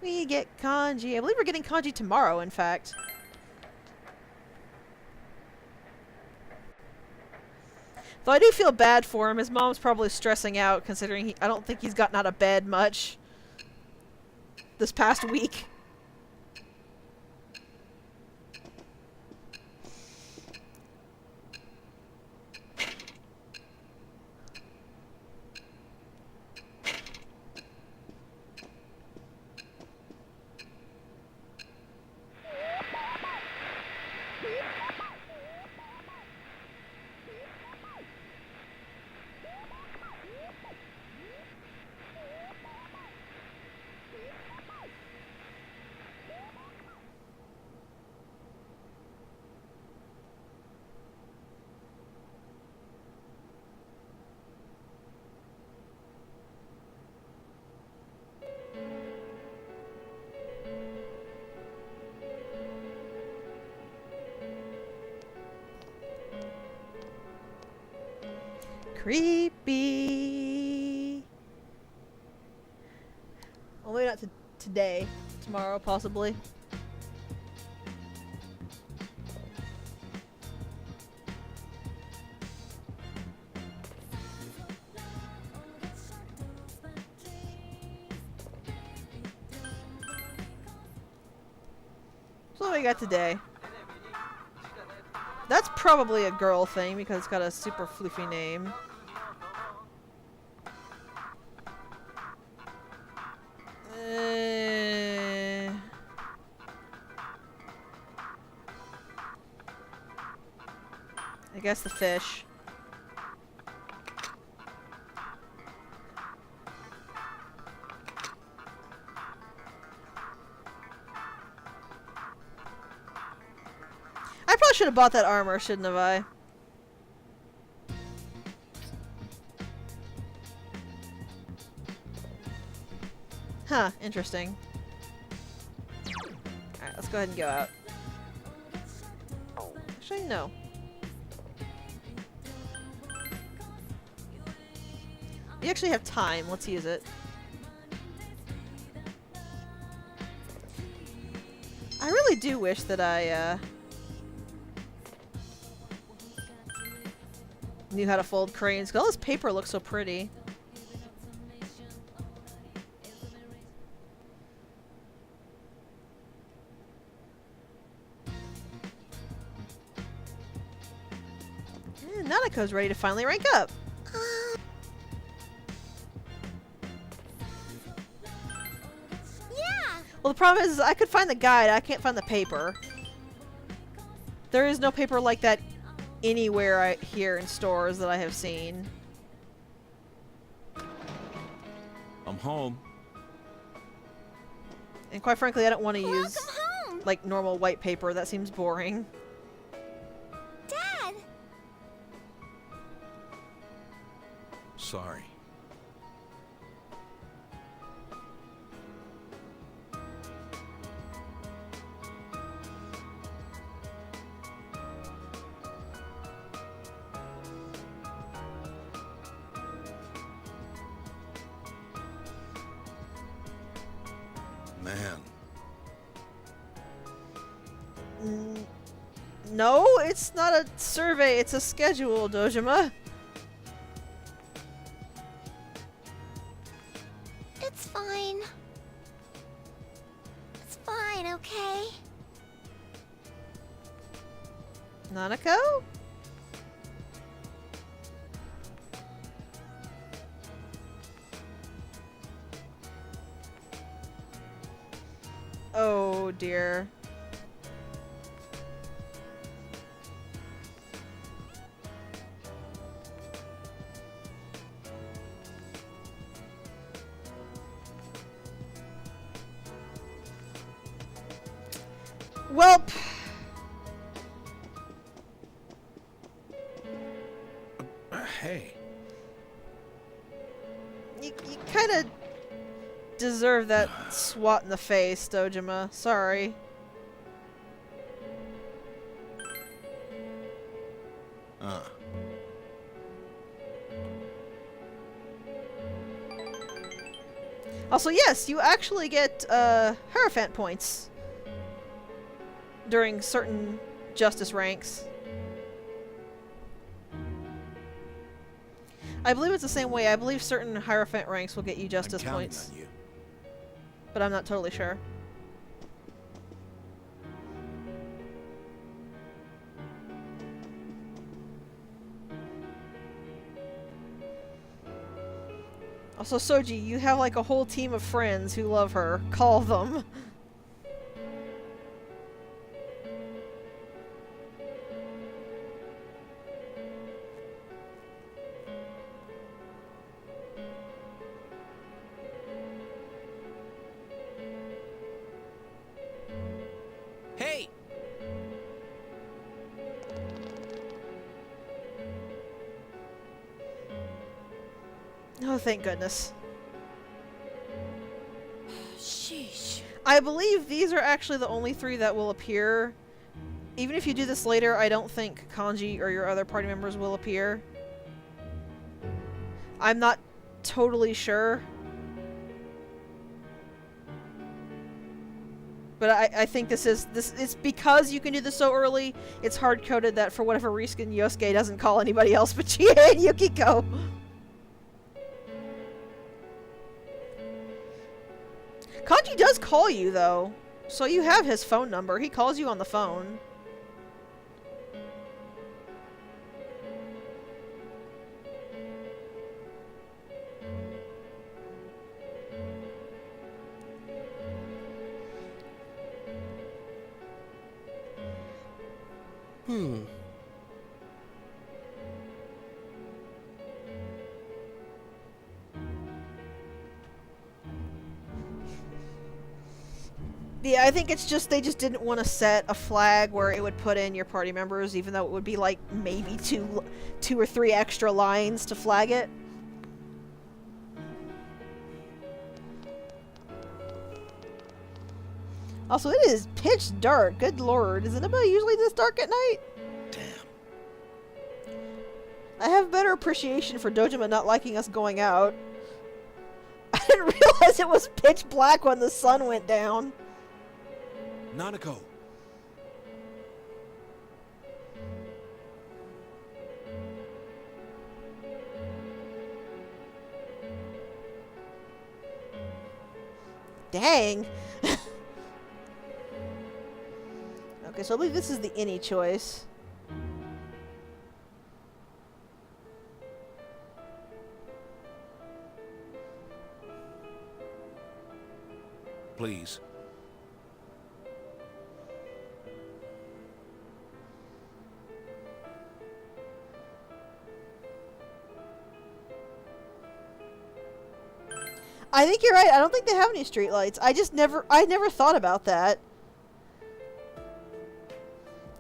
We get kanji. I believe we're getting kanji tomorrow, in fact. Though I do feel bad for him. His mom's probably stressing out, considering I don't think he's gotten out of bed much this past week. Creepy. Well, maybe not today. Tomorrow, possibly. So what we got today? That's probably a girl thing because it's got a super floofy name. I guess the fish. I probably should have bought that armor, shouldn't have I? Huh, interesting. Alright, let's go ahead and go out. Actually, no. We actually have time. Let's use it. I really do wish that I, knew how to fold cranes, because all this paper looks so pretty. And Nanako's ready to finally rank up. Yeah. Well, the problem is I could find the guide, I can't find the paper. There is no paper like that anywhere here in stores that I have seen. I'm home. And quite frankly, I don't want to Welcome use home, like normal white paper. That seems boring. Dad. Sorry. Man. No, it's not a survey, it's a schedule, Dojima. It's fine. It's fine, okay? Nanako? Oh dear. Welp. Hey. You kind of deserve that swat in the face, Dojima. Sorry. Also, yes, you actually get Hierophant points during certain justice ranks. I believe it's the same way. I believe certain Hierophant ranks will get you justice I'm counting points. on you. But I'm not totally sure. Also, Soji, you have like a whole team of friends who love her. Call them. Hey! Oh, thank goodness. Sheesh. I believe these are actually the only three that will appear. Even if you do this later, I don't think Kanji or your other party members will appear. I'm not totally sure. But I think this it's because you can do this so early, it's hard-coded that for whatever reason Yosuke doesn't call anybody else but Chie and Yukiko. Kanji does call you, though. So you have his phone number. He calls you on the phone. Yeah, I think it's just they just didn't want to set a flag where it would put in your party members, even though it would be like maybe two or three extra lines to flag it. Also, it is pitch dark. Good lord, isn't it usually this dark at night? Damn. I have better appreciation for Dojima not liking us going out. I didn't realize it was pitch black when the sun went down. Nanako. Dang. Okay, so I believe this is the any choice. Please. I think you're right. I don't think they have any streetlights. I never thought about that.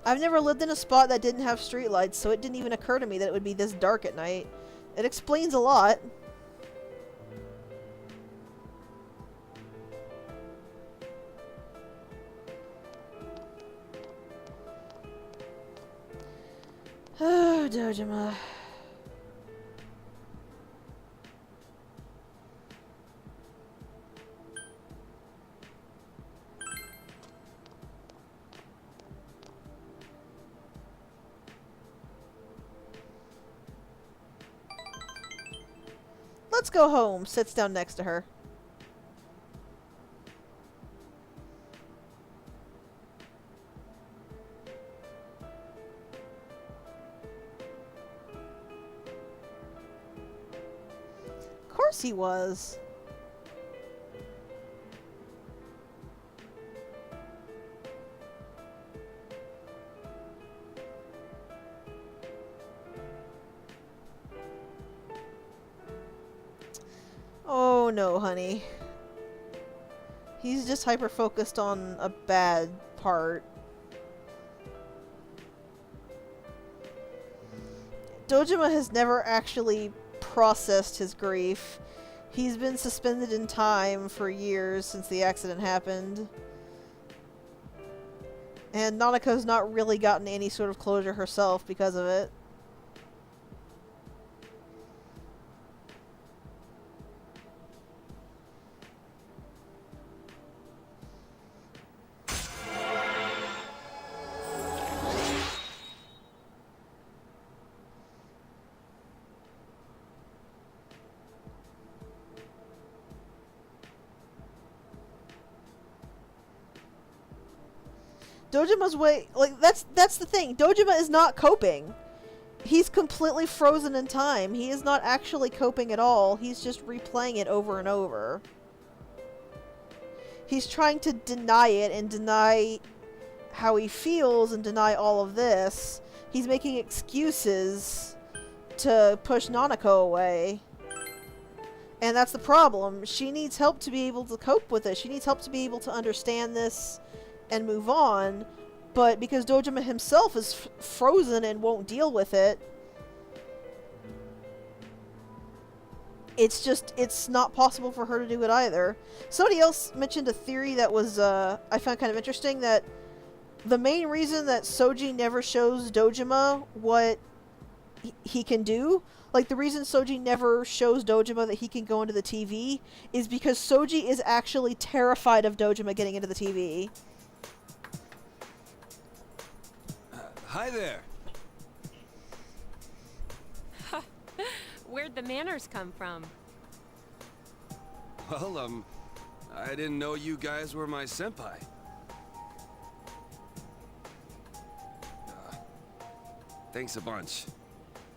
I've never lived in a spot that didn't have streetlights, so it didn't even occur to me that it would be this dark at night. It explains a lot. Oh, Dojima. Let's go home. Sits down next to her. Of course he was. Oh no, honey. He's just hyper-focused on a bad part. Dojima has never actually processed his grief. He's been suspended in time for years since the accident happened. And Nanako's not really gotten any sort of closure herself because of it. Dojima's way, like, that's the thing. Dojima is not coping. He's completely frozen in time. He is not actually coping at all. He's just replaying it over and over. He's trying to deny it and deny how he feels and deny all of this. He's making excuses to push Nanako away. And that's the problem. She needs help to be able to cope with it. She needs help to be able to understand this and move on, but because Dojima himself is frozen and won't deal with it, it's not possible for her to do it either. Somebody else mentioned a theory that was, I found kind of interesting, that the main reason that Soji never shows Dojima what he can do. Like, the reason Soji never shows Dojima that he can go into the TV is because Soji is actually terrified of Dojima getting into the TV. Hi there. Where'd the manners come from? Well, I didn't know you guys were my senpai. Thanks a bunch.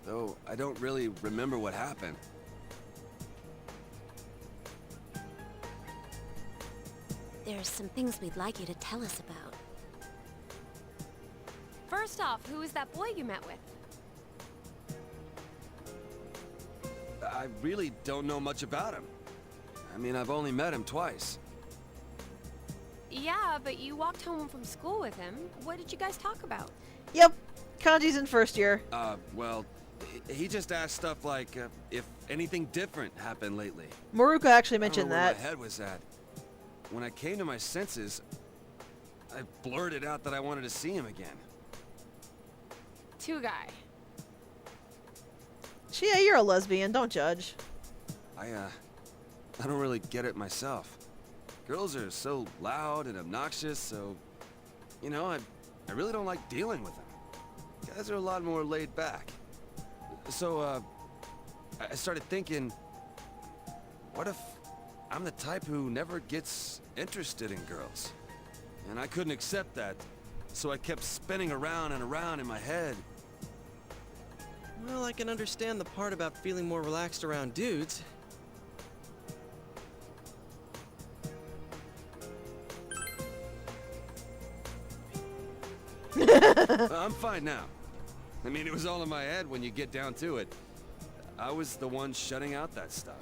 Though I don't really remember what happened. There's some things we'd like you to tell us about. First off, who is that boy you met with? I really don't know much about him. I mean, I've only met him twice. Yeah, but you walked home from school with him. What did you guys talk about? Yep, Kanji's in first year. Well, he just asked stuff like if anything different happened lately. Maruka actually I mentioned don't know where that. my head was at. When I came to my senses, I blurted out that I wanted to see him again. Two guy. Yeah, you're a lesbian, don't judge. I don't really get it myself. Girls are so loud and obnoxious, so, you know, I really don't like dealing with them. Guys are a lot more laid back. So, I started thinking, what if I'm the type who never gets interested in girls? And I couldn't accept that, so I kept spinning around and around in my head. Well, I can understand the part about feeling more relaxed around dudes. I'm fine now. I mean, it was all in my head when you get down to it. I was the one shutting out that stuff.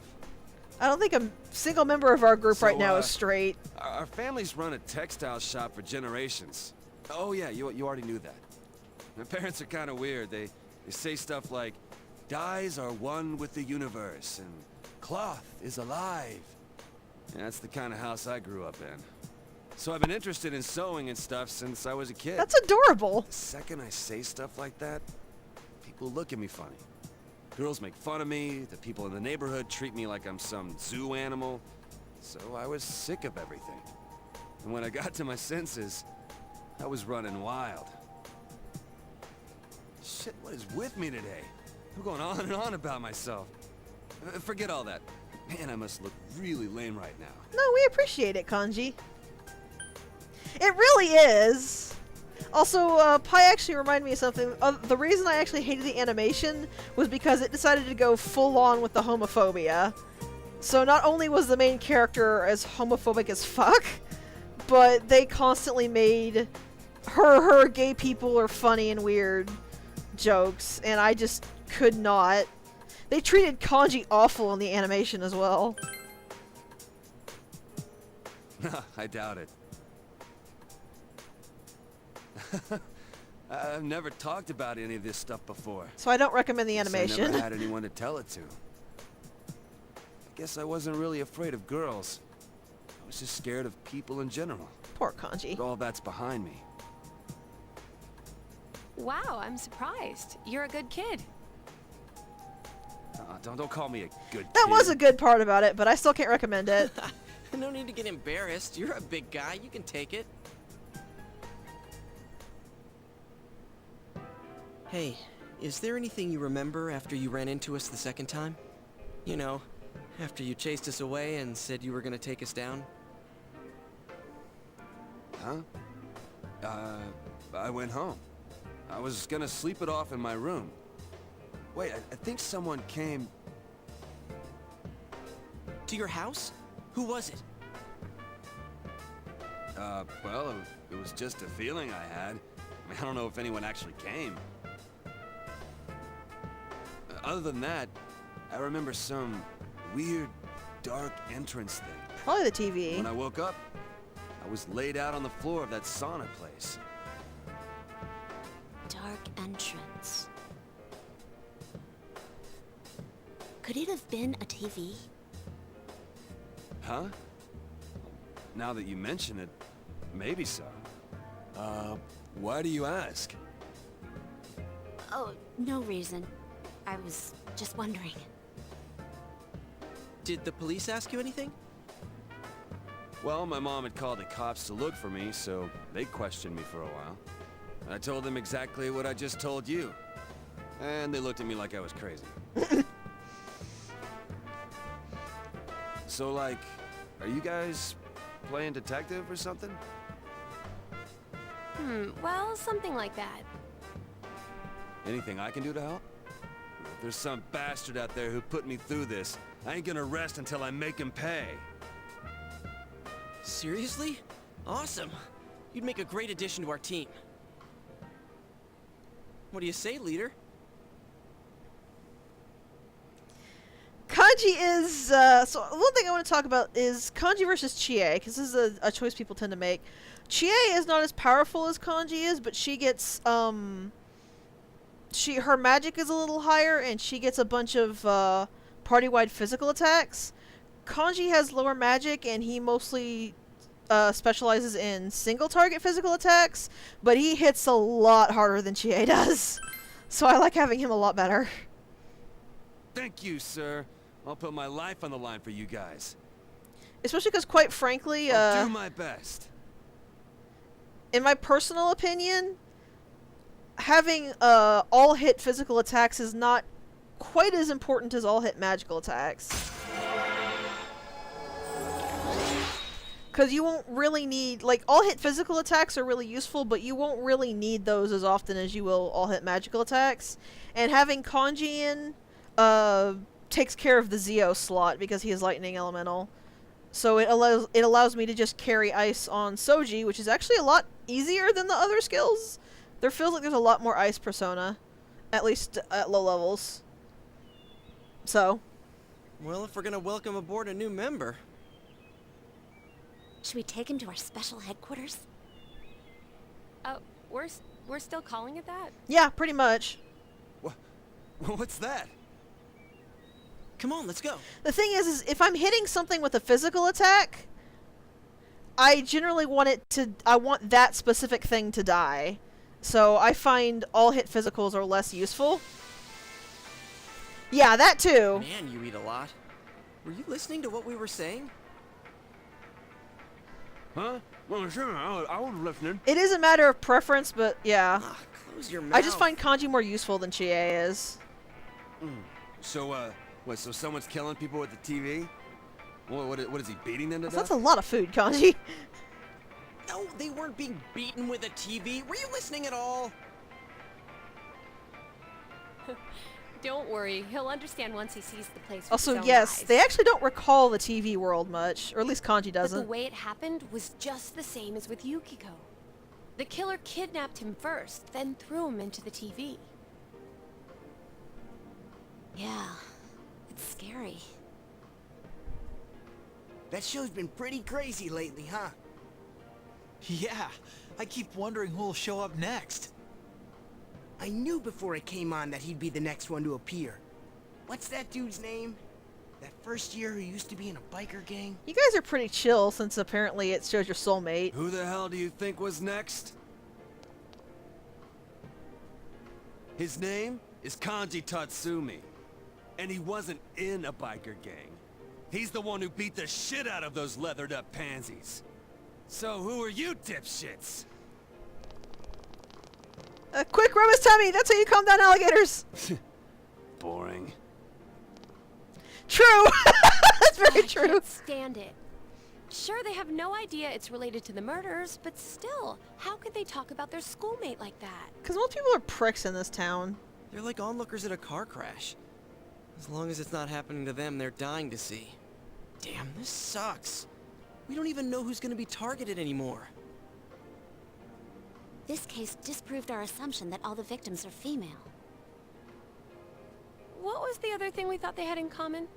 I don't think a single member of our group So, right now is straight. Our families run a textile shop for generations. Oh yeah, you already knew that. My parents are kind of weird. They say stuff like, dyes are one with the universe, and cloth is alive. And that's the kind of house I grew up in. So I've been interested in sewing and stuff since I was a kid. That's adorable. The second I say stuff like that, people look at me funny. Girls make fun of me, the people in the neighborhood treat me like I'm some zoo animal. So I was sick of everything. And when I got to my senses, I was running wild. Shit, what is with me today? I'm going on and on about myself. Forget all that. Man, I must look really lame right now. No, we appreciate it, Kanji. It really is. Also, Pi actually reminded me of something. The reason I actually hated the animation was because it decided to go full on with the homophobia. So not only was the main character as homophobic as fuck, but they constantly made her gay people are funny and weird jokes, and I just could not. They treated Kanji awful in the animation as well. I doubt it. I've never talked about any of this stuff before. So I don't recommend the Guess animation. I never had anyone to tell it to. I guess I wasn't really afraid of girls. I was just scared of people in general. Poor Kanji. But all that's behind me. Wow, I'm surprised. You're a good kid. Don't call me a good That kid. was a good part about it, but I still can't recommend it. No need to get embarrassed. You're a big guy. You can take it. Hey, is there anything you remember after you ran into us the second time? You know, after you chased us away and said you were gonna take us down? Huh? I went home. I was gonna sleep it off in my room. Wait, I think someone came... To your house? Who was it? Well, it was just a feeling I had. I mean, I don't know if anyone actually came. Other than that, I remember some weird, dark entrance thing. Probably the TV. When I woke up, I was laid out on the floor of that sauna place. Dark entrance. Could it have been a TV? Huh? Now that you mention it, maybe so. Why do you ask? Oh, no reason. I was just wondering. Did the police ask you anything? Well, my mom had called the cops to look for me, so they questioned me for a while. I told them exactly what I just told you. And they looked at me like I was crazy. So, like, are you guys playing detective or something? Well, something like that. Anything I can do to help? If there's some bastard out there who put me through this, I ain't gonna rest until I make him pay. Seriously? Awesome. You'd make a great addition to our team. What do you say, leader? Kanji is, so one thing I want to talk about is Kanji versus Chie, because this is a choice people tend to make. Chie is not as powerful as Kanji is, but she gets, her magic is a little higher, and she gets a bunch of, party-wide physical attacks. Kanji has lower magic, and he mostly, specializes in single-target physical attacks, but he hits a lot harder than Chie does. So I like having him a lot better. Thank you, sir. I'll put my life on the line for you guys. Especially because, quite frankly, I'll do my best. in my personal opinion, having all-hit physical attacks is not quite as important as all-hit magical attacks. Because you won't really need, like, all-hit physical attacks are really useful, but you won't really need those as often as you will all-hit magical attacks. And having Kanji in, takes care of the Zeo slot because he is lightning elemental. So it allows me to just carry ice on Soji, which is actually a lot easier than the other skills. There feels like there's a lot more ice persona, at least at low levels. So. Well, if we're gonna welcome aboard a new member. Should we take him to our special headquarters? We're still calling it that? Yeah, pretty much. What's that? Come on, let's go. The thing is if I'm hitting something with a physical attack, I generally want I want that specific thing to die. So I find all hit physicals are less useful. Yeah, that too. Man, you eat a lot. Were you listening to what we were saying? Huh? Well, sure, I was listening. It is a matter of preference, but yeah. Close your mouth. I just find Kanji more useful than Chie is. So, so someone's killing people with the TV? What is he, beating them to That's death? a lot of food, Kanji. No, they weren't being beaten with a TV. Were you listening at all? Don't worry, he'll understand once he sees the place with Also, his own yes, eyes. they actually don't recall the TV world much, or at least Kanji But doesn't. the way it happened was just the same as with Yukiko. The killer kidnapped him first, then threw him into the TV. Yeah, it's scary. That show's been pretty crazy lately, huh? Yeah, I keep wondering who'll show up next. I knew before it came on that he'd be the next one to appear. What's that dude's name? That first year who used to be in a biker gang? You guys are pretty chill since apparently it shows your soulmate. Who the hell do you think was next? His name is Kanji Tatsumi. And he wasn't in a biker gang. He's the one who beat the shit out of those leathered up pansies. So who are you dipshits? Quick, rub his tummy! That's how you calm down alligators! Boring. True! That's very I true. can't stand it. Sure, they have no idea it's related to the murders, but still, how could they talk about their schoolmate like that? Because most people are pricks in this town. They're like onlookers at a car crash. As long as it's not happening to them, they're dying to see. Damn, this sucks. We don't even know who's gonna be targeted anymore. This case disproved our assumption that all the victims are female. What was the other thing we thought they had in common?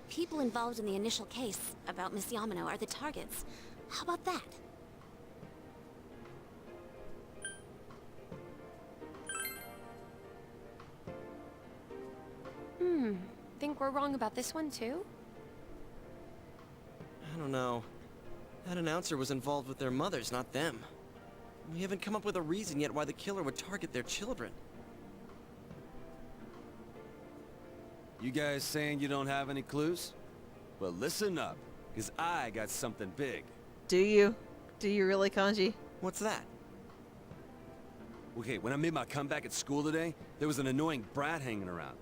People involved in the initial case about Miss Yamano are the targets. How about that? Think we're wrong about this one too? I don't know. That announcer was involved with their mothers, not them. We haven't come up with a reason yet why the killer would target their children. You guys saying you don't have any clues? Well, listen up, because I got something big. Do you? Do you really, Kanji? What's that? Okay, when I made my comeback at school today, there was an annoying brat hanging around.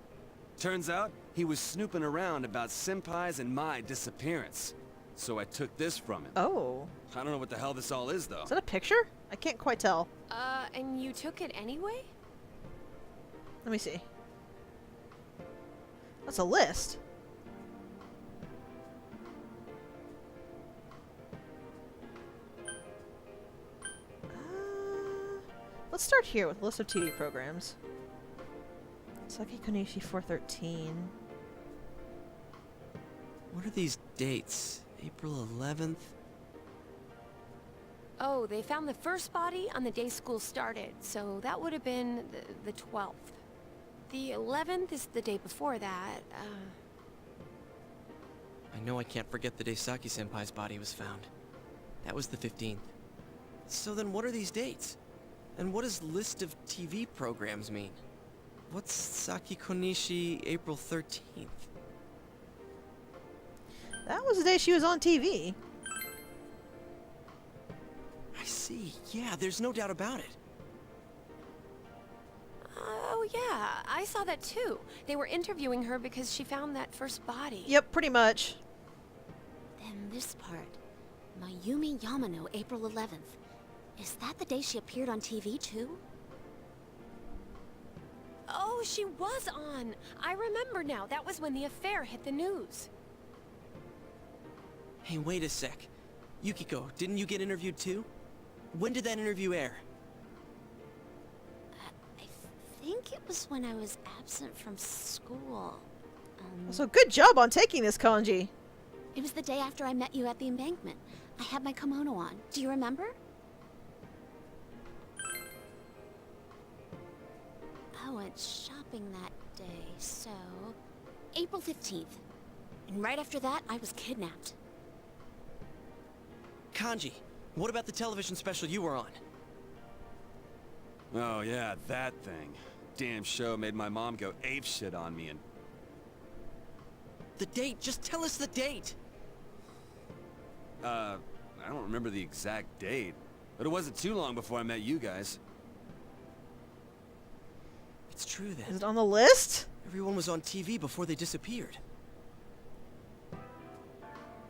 Turns out, he was snooping around about Senpai's and my disappearance. So I took this from him. Oh. I don't know what the hell this all is, though. Is that a picture? I can't quite tell. And you took it anyway? Let me see. That's a list. Let's start here with a list of TV programs. Saki Konishi 413. What are these dates? April 11th? Oh, they found the first body on the day school started, so that would have been the 12th. The 11th is the day before that. I know I can't forget the day Saki-senpai's body was found. That was the 15th. So then what are these dates? And what does list of TV programs mean? What's Saki Konishi April 13th? That was the day she was on TV. I see. Yeah, there's no doubt about it. Oh yeah, I saw that too. They were interviewing her because she found that first body. Yep, pretty much. Then this part. Mayumi Yamano, April 11th. Is that the day she appeared on TV too? Oh, she was on! I remember now. That was when the affair hit the news. Hey, wait a sec. Yukiko, didn't you get interviewed too? When did that interview air? I think it was when I was absent from school. So good job on taking this, Kanji. It was the day after I met you at the embankment. I had my kimono on. Do you remember? I went shopping that day, so... April 15th. And right after that, I was kidnapped. Kanji, what about the television special you were on? Oh yeah, that thing. Damn show made my mom go apeshit on me and... The date, just tell us the date! I don't remember the exact date, but it wasn't too long before I met you guys. It's true Is then. it on the list? Everyone was on TV before they disappeared.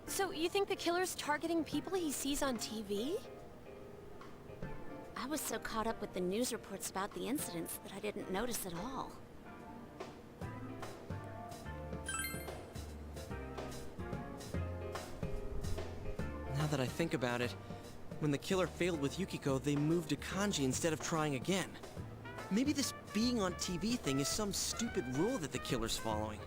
So you think the killer's targeting people he sees on TV? I was so caught up with the news reports about the incidents that I didn't notice at all. Now that I think about it, when the killer failed with Yukiko, they moved to Kanji instead of trying again. Maybe this being on TV thing is some stupid rule that the killer's following.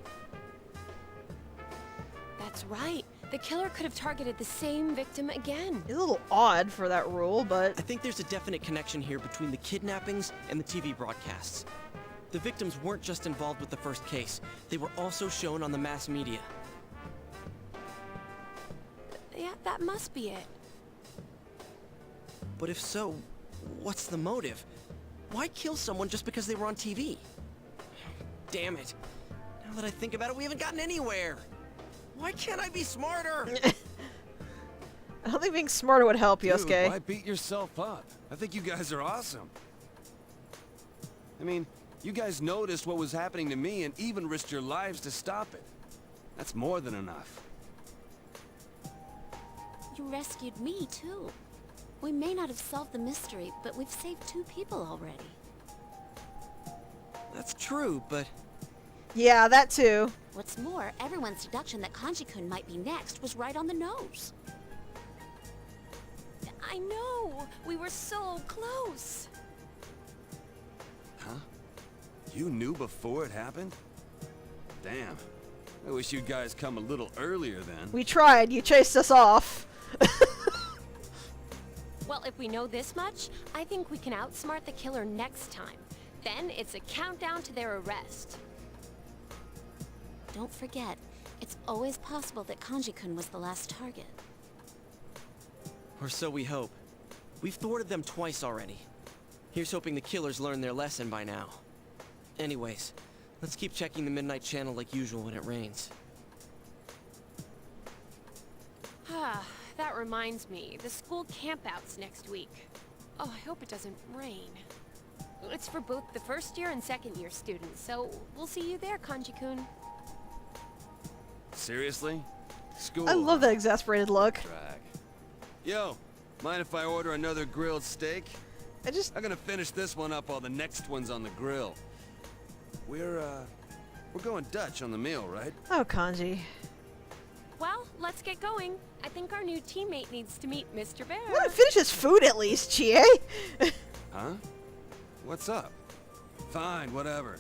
That's right. The killer could have targeted the same victim again. It's a little odd for that rule, but... I think there's a definite connection here between the kidnappings and the TV broadcasts. The victims weren't just involved with the first case, they were also shown on the mass media. Yeah, that must be it. But if so, what's the motive? Why kill someone just because they were on TV? Damn it. Now that I think about it, we haven't gotten anywhere. Why can't I be smarter? I don't think being smarter would help, Dude, Yosuke. why beat yourself up? I think you guys are awesome. I mean, you guys noticed what was happening to me and even risked your lives to stop it. That's more than enough. You rescued me, too. We may not have solved the mystery, but we've saved 2 people already. That's true, but Yeah, that too. What's more, everyone's deduction that Kanji-kun might be next was right on the nose. I know! We were so close! Huh? You knew before it happened? Damn. I wish you guys come a little earlier then. We tried. You chased us off. Well, if we know this much, I think we can outsmart the killer next time. Then it's a countdown to their arrest. Don't forget, it's always possible that Kanji-kun was the last target. or so we hope. We've thwarted them twice already. Here's hoping the killers learned their lesson by now. Anyways, Let's keep checking the midnight channel like usual when it rains. Ah, that reminds me. The school campout's next week. Oh, I hope it doesn't rain. It's for both the first year and second year students, so we'll see you there, Kanji-kun. Seriously? School? I love that exasperated look. Drag. Yo, mind if I order another grilled steak? I'm gonna finish this one up while the next one's on the grill. We're going Dutch on the meal, right? Oh, Kanji. Well, let's get going. I think our new teammate needs to meet Mr. Bear. Let him finish his food at least, Chie. Huh? What's up? Fine, whatever.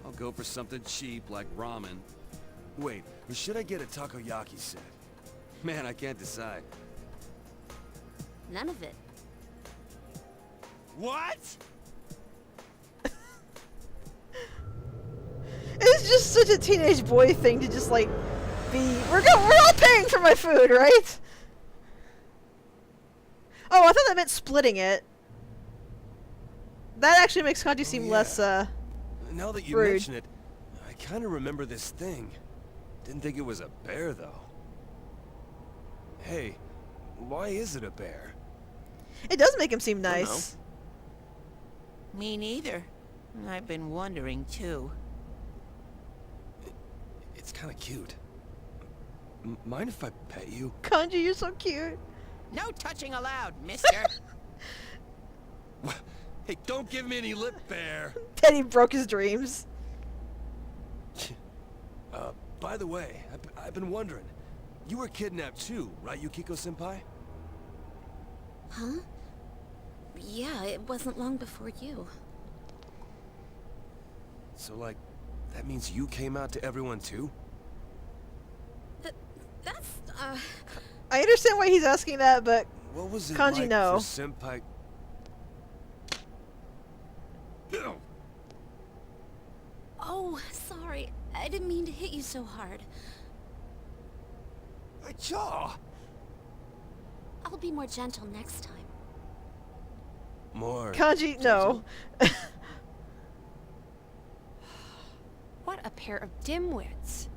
I'll go for something cheap like ramen. Wait, or should I get a takoyaki set? Man, I can't decide. None of it. What? It's just such a teenage boy thing to just like be. We're all paying for my food, right? Oh, I thought that meant splitting it. That actually makes Kanji seem yeah. less Now that you rude. mention it, I kind of remember this thing. Didn't think it was a bear though. Hey, why is it a bear? It does make him seem I don't nice. Me neither. I've been wondering too. It's kind of cute. Mind if I pet you? Kanji, you're so cute. No touching allowed, mister. Hey, don't give me any lip, bear. Teddy broke his dreams. By the way, I've been wondering. You were kidnapped too, right, Yukiko-senpai? Huh? Yeah, it wasn't long before you. So, like, that means you came out to everyone too? That's, I understand why he's asking that, but What was it Kanji, like no. for senpai? Ew. Oh, sorry. I didn't mean to hit you so hard. My jaw. I'll be more gentle next time. More. Kanji, no. What a pair of dimwits.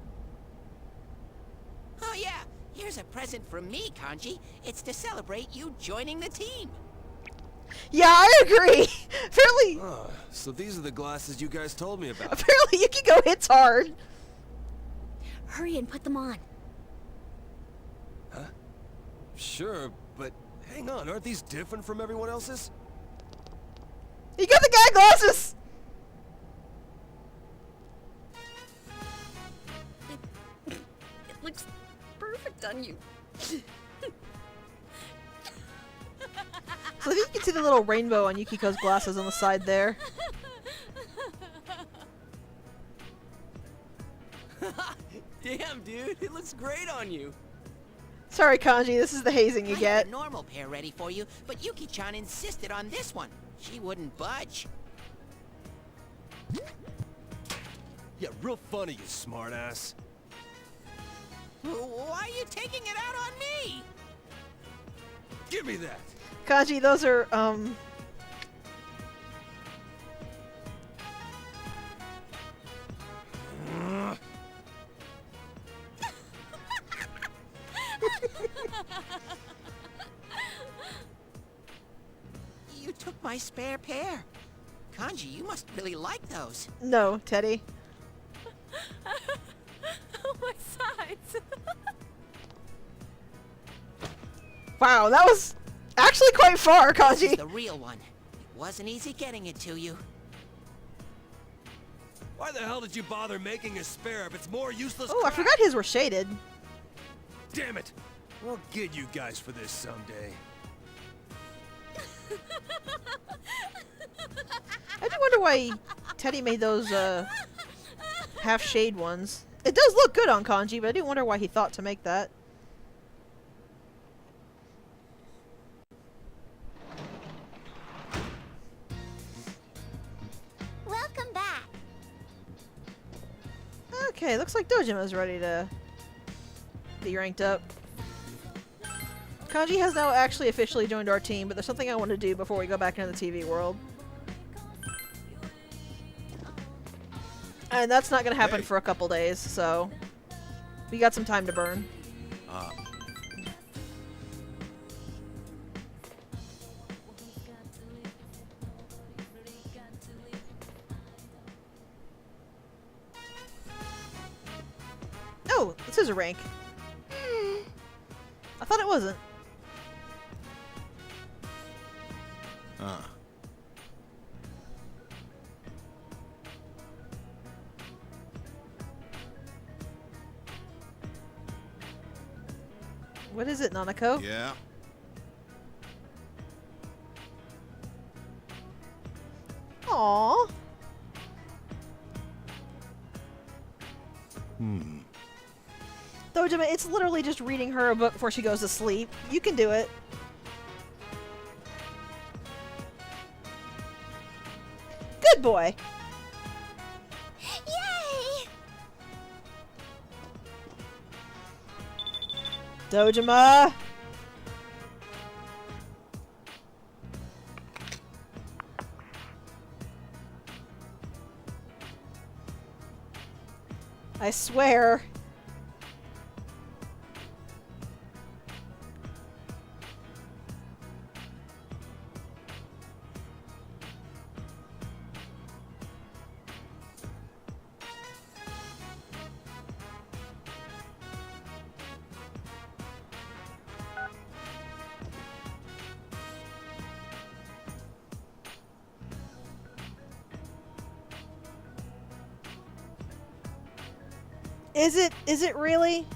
Oh yeah, here's a present from me, Kanji. It's to celebrate you joining the team. Yeah, I agree. Apparently, So these are the glasses you guys told me about. apparently Yukiko hits hard. Hurry and put them on. Huh? Sure, but hang on, aren't these different from everyone else's? You got the guy glasses. It looks perfect on you. So I think you can see the little rainbow on Yukiko's glasses on the side there. Damn, dude, it looks great on you. Sorry, Kanji, this is the hazing you I get. had a normal pair ready for you, but Yuki-chan insisted on this one. She wouldn't budge. Yeah, real funny, you smartass. Why are you taking it out on me? Give me that. Kanji, those are, You took my spare pair. Kanji, you must really like those. no, Teddy. Oh, my sides. Wow, that was actually quite far, This is Kanji. the real one. It wasn't easy getting it to you. Why the hell did you bother making a spare if it's more useless Oh, I crap? forgot his were shaded. Damn it! I'll get you guys for this someday. I do wonder why Teddy made those, half shade ones. It does look good on Kanji, but I do wonder why he thought to make that. Welcome back. Okay, looks like Dojima's ready to be ranked up. Kanji has now actually officially joined our team, but there's something I want to do before we go back into the TV world. And that's not gonna happen for a couple days, so we got some time to burn. Oh, this is a rank. I thought it wasn't. What is it, Nanako? Yeah. Aww. Dojima, it's literally just reading her a book before she goes to sleep. You can do it. Good boy. Yay! Dojima. I swear. Is it really?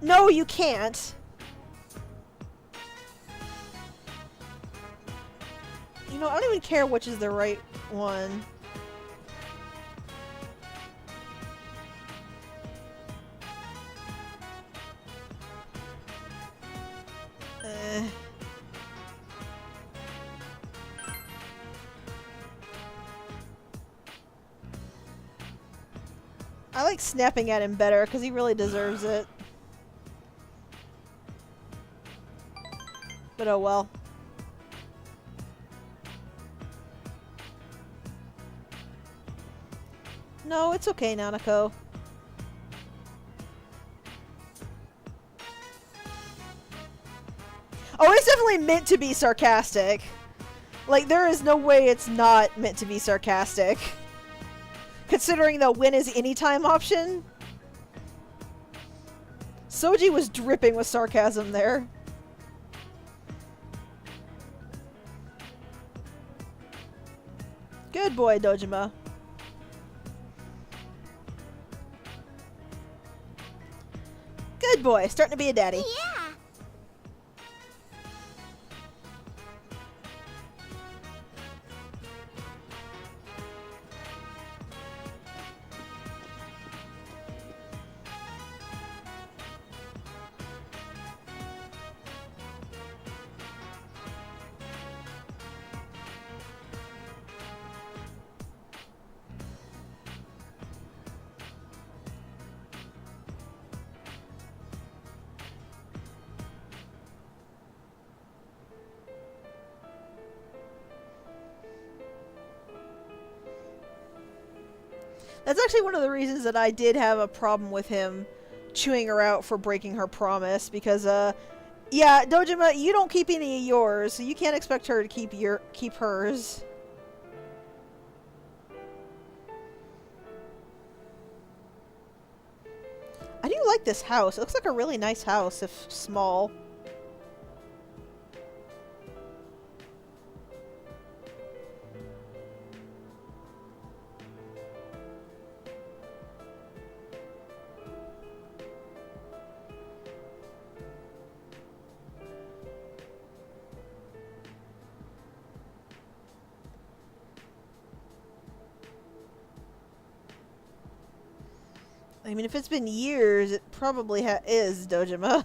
No, you can't. You know, I don't even care which is the right one. I like snapping at him better because he really deserves it. But oh well. No, it's okay, Nanako. Oh, it's definitely meant to be sarcastic. Like, there is no way it's not meant to be sarcastic. Considering the win is anytime option. Soji was dripping with sarcasm there. Good boy, Dojima. Good boy, starting to be a daddy. Yeah. That's actually one of the reasons that I did have a problem with him chewing her out for breaking her promise, because yeah, Dojima, you don't keep any of yours, so you can't expect her to keep hers. I do like this house. It looks like a really nice house, if small. I mean, if it's been years, it probably is, Dojima.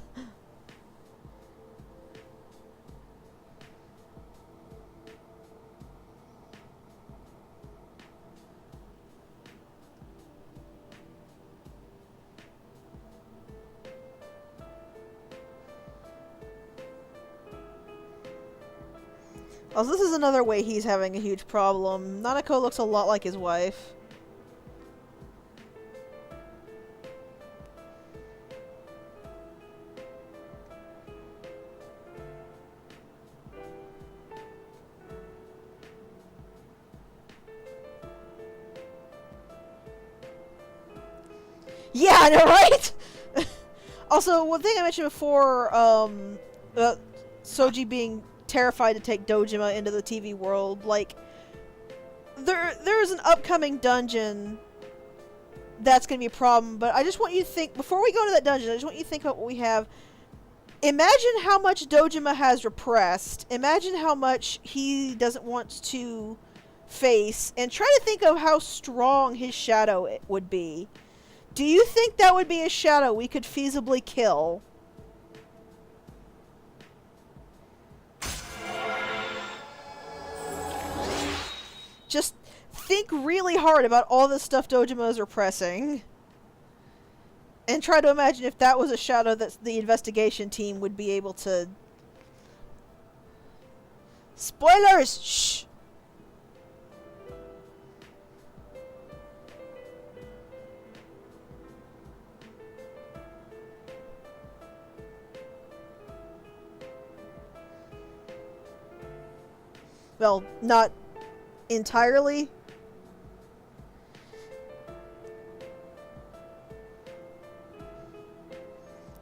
Also, this is another way he's having a huge problem. Nanako looks a lot like his wife. Yeah, I know, right? Also, one thing I mentioned before, Soji being terrified to take Dojima into the TV world, like, there's an upcoming dungeon that's going to be a problem, but I just want you to think, before we go to that dungeon, I just want you to think about what we have. Imagine how much Dojima has repressed. Imagine how much he doesn't want to face, and try to think of how strong his shadow it would be. Do you think that would be a shadow we could feasibly kill? Just think really hard about all the stuff Dojima is repressing. And try to imagine if that was a shadow that the investigation team would be able to... Spoilers! Shh! Well, not entirely.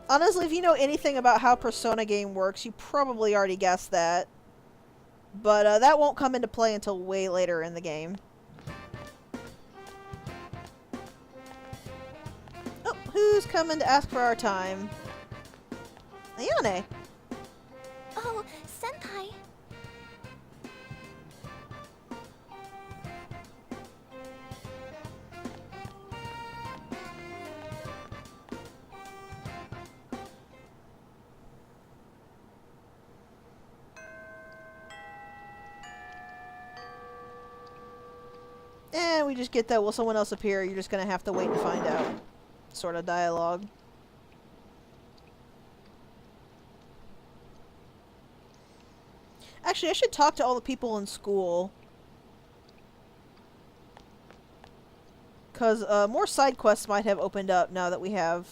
Honestly, if you know anything about how Persona game works, you probably already guessed that. But that won't come into play until way later in the game. Oh, who's coming to ask for our time? Ayane. Oh, Senpai. And we just get that, will someone else appear? You're just gonna have to wait and find out. Sort of dialogue. Actually, I should talk to all the people in school. Because more side quests might have opened up now that we have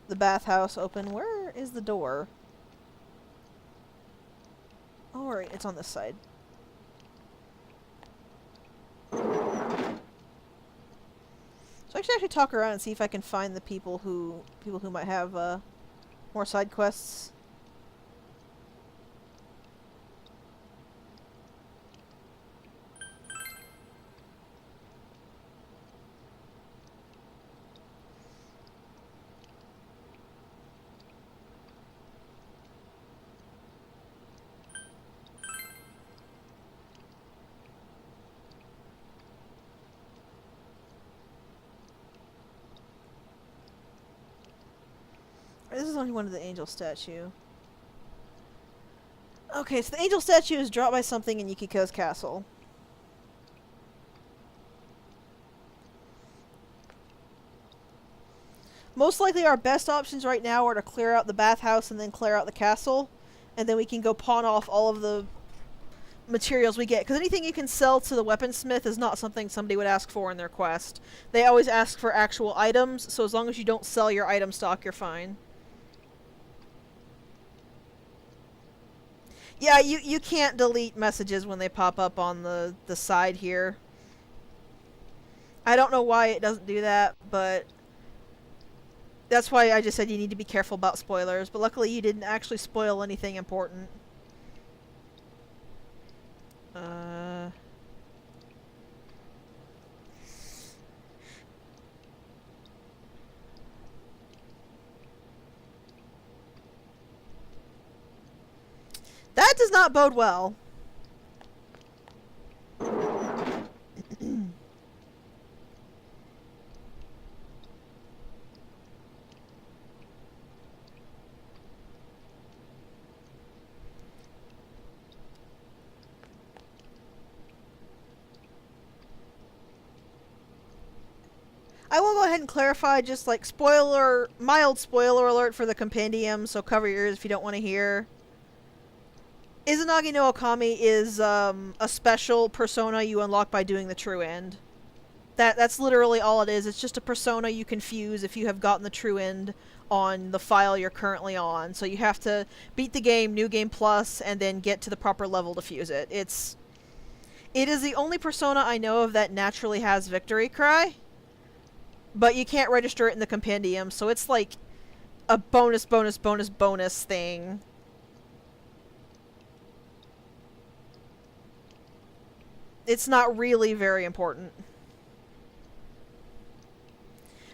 the bathhouse open. Where is the door? Oh, right, it's on this side. So I should talk around and see if I can find the people who might have more side quests. This is only one of the angel statue. Okay, so the angel statue is dropped by something in Yukiko's castle. Most likely our best options right now are to clear out the bathhouse and then clear out the castle. And then we can go pawn off all of the materials we get. Because anything you can sell to the weaponsmith is not something somebody would ask for in their quest. They always ask for actual items, so as long as you don't sell your item stock, you're fine. Yeah, you can't delete messages when they pop up on the side here. I don't know why it doesn't do that, but that's why I just said you need to be careful about spoilers. But luckily you didn't actually spoil anything important. That does not bode well. I will go ahead and clarify, just like mild spoiler alert for the compendium, so cover your ears if you don't want to hear. Izanagi no Okami is a special persona you unlock by doing the true end. That's literally all it is. It's just a persona you can fuse if you have gotten the true end on the file you're currently on. So you have to beat the game, New Game Plus, and then get to the proper level to fuse it. It is the only persona I know of that naturally has Victory Cry, but you can't register it in the compendium, so it's like a bonus thing. It's not really very important.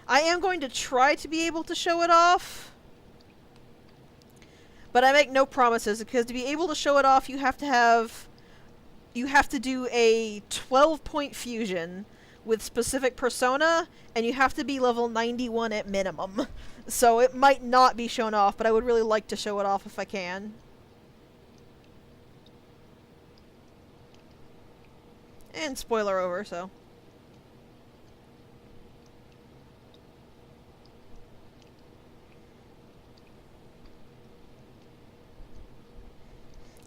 I am going to try to be able to show it off, but I make no promises, because to be able to show it off, you have to do a 12-point fusion with specific persona, and you have to be level 91 at minimum. So it might not be shown off, but I would really like to show it off if I can. And spoiler over, so.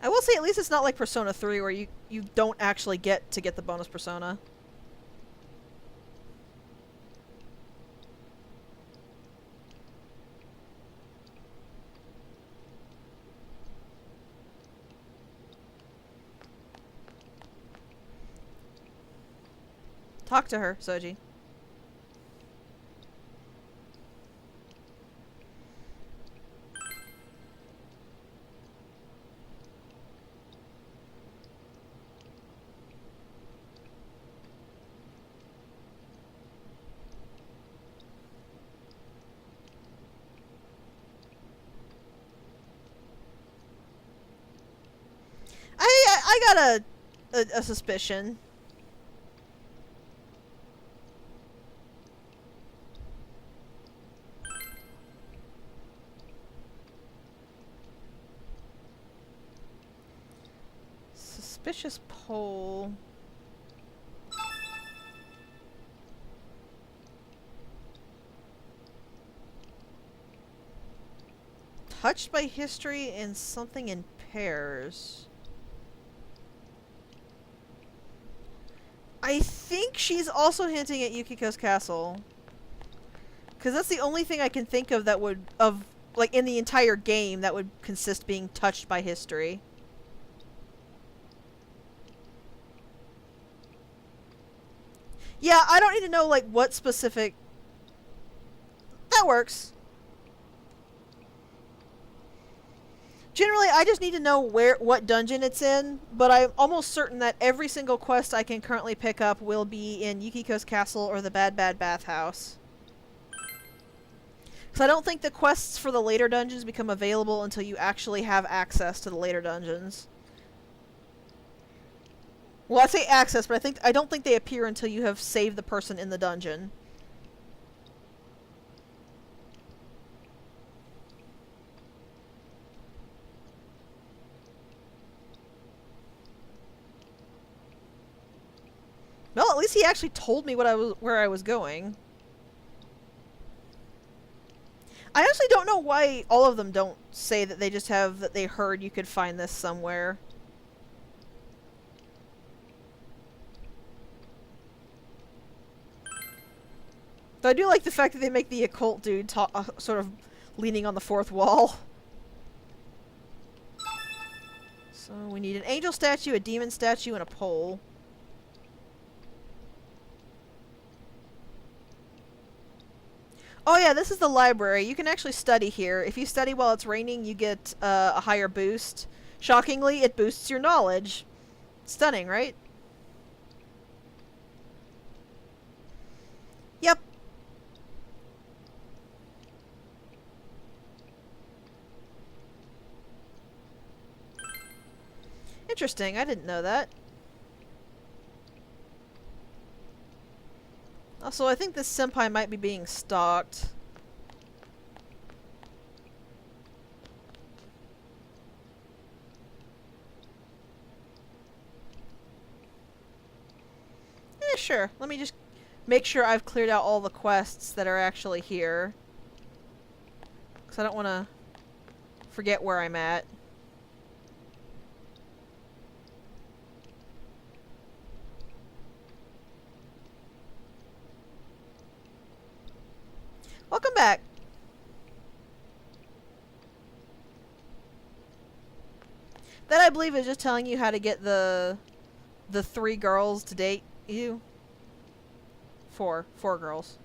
I will say at least it's not like Persona 3 where you don't actually get to get the bonus persona. Talk to her, Soji. I got a suspicion. Suspicious poll. Touched by history and something in pairs. I think she's also hinting at Yukiko's castle. Because that's the only thing I can think of that would, like, in the entire game that would consist being touched by history. Yeah, I don't need to know, like, what specific... That works. Generally, I just need to know what dungeon it's in, but I'm almost certain that every single quest I can currently pick up will be in Yukiko's castle or the Bad Bad Bathhouse. Because I don't think the quests for the later dungeons become available until you actually have access to the later dungeons. Well, I say access, but I don't think they appear until you have saved the person in the dungeon. Well, at least he actually told me where I was going. I actually don't know why all of them don't say that they just have that they heard you could find this somewhere. Though I do like the fact that they make the occult dude sort of leaning on the fourth wall. So we need an angel statue, a demon statue, and a pole. Oh yeah, this is the library. You can actually study here. If you study while it's raining, you get a higher boost. Shockingly, it boosts your knowledge. Stunning, right? Yep. Interesting, I didn't know that. Also, I think this senpai might be being stalked. Sure. Let me just make sure I've cleared out all the quests that are actually here. Because I don't want to forget where I'm at. Welcome back. That, I believe, is just telling you how to get the 3 girls to date you. 4 girls.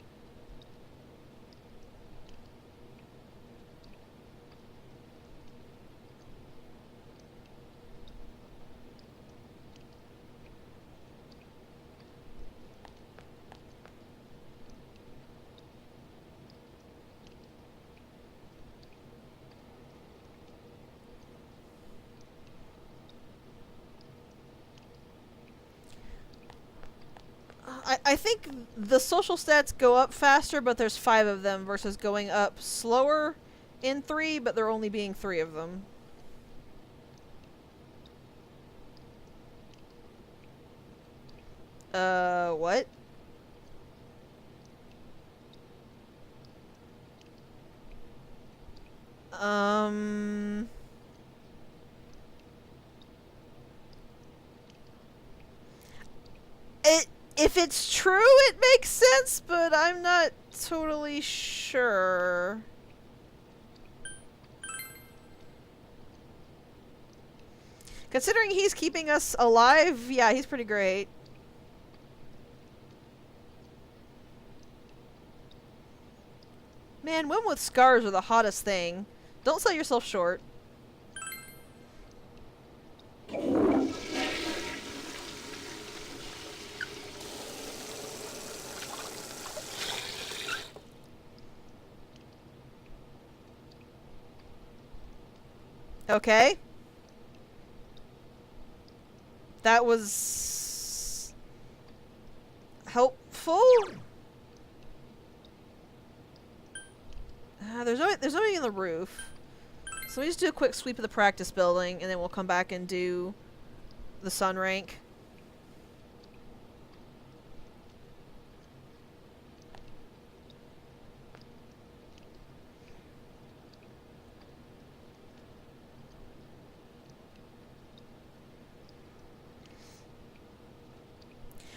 I think the social stats go up faster, but there's 5 of them versus going up slower in 3, but there only being 3 of them. What? If it's true, it makes sense, but I'm not totally sure. Considering he's keeping us alive, yeah, he's pretty great. Man, women with scars are the hottest thing. Don't sell yourself short. Okay. That was helpful. There's nobody in the roof. So we just do a quick sweep of the practice building, and then we'll come back and do the sun rank.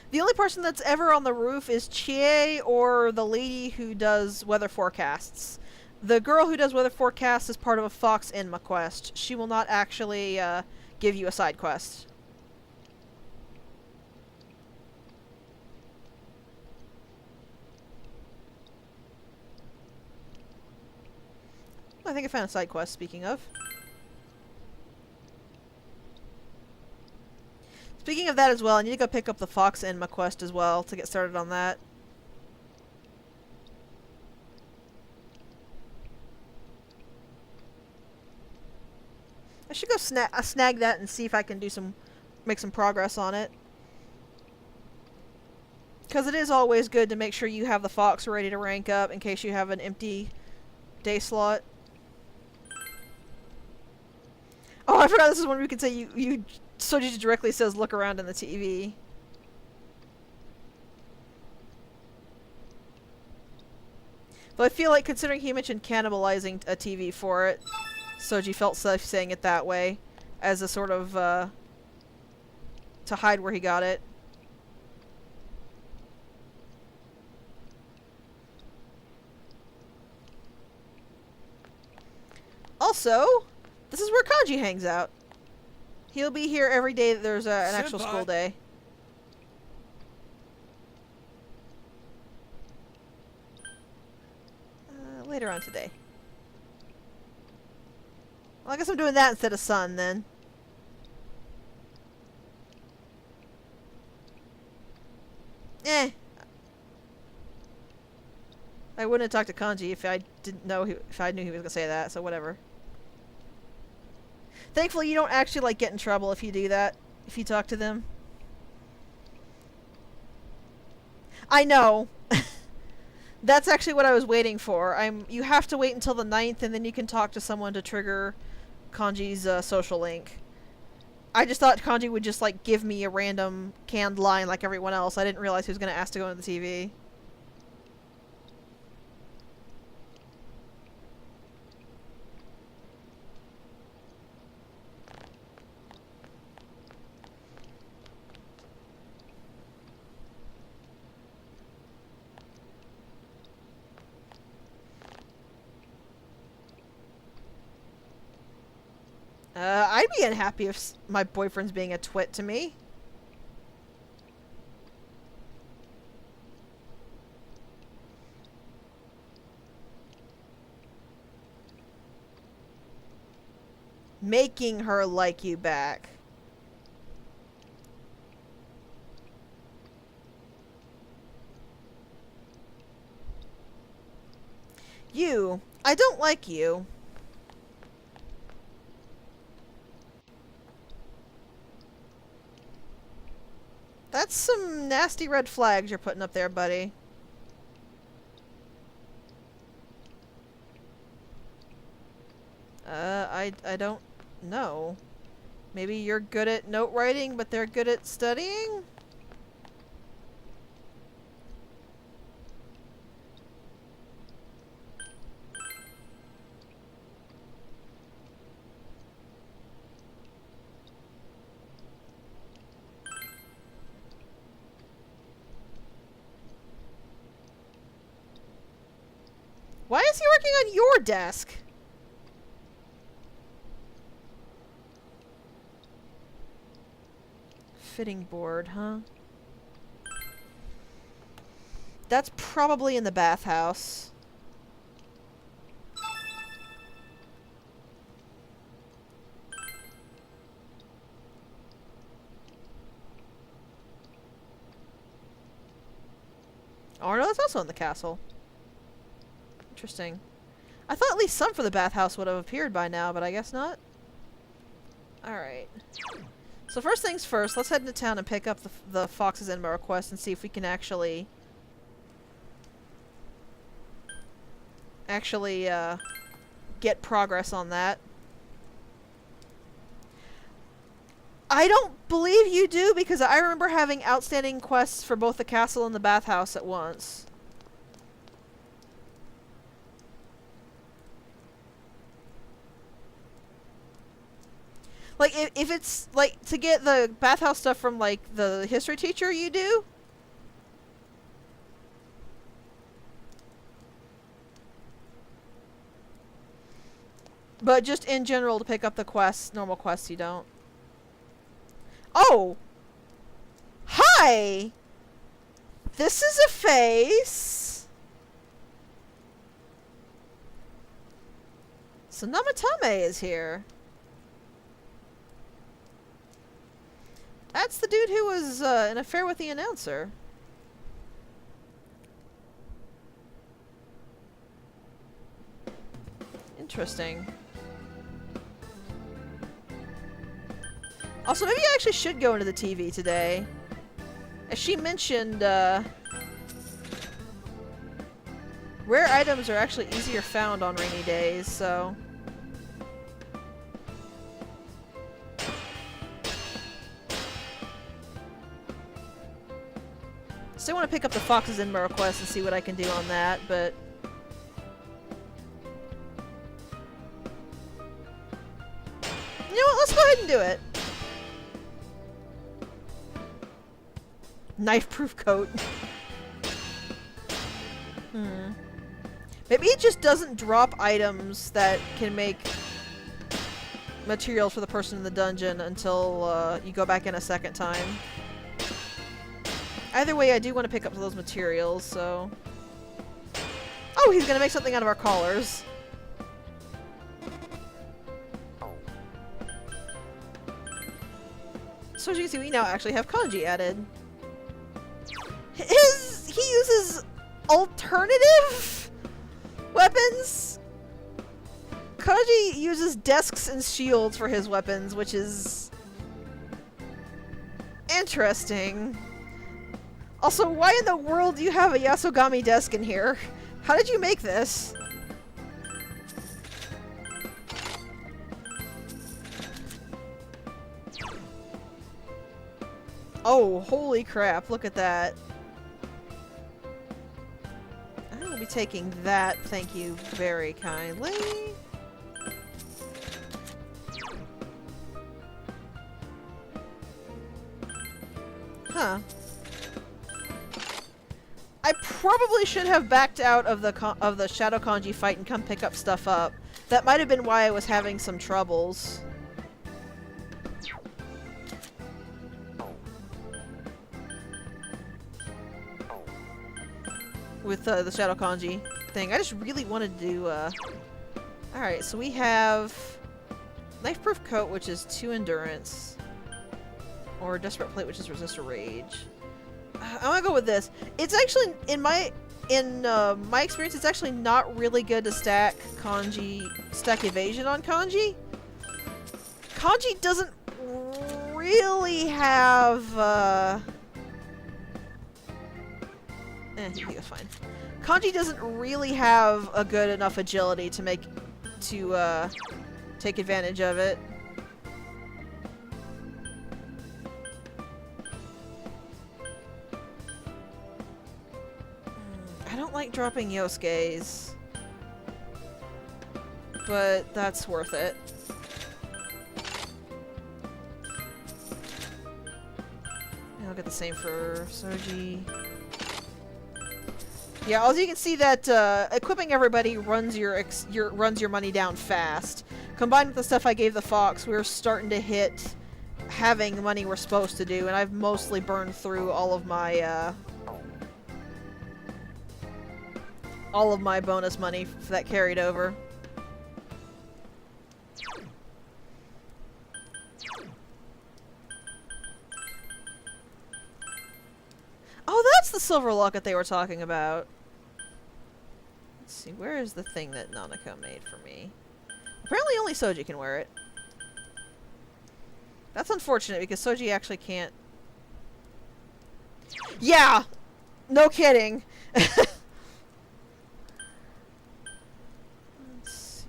The only person that's ever on the roof is Chie or the lady who does weather forecasts. The girl who does weather forecasts is part of a Fox Enma quest. She will not actually give you a side quest. I think I found a side quest, speaking of. Speaking of that as well, I need to go pick up the Fox Enma quest as well to get started on that. I should go snag that and see if I can do make some progress on it. Because it is always good to make sure you have the Fox ready to rank up in case you have an empty day slot. Oh, I forgot this is when we can say you Soji directly says look around in the TV. But I feel like, considering he mentioned cannibalizing a TV for it, Soji felt safe saying it that way, as a sort of, to hide where he got it. Also, this is where Kanji hangs out. He'll be here every day that there's an actual school day. Later on today. Well, I guess I'm doing that instead of Sun, then. I wouldn't have talked to Kanji if I didn't know if I knew he was gonna say that, so whatever. Thankfully, you don't actually, like, get in trouble if you do that. If you talk to them. I know. That's actually what I was waiting for. You have to wait until the 9th, and then you can talk to someone to trigger Kanji's social link. I just thought Kanji would just, like, give me a random canned line like everyone else. I didn't realize he was going to ask to go into the TV. I'd be unhappy if my boyfriend's being a twit to me. Making her like you back. You. I don't like you. That's some nasty red flags you're putting up there, buddy. I don't know. Maybe you're good at note writing, but they're good at studying? Why is he working on your desk? Fitting board, huh? That's probably in the bathhouse. Oh no, that's also in the castle. Interesting. I thought at least some for the bathhouse would have appeared by now, but I guess not. Alright. So first things first, let's head into town and pick up the Fox's Enema request and see if we can actually get progress on that. I don't believe you do, because I remember having outstanding quests for both the castle and the bathhouse at once. Like, if it's, like, to get the bathhouse stuff from, like, the history teacher, you do? But just in general, to pick up the quests, normal quests, you don't. Oh! Hi! This is a face! So Namatame is here. That's the dude who was in an affair with the announcer. Interesting. Also, maybe I actually should go into the TV today. As she mentioned, rare items are actually easier found on rainy days, so... Still want to pick up the Fox's Enema request and see what I can do on that, but... You know what? Let's go ahead and do it. Knife-proof coat. Maybe it just doesn't drop items that can make materials for the person in the dungeon until you go back in a second time. Either way, I do want to pick up those materials, so... Oh, he's gonna make something out of our collars. So as you can see, we now actually have kanji added. He uses alternative weapons? Kanji uses desks and shields for his weapons, which is... interesting. Also, why in the world do you have a Yasogami desk in here? How did you make this? Oh, holy crap, look at that. I will be taking that, thank you very kindly. Huh. I probably should have backed out of the Shadow Kanji fight and come pick up stuff up. That might have been why I was having some troubles. with the Shadow Kanji thing. I just really wanted to do, Alright, so we have Knife-Proof Coat, which is 2 Endurance, or Desperate Plate, which is Resist or Rage. I'm gonna go with this. It's actually, in my experience, it's actually not really good to stack evasion on Kanji. Kanji doesn't really have, he goes fine. Kanji doesn't really have a good enough agility to take advantage of it. I don't like dropping Yosuke's, but that's worth it. And I'll get the same for Soji. Yeah, also you can see that equipping everybody runs your money down fast. Combined with the stuff I gave the Fox, we're starting to hit having the money we're supposed to do, and I've mostly burned through all of my bonus money that carried over. Oh, that's the silver locket they were talking about. Let's see, where is the thing that Nanako made for me? Apparently only Soji can wear it. That's unfortunate because Soji actually can't... Yeah! No kidding! Let's see...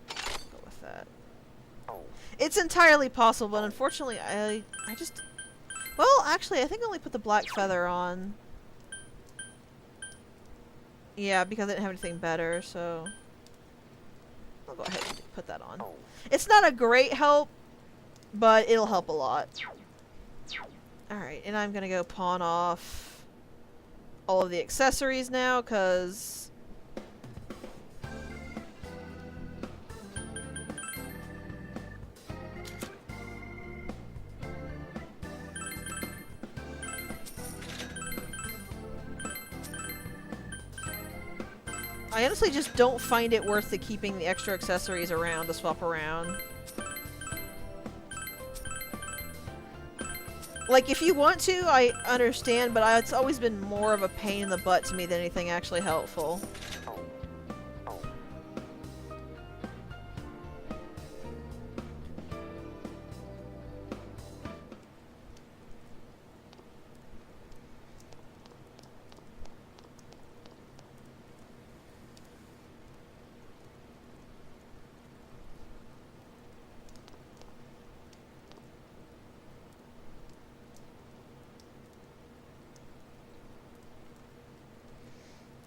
Go with that. It's entirely possible, but unfortunately I just... Well, actually, I think I only put the black feather on. Yeah, because I didn't have anything better, so... I'll go ahead and put that on. It's not a great help, but it'll help a lot. Alright, and I'm gonna go pawn off all of the accessories now, because... I honestly just don't find it worth keeping the extra accessories around to swap around. Like, if you want to, I understand, but it's always been more of a pain in the butt to me than anything actually helpful.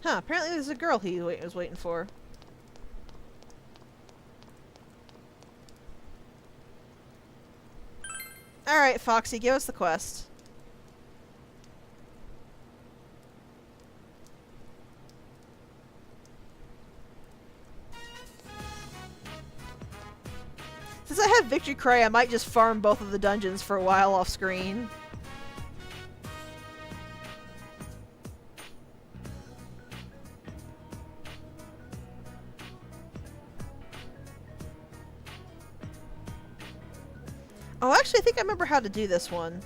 Huh, apparently there's a girl he was waiting for. Alright, Foxy, give us the quest. Since I have Victory Cray, I might just farm both of the dungeons for a while off screen. Oh, actually, I think I remember how to do this one.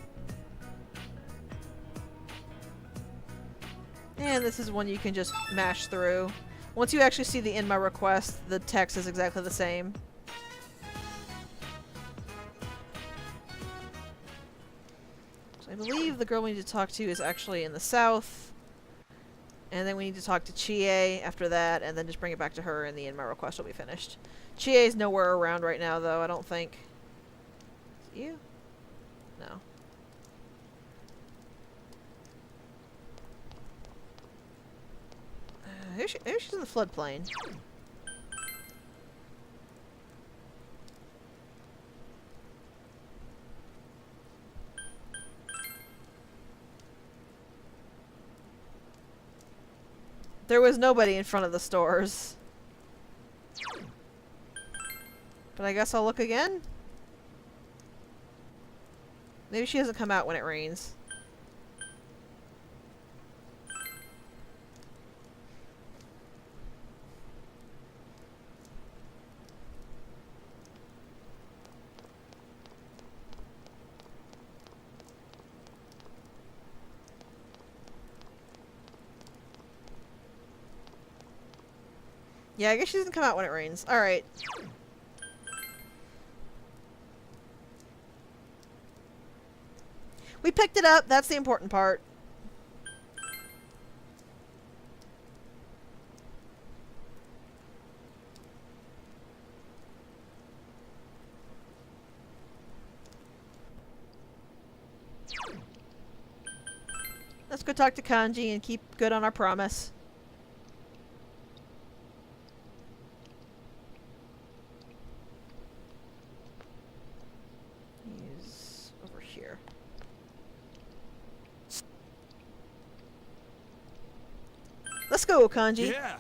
And this is one you can just mash through. Once you actually see the "In My Request," the text is exactly the same. So I believe the girl we need to talk to is actually in the south. And then we need to talk to Chie after that, and then just bring it back to her, and the "In My Request" will be finished. Chie's nowhere around right now, though, I don't think. You? No. Maybe she's in the floodplain. There was nobody in front of the stores. But I guess I'll look again? Maybe she doesn't come out when it rains. Yeah, I guess she doesn't come out when it rains. Alright. We picked it up. That's the important part. Let's go talk to Kanji and keep good on our promise. He's over here. Let's go, Kanji. Yeah.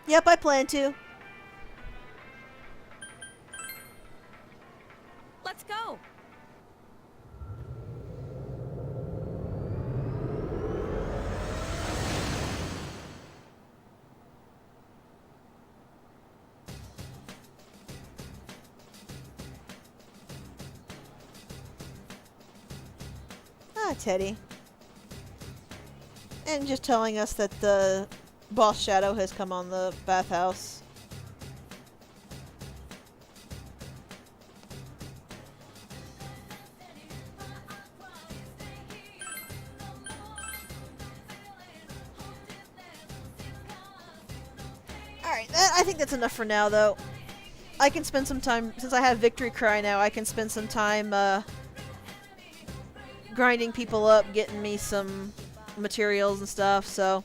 Yep, I plan to. Let's go. Ah, Teddy. And just telling us that the boss shadow has come on the bathhouse. Alright, I think that's enough for now, though. I can spend some time, since I have Victory Cry now, I can spend some time, grinding people up, getting me some materials and stuff, so